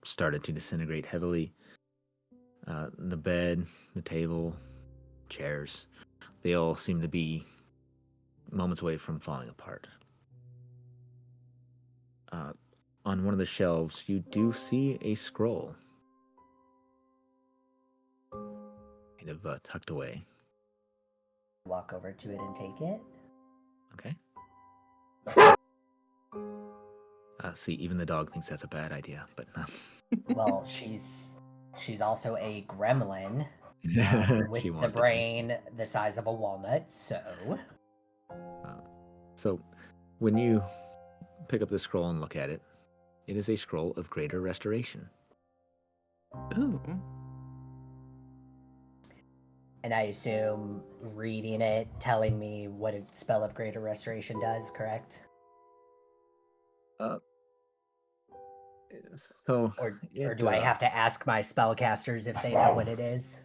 started to disintegrate heavily. The bed, the table, chairs, they all seem to be moments away from falling apart. On one of the shelves, you do see a scroll, kind of tucked away. Walk over to it and take it. Okay. See, even the dog thinks that's a bad idea, but no. Well, she's also a gremlin with She the wanted to. brain the size of a walnut. So, when you pick up the scroll and look at it, it is a scroll of greater restoration. Ooh. And I assume reading it, telling me what a spell of greater restoration does, correct? So, Or it, do I have to ask my spellcasters if they know what it is?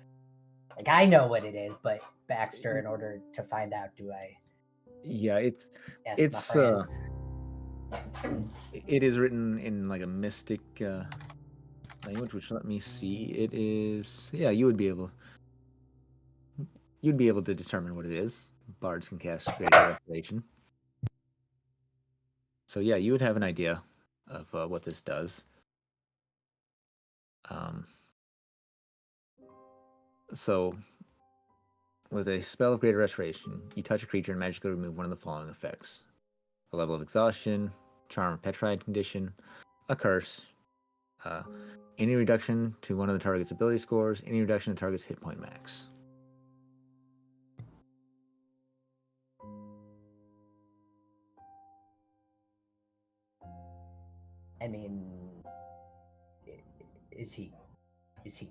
Like, I know what it is, but Baxter, in order to find out, do I Yeah, ask my it's friends? it is written in like a mystic language, which, let me see, it is, yeah, you'd be able to determine what it is. Bards can cast greater restoration. So yeah, you would have an idea of what this does. So with a spell of greater restoration, you touch a creature and magically remove one of the following effects: a level of exhaustion, charm, petrified condition, a curse, any reduction to one of the target's ability scores, any reduction to the target's hit point max. I mean, is he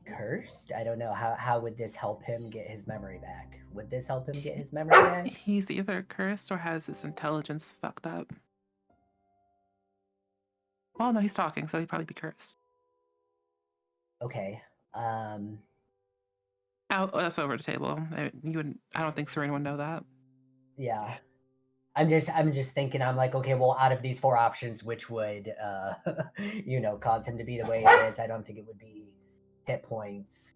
cursed? I don't know. How would this help him get his memory back? Would this help him get his memory back? He's either cursed or has his intelligence fucked up. Well, no, he's talking, so he'd probably be cursed. Okay. That's over the table. I don't think Serena would know that. Yeah. I'm just thinking, I'm like, okay, well, out of these four options, which would cause him to be the way it is? I don't think it would be hit points.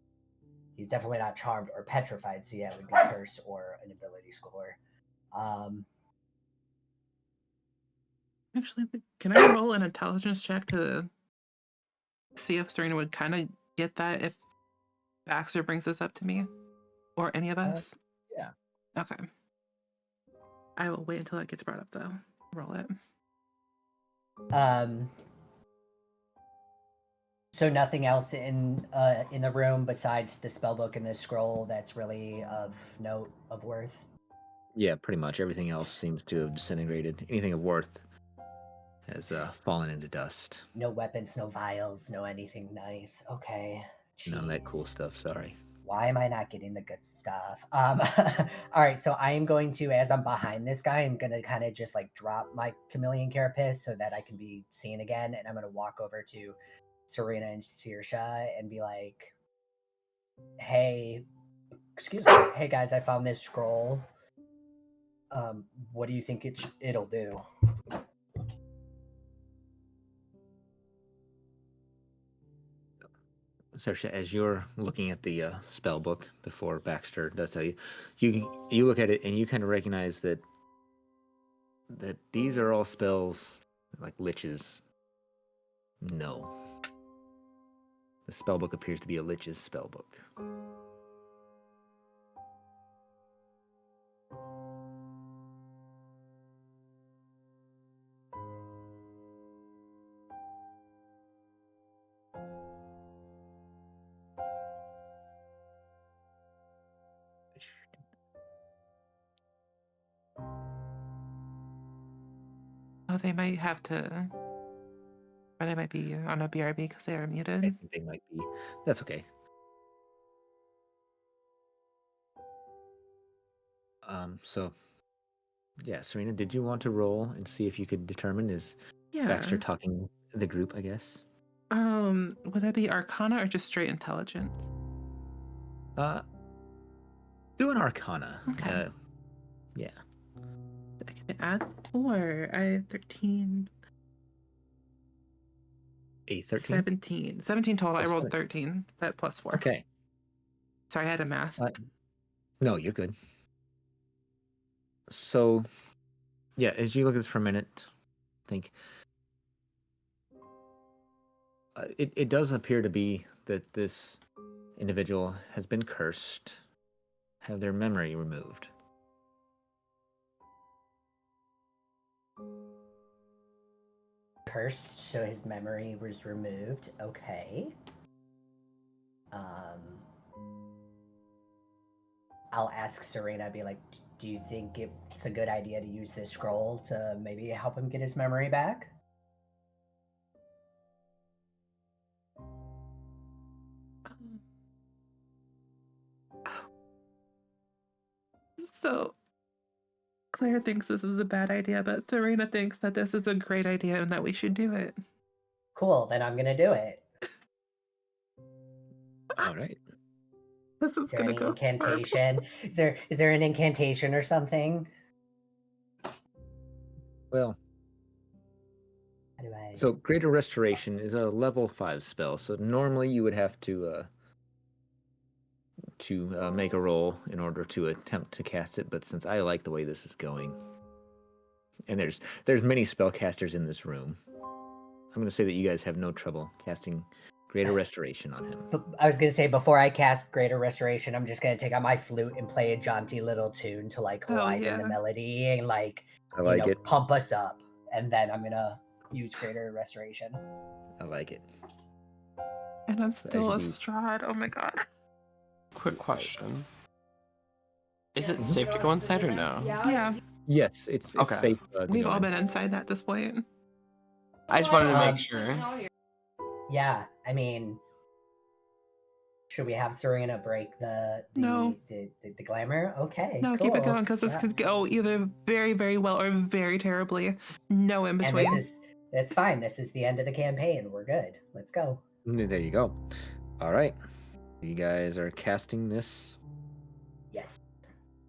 He's definitely not charmed or petrified, so yeah, it would be curse or an ability score. Actually, can I roll an intelligence check to see if Serena would kind of get that if Baxter brings this up to me? Or any of us? Yeah. Okay. I will wait until it gets brought up, though. Roll it. So nothing else in the room besides the spellbook and the scroll that's really of note, of worth? Yeah, pretty much everything else seems to have disintegrated. Anything of worth has fallen into dust. No weapons, no vials, no anything nice. Okay. None of that cool Jeez. stuff, sorry. Why am I not getting the good stuff? All right, so I am going to, as I'm behind this guy, I'm gonna kind of just like drop my chameleon carapace so that I can be seen again, and I'm gonna walk over to Serena and Saoirse and be like, "Hey, excuse me, hey guys, I found this scroll. What do you think it'll do?" Saoirse, as you're looking at the spell book before Baxter does tell you, you look at it and you kind of recognize that these are all spells like liches. No. The spell book appears to be a lich's spell book. Oh, they might have to, or they might be on a BRB because they are I muted. think they might be. That's okay. So, yeah, Serena, did you want to roll and see if you could determine is Yeah. Baxter talking the group, I guess? Would that be Arcana or just straight intelligence? Do an Arcana. Okay. Yeah. I can add 4. I have 13. A 13? 17. 17 total. Oh, I rolled 17. 13, but plus 4. Okay. Sorry, I had a math. No, you're good. So, yeah, as you look at this for a minute, think it does appear to be that this individual has been cursed, have their memory removed. Cursed, so his memory was removed. Okay. I'll ask Serena, be like, do you think it's a good idea to use this scroll to maybe help him get his memory back? So, Claire thinks this is a bad idea, but Serena thinks that this is a great idea and that we should do it. Cool, then I'm gonna do it. All right. This is Is there gonna any go incantation? Is there an incantation or something? Well, How do I? so Greater Restoration is a level 5 spell. So normally you would have to make a roll in order to attempt to cast it. But since I like the way this is going, and there's many spellcasters in this room, I'm going to say that you guys have no trouble casting Greater Restoration on him. I was gonna say before I cast Greater Restoration, I'm just gonna take out my flute and play a jaunty little tune to like Hell liven the yeah. melody and like I like it. pump us up, and then I'm gonna use Greater Restoration. I like it. And I'm So still a as you do- Strahd. Oh my god. Quick question. Is it Mhm. safe to go inside or no? Yeah, Yes, it's Okay. safe. To we've go all in. been inside at this point. I just wanted to Um, make sure. Yeah, I mean, should we have Serena break the No. the glamour? Okay, No, cool. keep it going because this Yeah. could go either very, very well or very terribly. No in And between. that's fine. This is the end of the campaign. We're good. Let's go. There you go. All right. You guys are casting this Yes.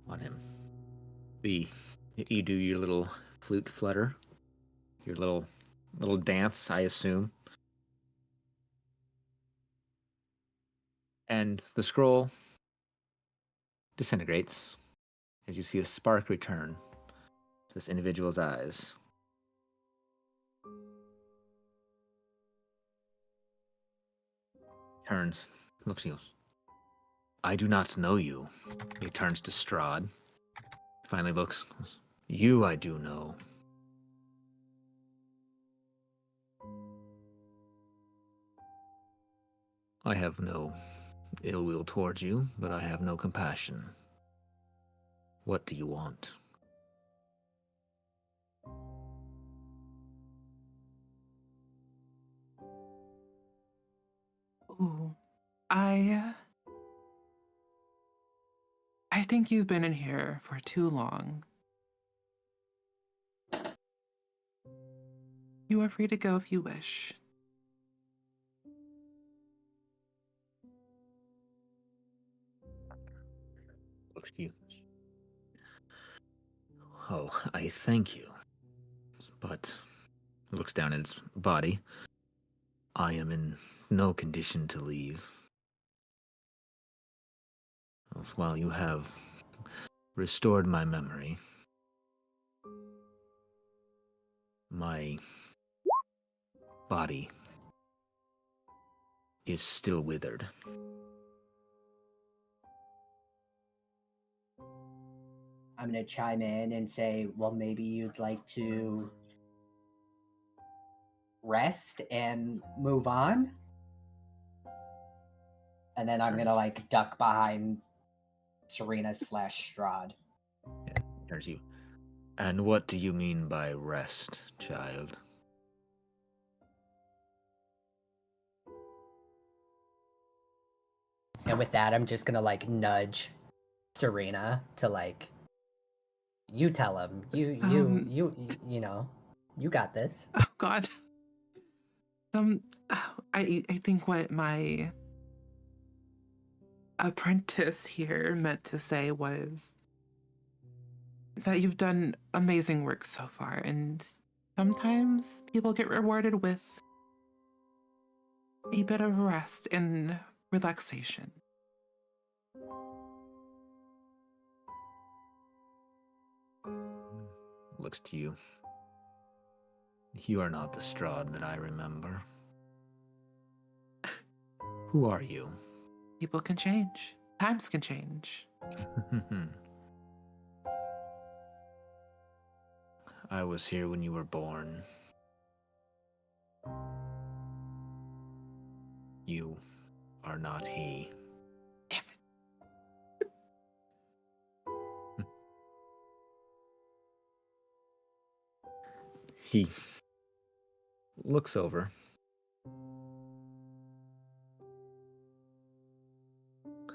on him. You do your little flute flutter, your little dance, I assume. And the scroll disintegrates as you see a spark return to this individual's eyes. Turns, looks at you. I do not know you. He turns to Strahd. Finally looks. You I do know. I have no ill will towards you, but I have no compassion. What do you want? Ooh. I think you've been in here for too long. You are free to go if you wish. Looks at you. Oh, I thank you. But looks down at its body. I am in no condition to leave. While you have restored my memory, my body is still withered. I'm gonna chime in and say, well, maybe you'd like to rest and move on. And then I'm gonna like duck behind Serena / Strahd. There's you. And what do you mean by rest, child? And with that, I'm just gonna like nudge Serena to like, you tell him, you know, you got this. Oh God. I think what my apprentice here meant to say was that you've done amazing work so far, and sometimes people get rewarded with a bit of rest and relaxation. Looks to you. You are not the Strahd that I remember. Who are you? People can change. Times can change. I was here when you were born. You are not he. Damn it. He looks over.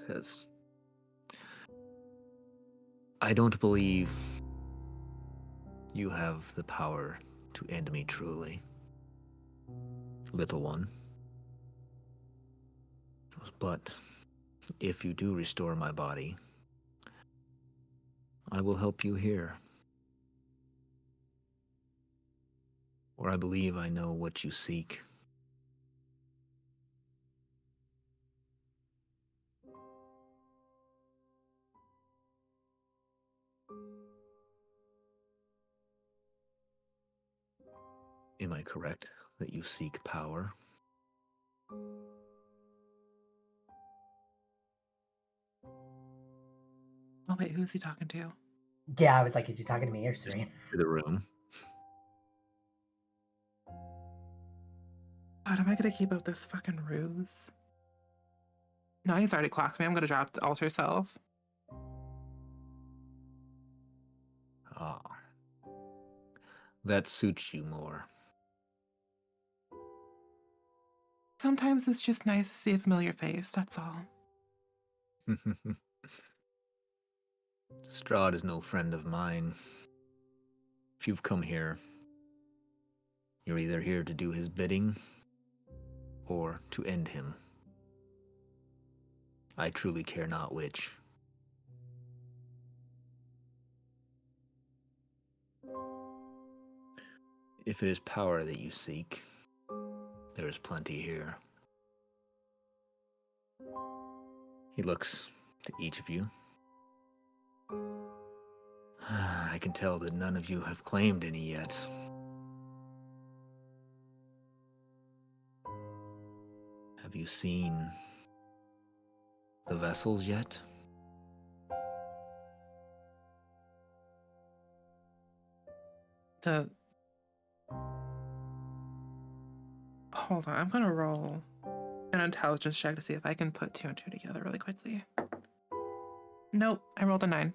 Says, I don't believe you have the power to end me truly, little one. But if you do restore my body, I will help you here. For I believe I know what you seek. Am I correct that you seek power? Oh wait, who's he talking to? Yeah, I was like, is he talking to me or Serena? To the room. God, am I gonna keep up this fucking ruse? No, he's already clocked me. I'm gonna drop the alter self. Ah. That suits you more. Sometimes it's just nice to see a familiar face, that's all. Strahd is no friend of mine. If you've come here, you're either here to do his bidding or to end him. I truly care not which. If it is power that you seek, there is plenty here. He looks to each of you. I can tell that none of you have claimed any yet. Have you seen the vessels yet? Hold on, I'm gonna roll an intelligence check to see if I can put 2 and 2 together really quickly. Nope, I rolled a 9.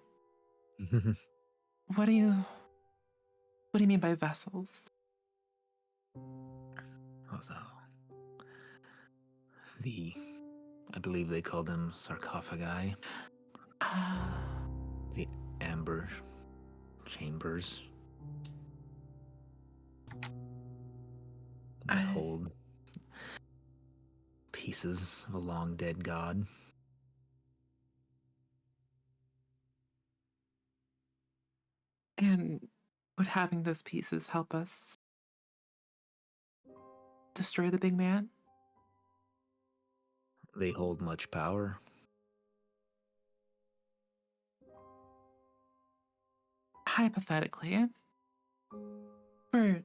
What do you mean by vessels? I believe they call them sarcophagi. The amber chambers that hold pieces of a long dead god. And would having those pieces help us destroy the big man? They hold much power. Hypothetically, for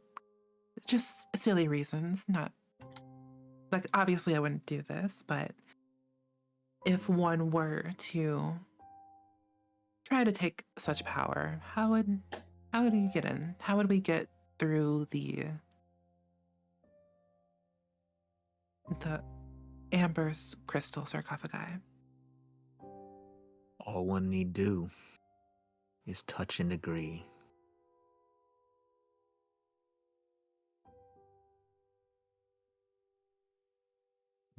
just silly reasons, not like obviously I wouldn't do this, but if one were to try to take such power, how would he get in? How would we get through the amber crystal sarcophagi? All one need do is touch and agree.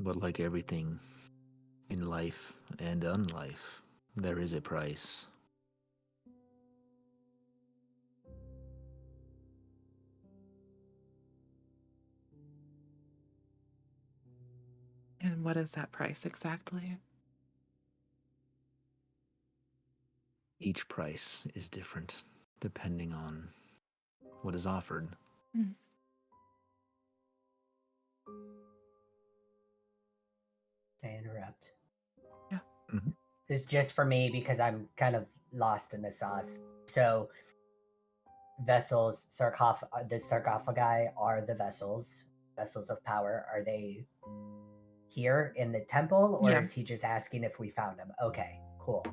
But like everything in life and unlife, there is a price. And what is that price exactly? Each price is different depending on what is offered. Mm. Can I interrupt? Yeah. Mm-hmm. This is just for me because I'm kind of lost in the sauce. So, vessels, the sarcophagi are the vessels of power. Are they here in the temple, or Yeah. is he just asking if we found them? Okay, cool.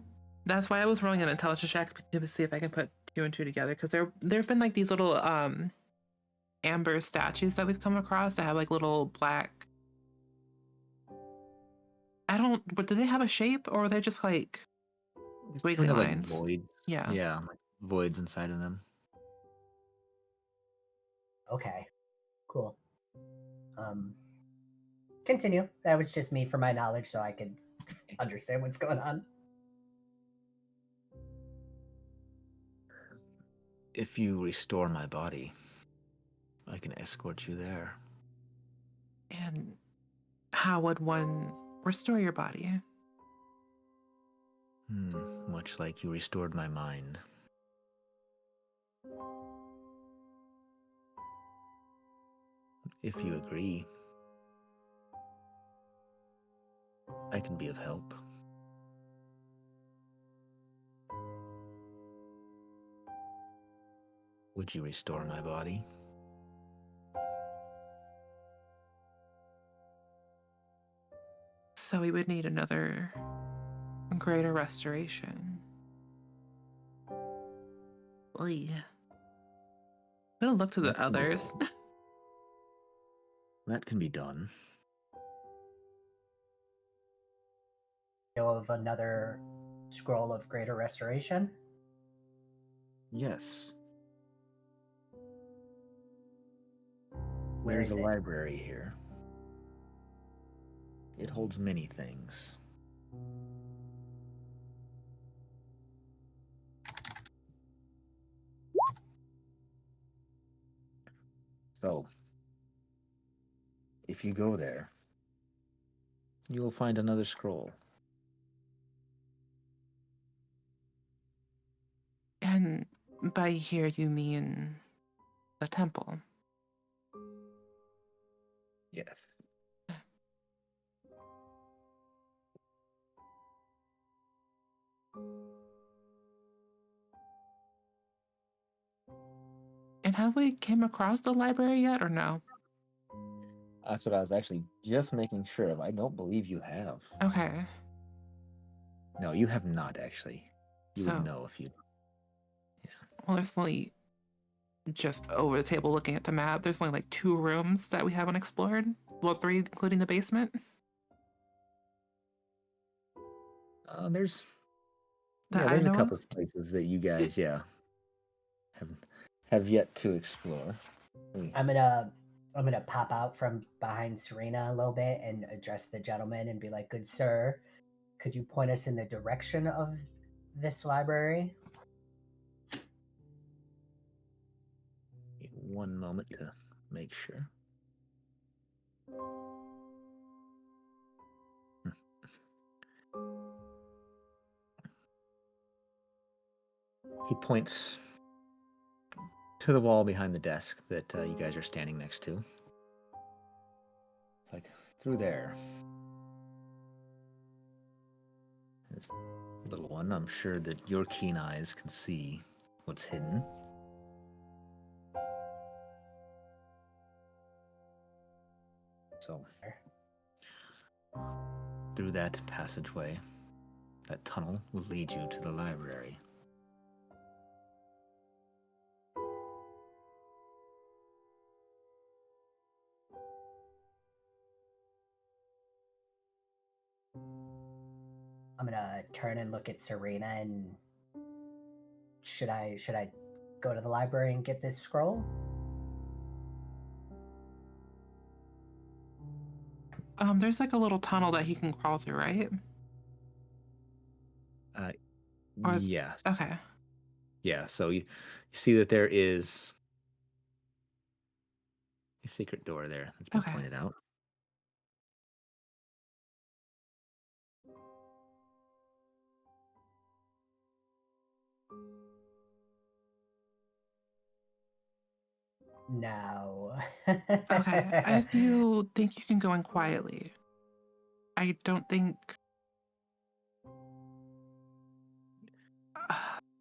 That's why I was rolling an intelligence check to see if I can put 2 and 2 together, because there've been like these little amber statues that we've come across that have like little black. But do they have a shape, or are they just like wiggly Kind of like lines? voids. Yeah. Yeah, like voids inside of them. Okay, cool. Continue. That was just me for my knowledge, so I could understand what's going on. If you restore my body, I can escort you there. And how would one restore your body? Much like you restored my mind. If you agree, I can be of help. Would you restore my body? So we would need another greater restoration. Oy. I'm gonna look to the others. That can be done. Know of another scroll of greater restoration? Yes. Where There's is a it? library here. It holds many things. So, if you go there, you'll find another scroll. And by here you mean the temple? Yes. And have we came across the library yet, or no? That's what I was actually just making sure of. I don't believe you have. Okay. No, you have not actually. You would So, know if you. well, there's only just over the table looking at the map. There's only like 2 rooms that we haven't explored. Well, 3, including the basement. There's That I there's a know couple of. of places that you guys have yet to explore. I'm gonna pop out from behind Serena a little bit and address the gentleman and be like, "Good sir, could you point us in the direction of this library?" One moment to make sure. He points to the wall behind the desk that you guys are standing next to. Like, through there. This little one, I'm sure that your keen eyes can see what's hidden. So, through that passageway, that tunnel will lead you to the library. I'm gonna turn and look at Serena and should I go to the library and get this scroll? There's like a little tunnel that he can crawl through, right? Or is, Yes. okay. Yeah, so you see that there is a secret door there that's been Okay. pointed out. No. Okay. If you think you can go in quietly, I don't think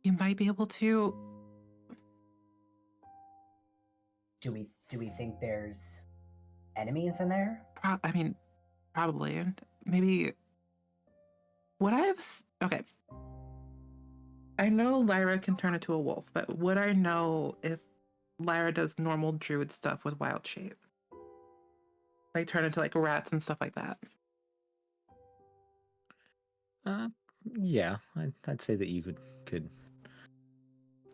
you might be able to. Do we think there's enemies in there? I mean, probably. Maybe. Would I have? Okay. I know Lyra can turn into a wolf, but would I know if Lyra does normal druid stuff with wild shape? Like turn into like rats and stuff like that. Uh, yeah, I'd say that you could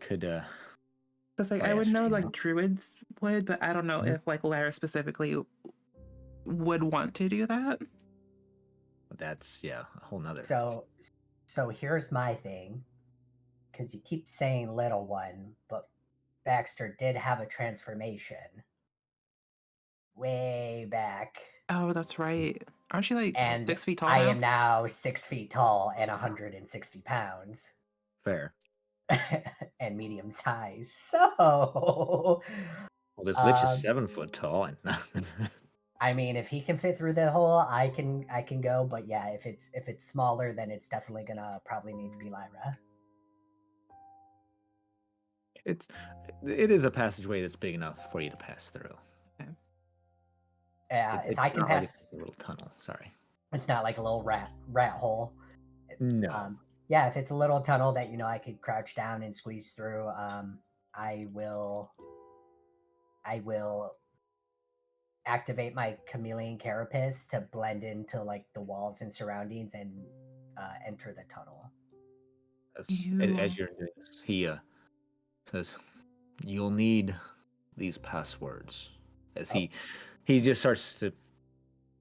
Because like probably I would know ascertain like that. druids would, but I don't know Mhm. if like Lyra specifically would want to do that. But that's a whole nother. So here's my thing, because you keep saying little one, but Baxter did have a transformation way back, Oh, that's right. Aren't you like and 6 feet tall I now? am now 6 feet tall and 160 pounds Fair. and medium size. So, Well, this lich is um, 7 foot tall, and I mean, if he can fit through the hole, I can go. But yeah, if it's smaller, then it's definitely gonna probably need to be Lyra. it is a passageway that's big enough for you to pass through. Yeah, if I It's can not like pass, a little tunnel. Sorry. it's not like a little rat hole. No. Yeah, if it's a little tunnel that I could crouch down and squeeze through, I will activate my chameleon carapace to blend into like the walls and surroundings and enter the tunnel. As you're doing this, he says, "You'll need these passwords." As Oh, he just starts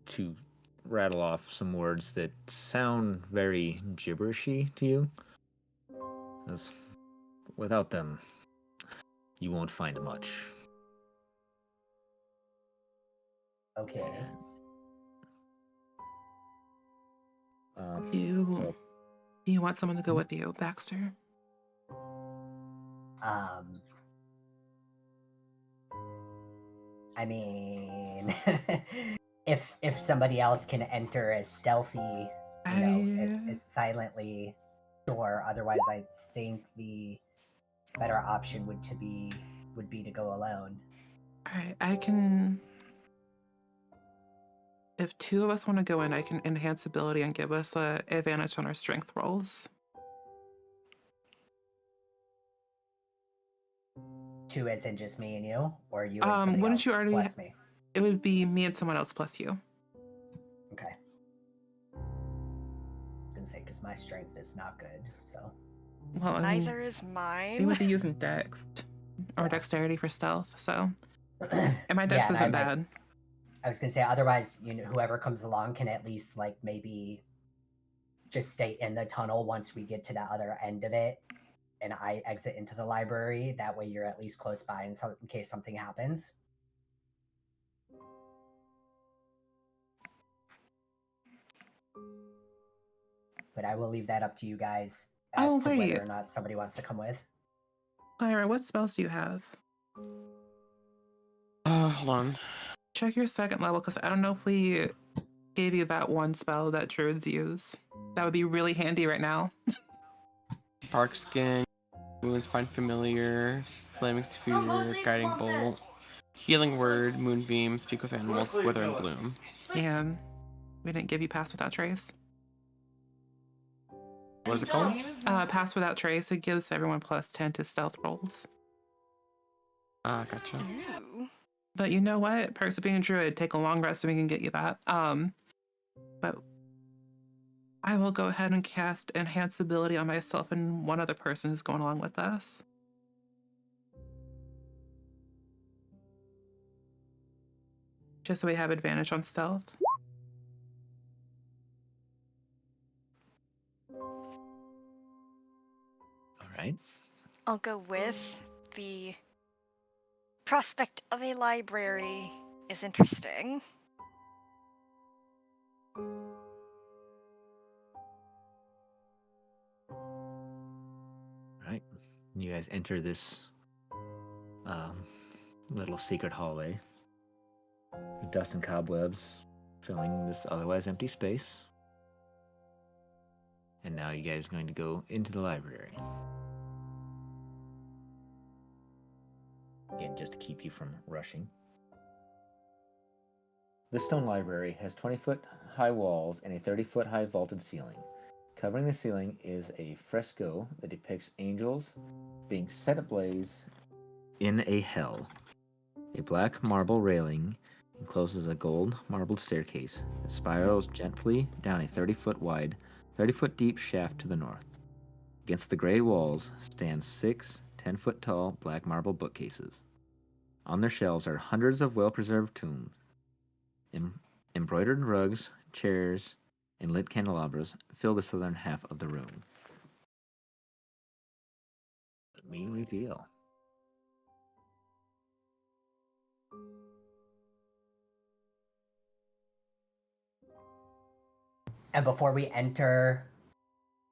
to rattle off some words that sound very gibberishy to you. As without them, you won't find much. okay. Do So you want someone to go with you, Baxter? I mean, if somebody else can enter as stealthy, as silently, sure. Otherwise, I think the better option would be to go alone. Alright, I can. If two of us want to go in, I can enhance ability and give us a advantage on our strength rolls. Two, as in just me and you, or you and somebody Wouldn't else you already? plus me. It would be me and someone else plus you. Okay. I was gonna say because my strength is not good, so. Well, I mean, Neither is we mine. would be using dex or Yeah. dexterity for stealth, so. And my dex Yeah, isn't bad. I was gonna say otherwise, whoever comes along can at least like maybe just stay in the tunnel once we get to the other end of it, and I exit into the library. That way, you're at least close by, in case something happens. But I will leave that up to you guys as to whether or not somebody wants to come with. Lyra, what spells do you have? Hold on. Check your second level, because I don't know if we gave you that one spell that druids use. That would be really handy right now. Dark skin, wounds find familiar, flaming sphere, guiding bolt, healing word, moonbeam, speak with animals, wither and bloom. And we didn't give you Pass Without Trace. What is it called? Pass Without Trace. It gives everyone plus 10 to stealth rolls. Ah, gotcha. Ooh. But you know what? Perks of being a druid. Take a long rest and we can get you that. But I will go ahead and cast Enhance Ability on myself and one other person who's going along with us. Just so we have advantage on stealth. right. I'll go with the prospect of a library is interesting. Right. You guys enter this little secret hallway. Dust and cobwebs filling this otherwise empty space. And now you guys are going to go into the library. Again, just to keep you from rushing. The stone library has 20-foot high walls and a 30-foot high vaulted ceiling. Covering the ceiling is a fresco that depicts angels being set ablaze in a hell. A black marble railing encloses a gold marbled staircase that spirals gently down a 30-foot wide, 30-foot deep shaft to the north. Against the gray walls stand 6 10-foot tall black marble bookcases. On their shelves are hundreds of well-preserved tombs. Embroidered rugs, chairs, and lit candelabras fill the southern half of the room. Let me reveal. And before we enter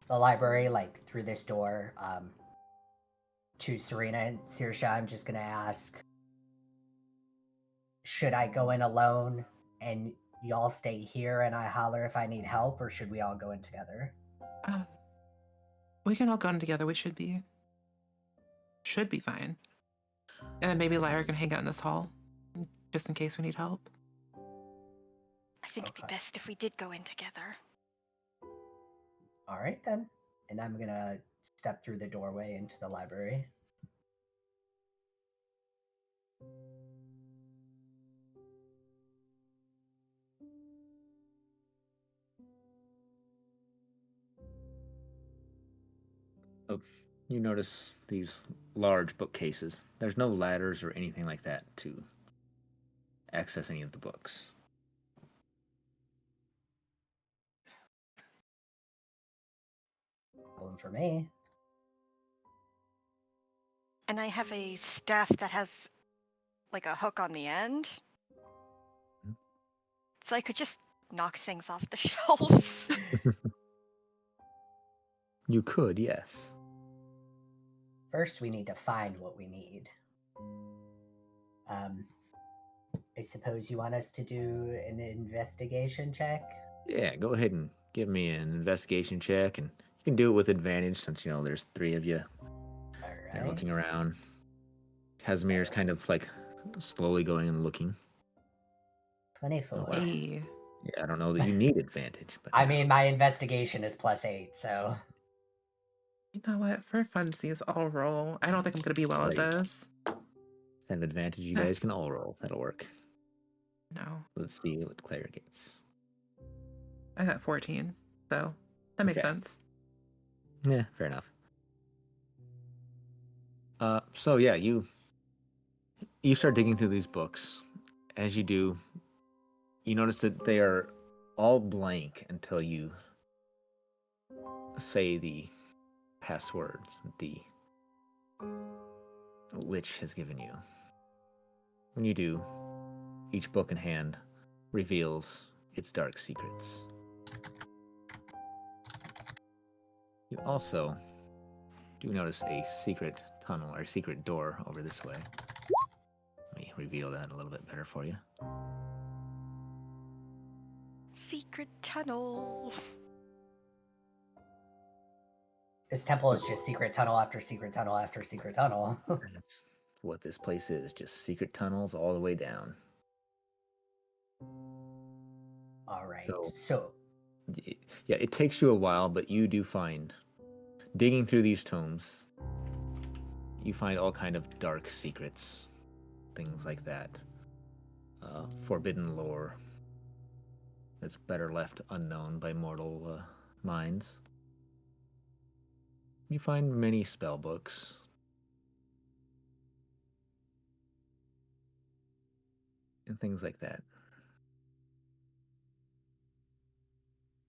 the library, like through this door, to Serena and Sirsha, I'm just gonna ask, should I go in alone and y'all stay here and I holler if I need help, or should we all go in together? We can all go in together. We should be fine. And then maybe Lyra can hang out in this hall, just in case we need help. I think it'd be best if we did go in together. All right then. And I'm gonna step through the doorway into the library. Oh, you notice these large bookcases. There's no ladders or anything like that to access any of the books. One for me. And I have a staff that has like a hook on the end. So I could just knock things off the shelves. You could, yes. First, we need to find what we need. I suppose you want us to do an investigation check? Yeah, go ahead and give me an investigation check, and you can do it with advantage since, there's 3 of you. All They're right. looking around. Casimir's kind of like slowly going and looking. 24. well. Hey. Yeah, I don't know that you need advantage, but I mean, my investigation is +8, so. You know what? For funsies, I'll roll. I don't think I'm gonna be well at Right. this. an advantage you guys can all roll. That'll work. No. Let's see what Claire gets. I got 14, so that makes Okay. sense. Yeah, fair enough. So yeah, you start digging through these books. As you do, you notice that they are all blank until you say the passwords that the Lich has given you. When you do, each book in hand reveals its dark secrets. You also do notice a secret tunnel or secret door over this way. Let me reveal that a little bit better for you. Secret tunnel. This temple is just secret tunnel after secret tunnel after secret tunnel. That's what this place is, just secret tunnels all the way down. All right. So- So, Yeah, it takes you a while, but you do find, digging through these tomes, you find all kind of dark secrets, things like that. Forbidden lore that's better left unknown by mortal minds. You find many spell books. And things like that.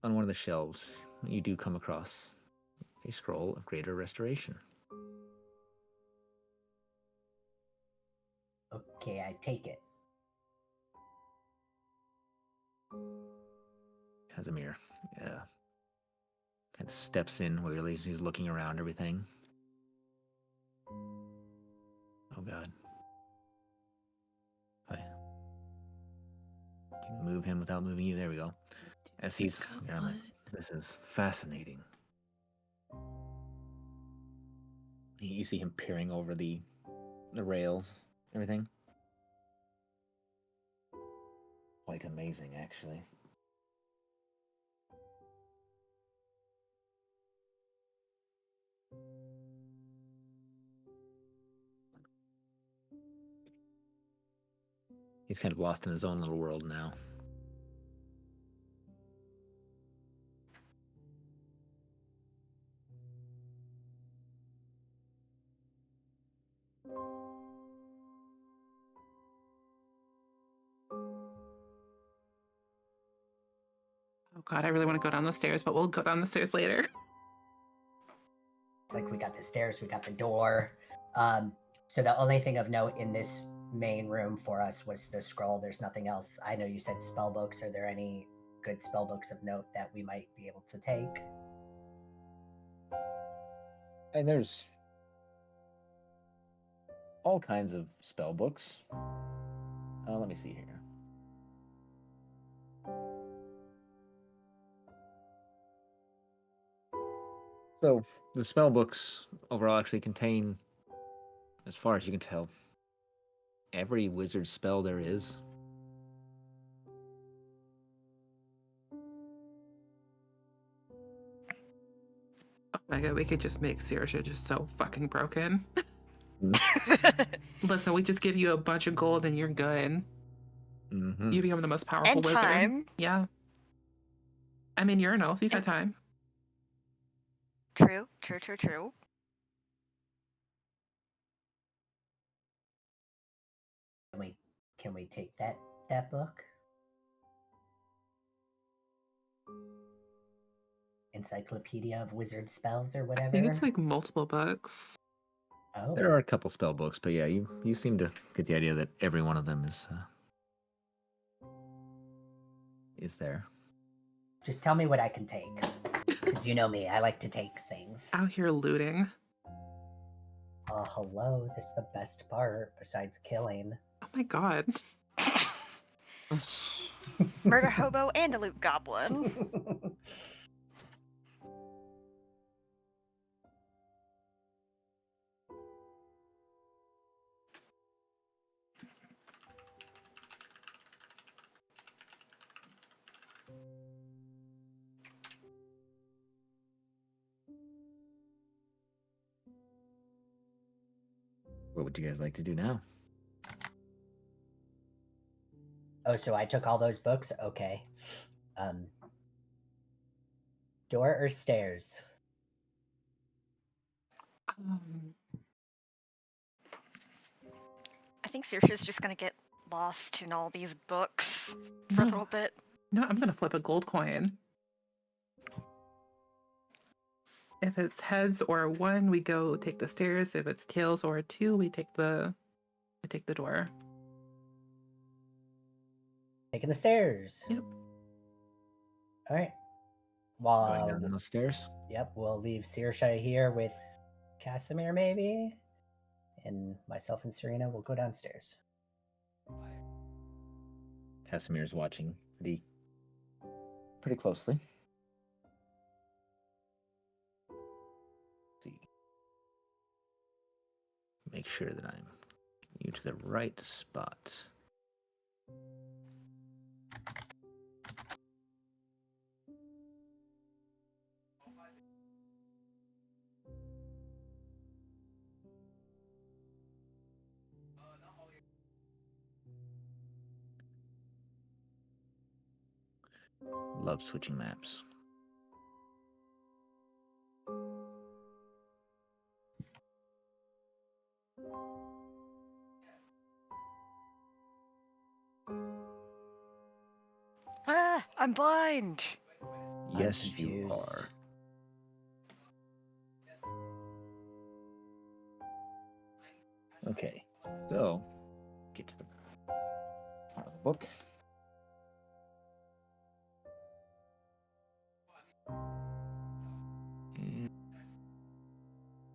On one of the shelves, you do come across a scroll of greater restoration. Okay, I take it. Casimir, yeah, kind of steps in where he's looking around everything. Oh God. I can move him without moving you. There we go. As he's, this is fascinating. You see him peering over the rails, everything. Quite amazing, actually. He's kind of lost in his own little world now. Oh God, I really want to go down the stairs, but we'll go down the stairs later. It's like we got the stairs, we got the door. So the only thing of note in this main room for us was the scroll. There's nothing else. I know you said spell books. Are there any good spell books of note that we might be able to take? And there's all kinds of spell books. Let me see here. So the spell books overall actually contain, as far as you can tell, every wizard spell there is. Oh my God, we could just make Saoirse just so fucking broken. Listen, we just give you a bunch of gold and you're good. Mm-hmm. You become the most powerful And wizard. time. Yeah. I mean, you're an elf. You've got time. True. Can we take that book? Encyclopedia of Wizard Spells or whatever. I think it's like multiple books. Oh, There are a couple spell books, but yeah, you seem to get the idea that every one of them is there. just tell me what I can take. Because you know me, I like to take things. Out here looting. Oh, hello. This is the best part, besides killing. Oh my God. Murder hobo and a loot goblin. What would you guys like to do now? Oh, so I took all those books? Okay. Door or stairs? I think Saoirse's just gonna get lost in all these books for a little bit. No, I'm going to flip a gold coin. If it's heads or a 1, we go take the stairs. If it's tails or a 2, we take the door. Taking the stairs. Yep. All right. Going down those stairs? Yep, we'll leave Saoirse here with Casimir, maybe, and myself and Serena will go downstairs. Casimir's watching pretty closely. Let's see. Make sure that I'm getting you to the right spot. Love switching maps. Ah, I'm blind. Yes, you confused. are. Okay, so get to the part of the book. And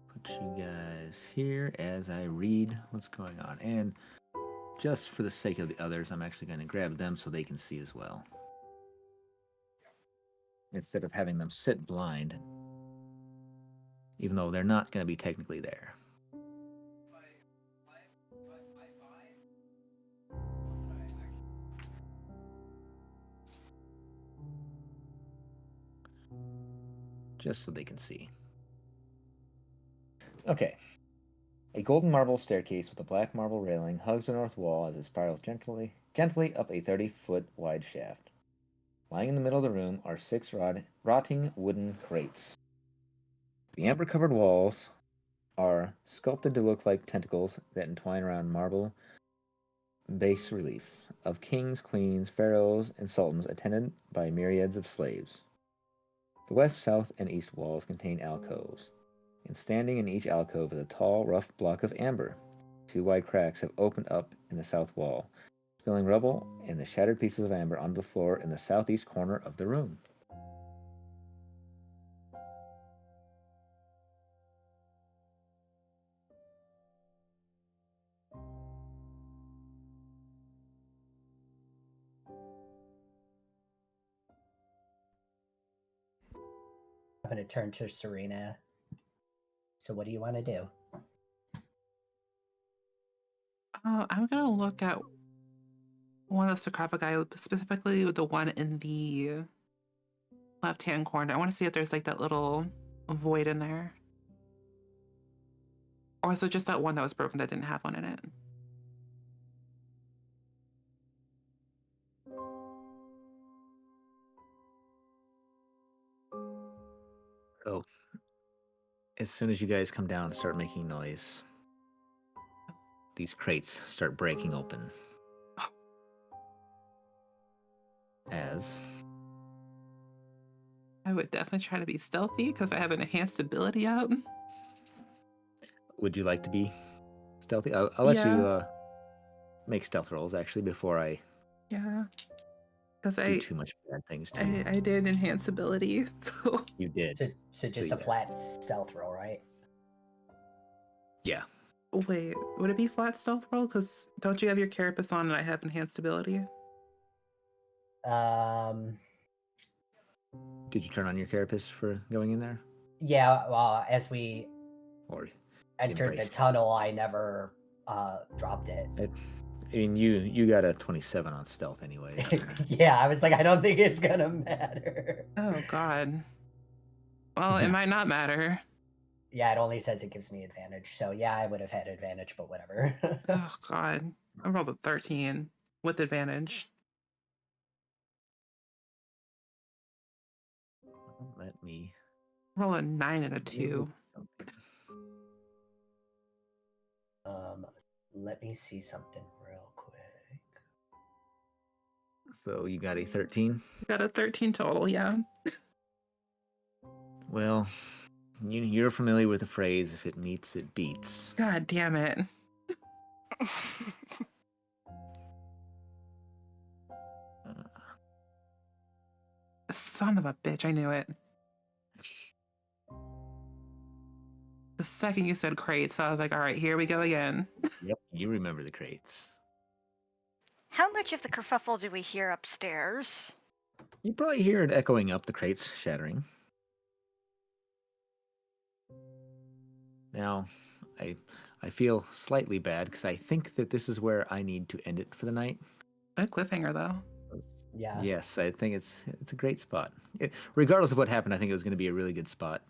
put you guys here as I read what's going on. And just for the sake of the others, I'm actually going to grab them so they can see as well. Instead of having them sit blind, even though they're not going to be technically there. Just so they can see. Okay. A golden marble staircase with a black marble railing hugs the north wall as it spirals gently up a 30-foot wide shaft. Lying in the middle of the room are 6 rotting wooden crates. The amber-covered walls are sculpted to look like tentacles that entwine around marble bas relief of kings, queens, pharaohs, and sultans attended by myriads of slaves. The west, south, and east walls contain alcoves, and standing in each alcove is a tall, rough block of amber. 2 wide cracks have opened up in the south wall, spilling rubble and the shattered pieces of amber onto the floor in the southeast corner of the room. I'm going to turn to Serena. So what do you want to do? I'm going to look at one of the sarcophagi, specifically the one in the left-hand corner. I want to see if there's like that little void in there. Or is it just that one that was broken that didn't have one in it? So, as soon as you guys come down and start making noise, these crates start breaking open. As I would definitely try to be stealthy because I have an enhanced ability out. would you like to be stealthy? I'll let Yeah. you make stealth rolls actually before I Yeah. Because do too much bad things to you. I did enhance ability, so You did. So just you a flat stealth roll, right? Yeah. wait, would it be flat stealth roll? Because don't you have your carapace on and I have enhanced ability? Did you turn on your carapace for going in there? Yeah, well, as we Or entered the embraced? tunnel, I never dropped it. I mean, you got a 27 on stealth anyway. So. Yeah, I was like, I don't think it's gonna matter. Oh god. Well, it might not matter. Yeah, it only says it gives me advantage. So yeah, I would have had advantage, but whatever. Oh god. I rolled a 13 with advantage. Let me Roll a 9 and a 2. Let me see something real quick. So you got a 13? Got a 13 total, yeah. Well, you're familiar with the phrase, if it meets, it beats. God damn it. Son of a bitch, I knew it. The second you said crates, I was like, all right, here we go again. Yep, you remember the crates. How much of the kerfuffle do we hear upstairs? You probably hear it echoing up, the crates shattering. Now, I feel slightly bad because I think that this is where I need to end it for the night. A cliffhanger, though. Yeah. Yes, I think it's a great spot. Regardless of what happened, I think it was going to be a really good spot